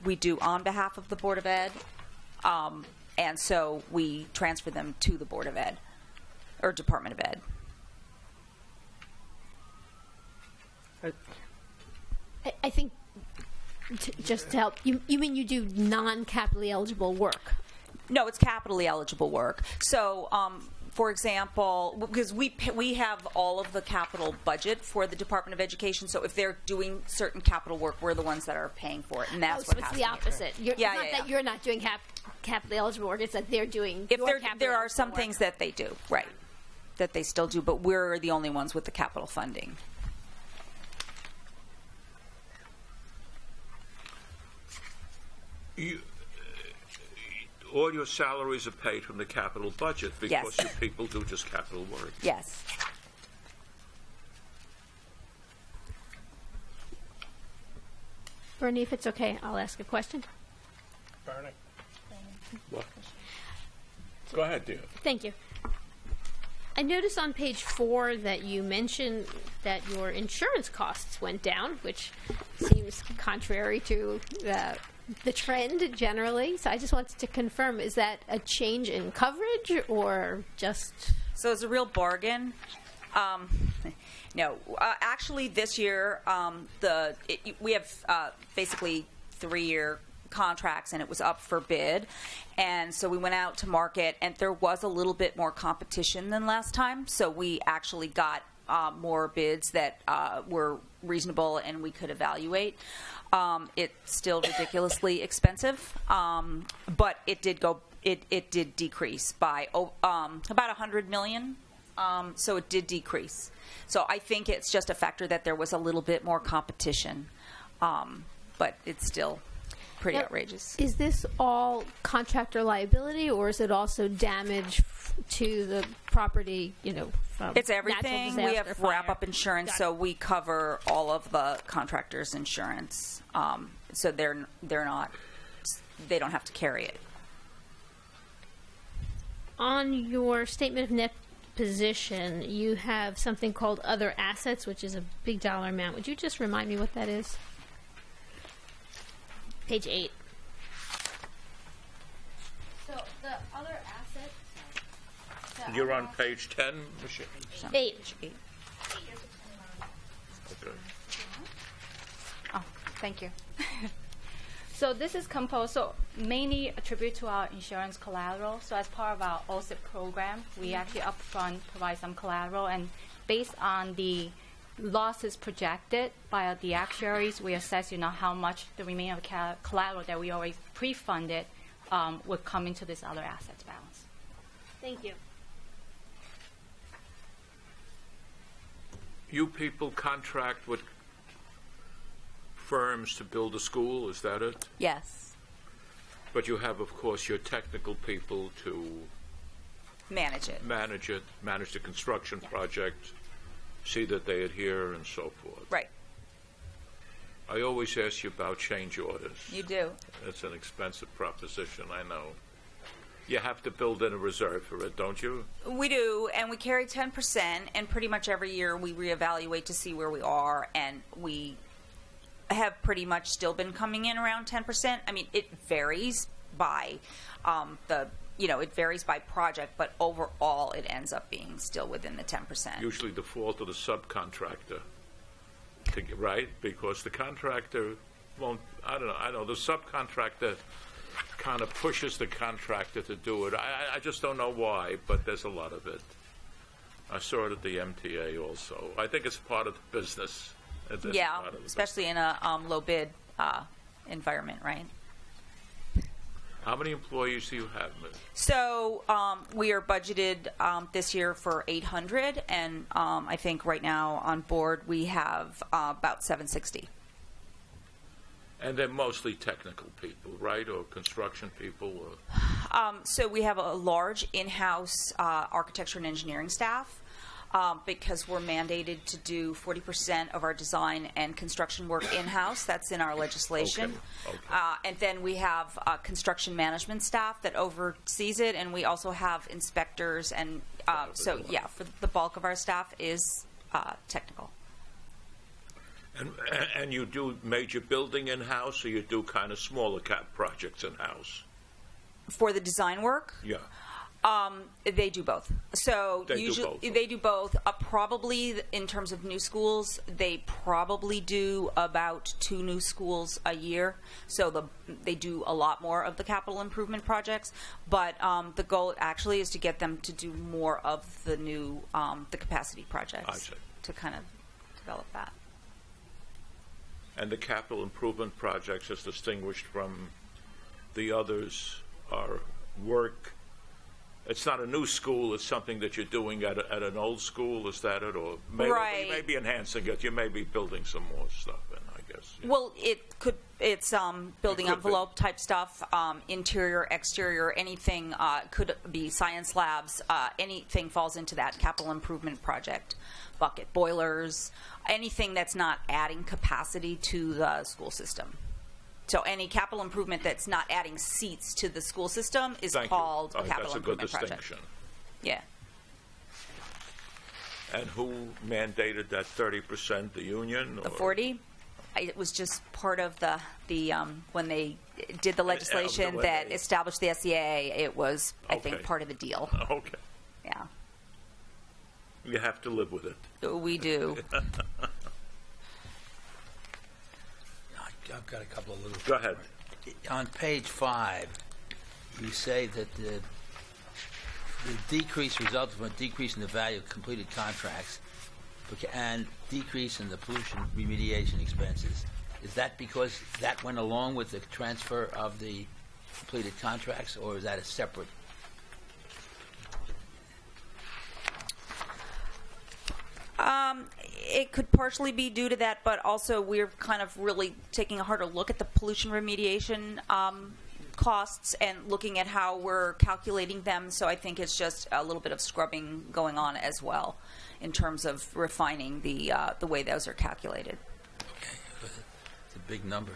we do on behalf of the Board of Ed, and so we transfer them to the Board of Ed or Department of Ed. I think, just to help, you mean you do non-capitally eligible work? No, it's capitally eligible work. So, for example, because we have all of the capital budget for the Department of Education, so if they're doing certain capital work, we're the ones that are paying for it, and that's so what it's has the to be true. opposite. It's not that you're not doing capitally eligible work, it's that they're doing If your there capitally there are eligible some work. things that they do, right, that they still do, but we're the only ones with the capital funding. All your salaries are paid from the capital budget because Yes. you people do just capital work. Yes. Bernie, if it's okay, I'll ask a question. Bernie. What? Go ahead, dear. Thank you. I noticed on page 4 that you mentioned that your insurance costs went down, which seems contrary to the trend generally. So I just wanted to confirm, is that a change in coverage or just... So it's a real bargain. No, actually this year we have basically 3-year contracts, and it was up for bid, and so we went out to market, and there was a little bit more competition than last time, so we actually got more bids that were reasonable and we could evaluate. It's still ridiculously expensive, but it did decrease by about $100 million. So it did decrease. So I think it's just a factor that there was a little bit more competition, but it's still pretty outrageous. Is this all contractor liability, or is it also damage to the property, from It's natural everything. disaster, We have fire? wrap-up insurance, so we cover all of the contractors' insurance. So they don't have to carry it. On your statement of net position, you have something called other assets, which is a big dollar amount. Would you just remind me what that is? Page 8. So the other assets. You're on page 10, Michelle? 8. Okay. Oh, thank you. So this is composed, so mainly attributed to our insurance collateral. So as part of our OSIP program, we actually upfront provide some collateral, and based on the losses projected by the actuaries, we assess, how much the remaining of collateral that we always pre-funded would come into this other assets balance. Thank you. You people contract with firms to build a school, is that it? Yes. But you have, of course, your technical people to Manage it. Manage the construction project, see that they adhere, and so forth. Right. I always ask you about change orders. You do. It's an expensive proposition, I know. You have to build in a reserve for it, don't you? We do, and we carry 10%, and pretty much every year we reevaluate to see where we are, and we have pretty much still been coming in around 10%. I mean, it varies by it varies by project, but overall it ends up being still within the 10%. Usually the fault of the subcontractor, right? Because the contractor won't, I don't know, the subcontractor kind of pushes the contractor to do it. I just don't know why, but there's a lot of it. I saw it at the MTA also. I think it's part of the business. Yeah, especially in a low bid environment, right? How many employees do you have, Ms.? So we are budgeted this year for 800, and I think right now on board we have about 760. And they're mostly technical people, right, or construction people? Or? So we have a large in-house architecture and engineering staff. because we're mandated to do 40% of our design and construction work in-house. That's in our legislation. Okay. And then we have construction management staff that oversees it, and we also have inspectors. And so, yeah, for the bulk of our staff is technical. And you do major building in-house, or you do kind of smaller cap projects in-house? For the design work? Yeah. They do both. So They do usually both. they do both. Probably in terms of new schools, they probably do about 2 new schools a year. So they do a lot more of the capital improvement projects. But the goal actually is to get them to do more of the new the capacity projects. I see. To kind of develop that. And the capital improvement projects, as distinguished from the others, are work. It's not a new school. It's something that you're doing at an old school. Is that it, or Right. you may be enhancing it? You may be building some more stuff in, I guess. Yeah. Well, it's building It could envelope type stuff, interior, exterior, anything could be science labs. Anything falls into that capital improvement project bucket. Boilers, anything that's not adding capacity to the school system. So any capital improvement that's not adding seats to the school system is called a capital improvement project. That's a good distinction. Yeah. And who mandated that 30%? The union? The or? 40. It was just part of the when they did the legislation when that they- established the SEA. It was, I think, Okay. part of the deal. Okay. Yeah, You have to live with it. we do. I've got a couple of little. Go ahead. On page 5, you say that the decrease resulted from a decrease in the value of completed contracts and decrease in the pollution remediation expenses. Is that because that went along with the transfer of the completed contracts, or is that a separate? It could partially be due to that, but also we're kind of really taking a harder look at the pollution remediation costs and looking at how we're calculating them. So I think it's just a little bit of scrubbing going on as well in terms of refining the way those are calculated. Okay, it's a big number.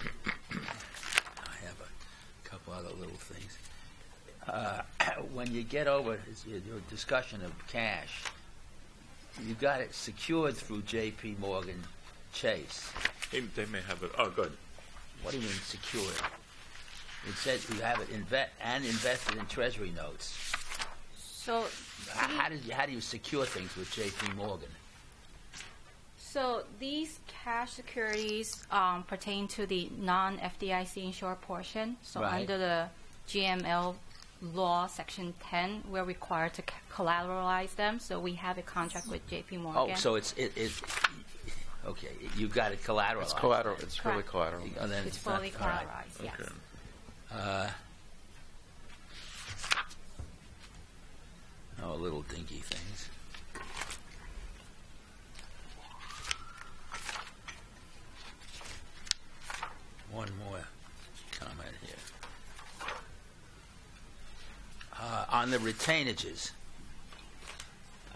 I have a couple other little things. When you get over your discussion of cash, you got it secured through J.P. Morgan Chase. They may have it. Oh, good. What do you mean secured? It says you have it invested in Treasury notes. So How do you secure things with J.P. Morgan? So these cash securities pertain to the non-FDIC insured portion. So Right. under the GML law, Section 10, we're required to collateralize them. So we have a contract with J.P. Morgan. Oh, so it's okay. You got it collateralized. It's collateral. It's fully Correct. collateral. Oh, then It's not- fully all right. collateralized, yes. Okay. Little dinky things. One more comment here. On the retainages,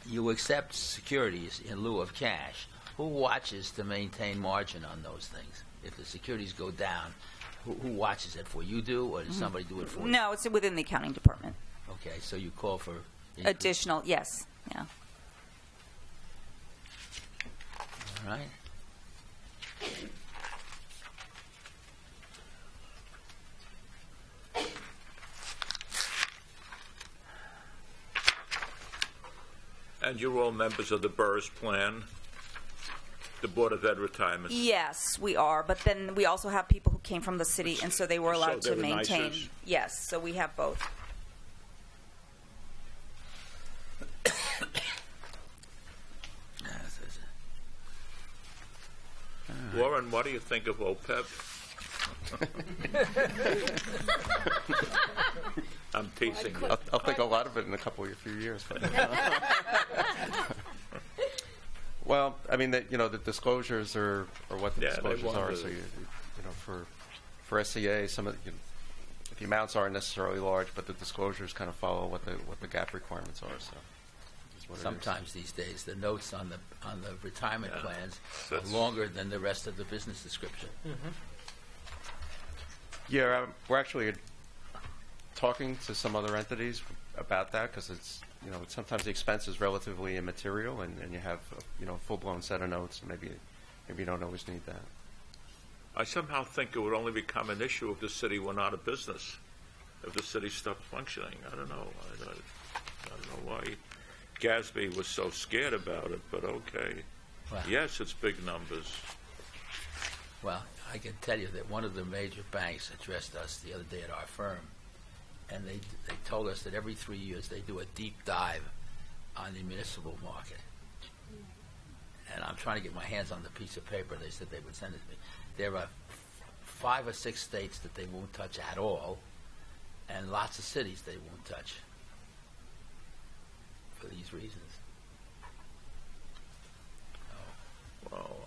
you accept securities in lieu of cash. Who watches to maintain margin on those things? If the securities go down, who watches it for? You do, or does somebody do it for you? No, it's within the accounting department. Okay, so you call for Additional, yes, yeah. All right. And you're all members of the BERS plan, the Board of Ed Retirement. Yes, we are, but then we also have people who came from the city, and so they were allowed So to they're the maintain. nicers. Yes, so we have both. Warren, what do you think of OPEB? I'm teasing you. I'll think a lot of it in a few years. But well, I mean, the disclosures are what the Yeah, they disclosures want are. to- So for SEA, some of the amounts aren't necessarily large, but the disclosures kind of follow what the GAAP requirements are. So what it is. Sometimes these days, the notes on the retirement plans are longer than the rest of the business description. Yeah, we're actually talking to some other entities about that because it's, sometimes the expense is relatively immaterial, and you have, a full-blown set of notes. Maybe you don't always need that. I somehow think it would only become an issue if the city went out of business, if the city stopped functioning. I don't know. I don't know why Gatsby was so scared about it, but okay. Well, yes, it's big numbers. Well, I can tell you that one of the major banks addressed us the other day at our firm, and they told us that every 3 years they do a deep dive on the municipal market. And I'm trying to get my hands on the piece of paper. They said they would send it to me. There are 5 or 6 states that they won't touch at all, and lots of cities they won't touch for these reasons. Well,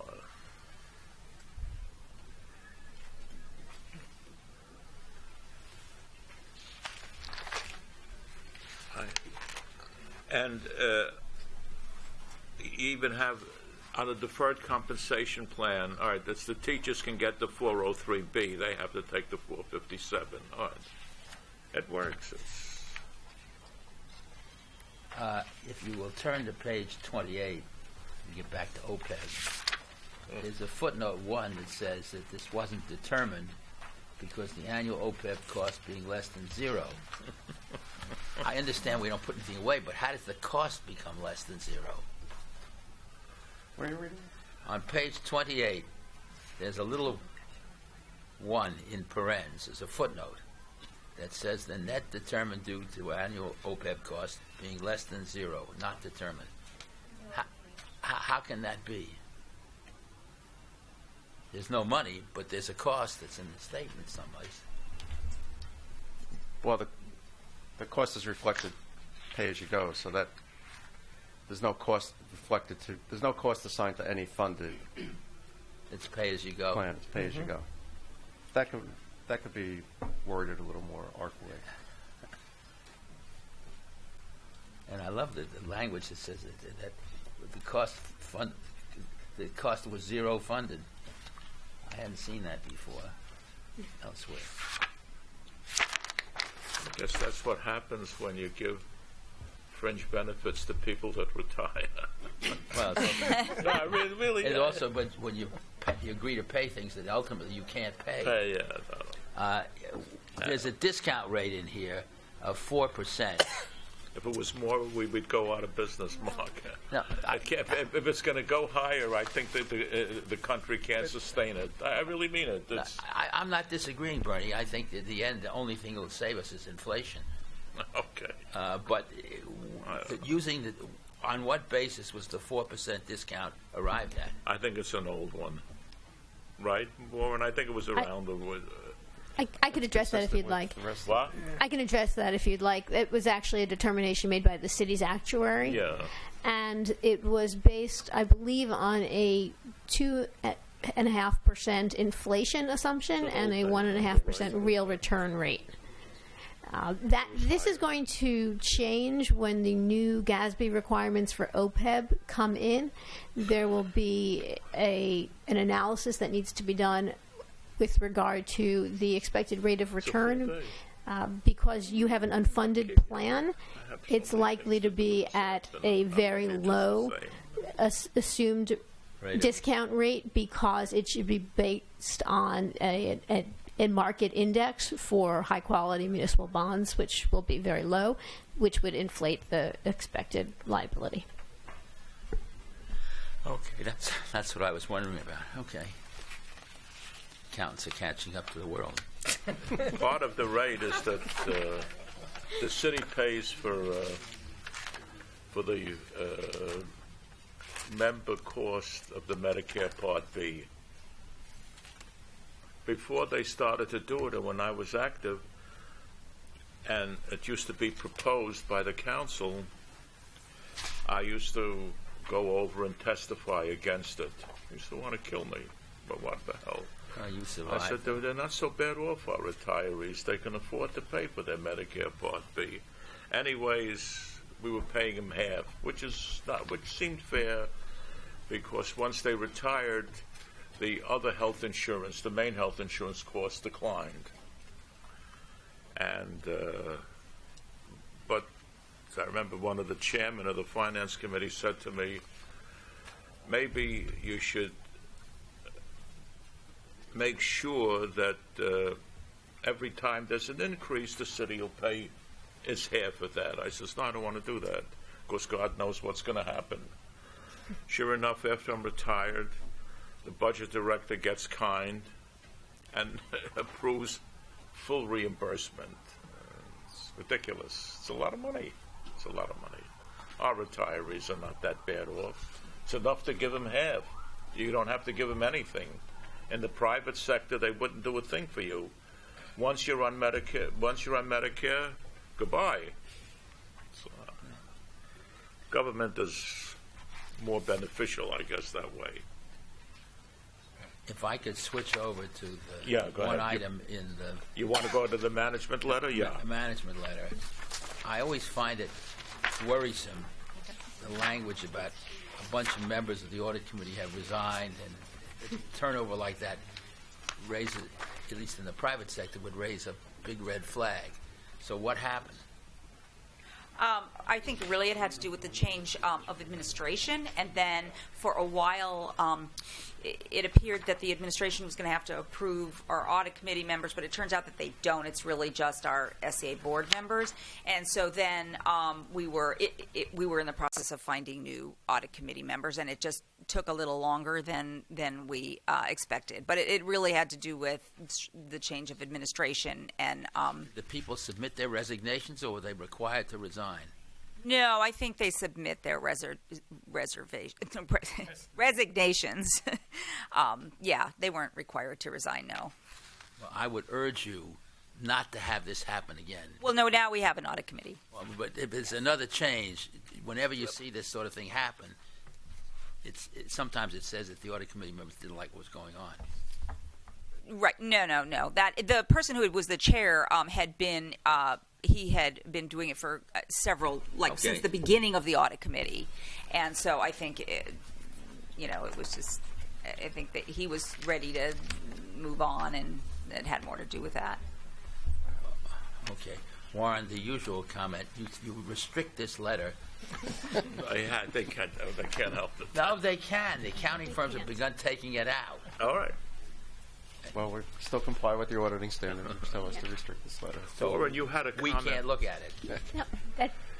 and you even have on a deferred compensation plan, all right, that's the teachers can get the 403B. They have to take the 457. All right. It works. If you will turn to page 28 and get back to OPEB, there's a footnote 1 that says that this wasn't determined because the annual OPEB cost being less than 0. I understand we don't put anything away, but how does the cost become less than 0? Where are you reading? On page 28, there's a little 1 in parens, there's a footnote that says the net determined due to annual OPEB cost being less than 0, not determined. How can that be? There's no money, but there's a cost that's in the statement someplace. Well, the cost is reflected pay as you go, so that there's no cost reflected to. There's no cost assigned to any funded. It's pay as you go. Plan. It's pay as you go. That could be worded a little more artfully. And I love the language that says that the cost was 0 funded. I hadn't seen that before elsewhere. I guess that's what happens when you give fringe benefits to people that retire. Well, no, really. And also, but when you agree to pay things that ultimately you can't pay. There's a discount rate in here of 4%. If it was more, we would go out of business, Mark. No, if it's going to go higher, I think that the country can't sustain it. I really mean it. I'm not disagreeing, Bernie. I think at the end, the only thing that will save us is inflation. Okay. But on what basis was the 4% discount arrived at? I think it's an old one, right, Warren? I think it was around I could address that if you'd like. What? I can address that if you'd like. It was actually a determination made by the city's actuary. Yeah. And it was based, I believe, on a 2.5% inflation assumption and a 1.5% real return rate. This is going to change when the new GASB requirements for OPEB come in. There will be an analysis that needs to be done with regard to the expected rate of return. Because you have an unfunded plan, it's likely to be at a very low assumed discount rate because it should be based on a market index for high-quality municipal bonds, which will be very low, which would inflate the expected liability. Okay, that's what I was wondering about. Okay. Accountants are catching up to the world. Part of the rate is that the city pays for the member cost of the Medicare Part B. Before they started to do it, and when I was active, and it used to be proposed by the council, I used to go over and testify against it. They used to want to kill me, but what the hell? You survived. I said, they're not so bad off, our retirees. They can afford to pay for their Medicare Part B. Anyways, we were paying them half, which seemed fair, because once they retired, the other health insurance, the main health insurance costs declined. And but I remember one of the chairmen of the finance committee said to me, maybe you should make sure that every time there's an increase, the city will pay its half of that. I says, no, I don't want to do that, because God knows what's going to happen. Sure enough, after I'm retired, the budget director gets kind and approves full reimbursement. It's ridiculous. It's a lot of money. It's a lot of money. Our retirees are not that bad off. It's enough to give them half. You don't have to give them anything. In the private sector, they wouldn't do a thing for you. Once you're on Medicare, goodbye. So, government is more beneficial, I guess, that way. If I could switch over to the go one ahead. item in the... You want to go to the management letter? Yeah. Management letter. I always find it worrisome, the language about a bunch of members of the audit committee have resigned, and a turnover like that raises, at least in the private sector, would raise a big red flag. So what happened? I think really it had to do with the change of administration, and then for a while it appeared that the administration was going to have to approve our audit committee members, but it turns out that they don't. It's really just our SCA board members, and so then we were in the process of finding new audit committee members, and it just took a little longer than we expected. But it really had to do with the change of administration. And the people submit their resignations, or were they required to resign? No, I think they submit their resignations. Yeah, they weren't required to resign, no. Well, I would urge you not to have this happen again. Well, no, now we have an audit committee. Well, but if it's another change, whenever you see this sort of thing happen, sometimes it says that the audit committee members didn't like what was going on. Right. No. That the person who was the chair had been he had been doing it for several, since the beginning of the audit committee, and so I think it was just, I think that he was ready to move on, and it had more to do with that. Okay, Warren, the usual comment: you restrict this letter. They can't help it. No, they can. The accounting firms have begun taking it out. All right. Well, we still comply with the auditing standard. We still has to restrict this letter. So, Warren, you had a comment. We can't look at it.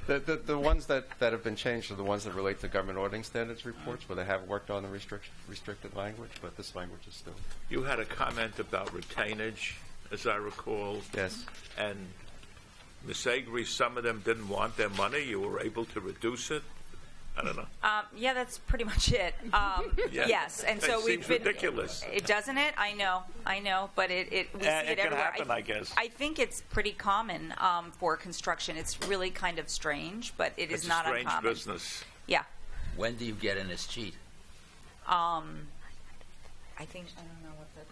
No, the ones that have been changed are the ones that relate to government auditing standards reports, where they have worked on the restricted language, but this language is still. You had a comment about retainage, as I recall. Yes. And Ms. Agri, some of them didn't want their money. You were able to reduce it. I don't know. Yeah, that's pretty much it. Yes, and so we've seems been ridiculous. Doesn't it? I know, but we see it can everywhere. happen, I guess. I think it's pretty common for construction. It's really kind of strange, but it's not uncommon. It's a strange business. Yeah. When do you get in this cheat? I think I don't know what the.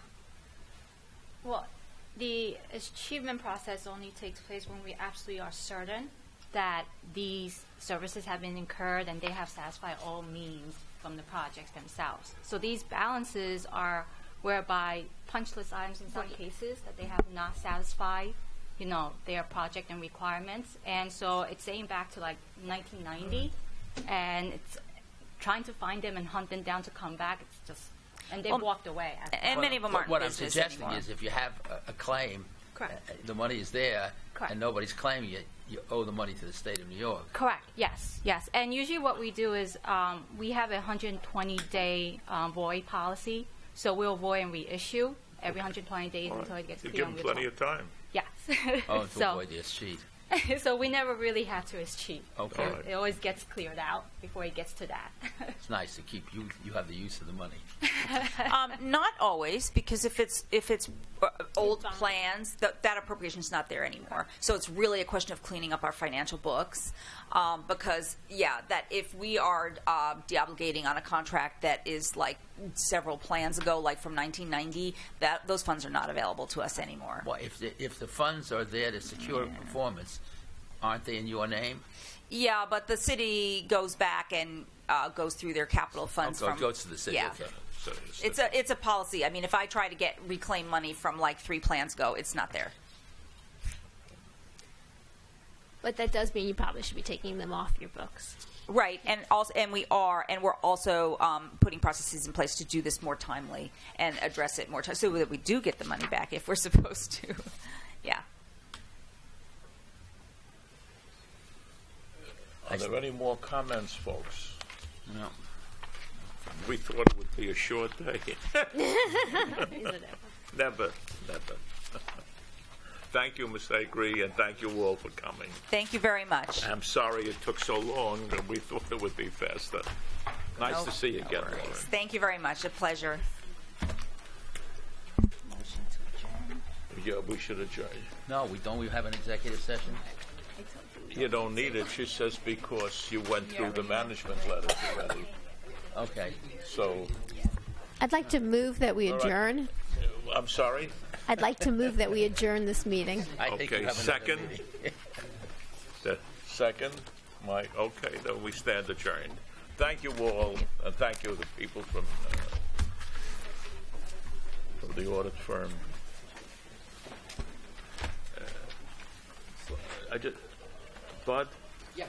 Well, the achievement process only takes place when we absolutely are certain that these services have been incurred and they have satisfied all means from the projects themselves. So these balances are whereby punch list items in some cases that they have not satisfied, their project and requirements. And so it's dating back to 1990, and it's trying to find them and hunt them down to come back. It's just, and they've walked away. And many of them aren't What I'm business suggesting anymore. is if you have a claim, Correct. the money is there, Correct. and nobody's claiming it, you owe the money to the state of New York. Correct. Yes. And usually what we do is we have a 120-day void policy. So we'll void and reissue every 120 days until it gets You clear. give them plenty of time. Yes. To avoid this cheat. So we never really had to escheat. Okay. It always gets cleared out before it gets to that. It's nice to keep you have the use of the money. Not always, because if it's old plans, that appropriation is not there anymore. So it's really a question of cleaning up our financial books. Because that if we are deobligating on a contract that is several plans ago, from 1990, those funds are not available to us anymore. Well, if the funds are there to secure performance, Aren't they in your name? Yeah, but the city goes back and goes through their capital funds. Oh, it from, goes to the city. Yeah. Okay. It's a policy. I mean, if I try to reclaim money from like 3 plans ago, it's not there. But that does mean you probably should be taking them off your books. Right, and we're also putting processes in place to do this more timely and address it more time, so that we do get the money back if we're supposed to. Yeah. Are there any more comments, folks? No. We thought it would be a short day. Never. Thank you, Ms. Agri, and thank you all for coming. Thank you very much. I'm sorry it took so long, and we thought it would be faster. Nice to see you again, Lauren. Thank you very much. A pleasure. Yeah, we should adjourn. No, we have an executive session? You don't need it, she says, because you went through the management letters already. Okay. So, I'd like to move that we All right. adjourn. I'm sorry? I'd like to move that we adjourn this meeting. Okay, second? The second? Mike, okay, then we stand adjourned. Thank you all, and thank you to the people from the audit firm. Bud? Yeah.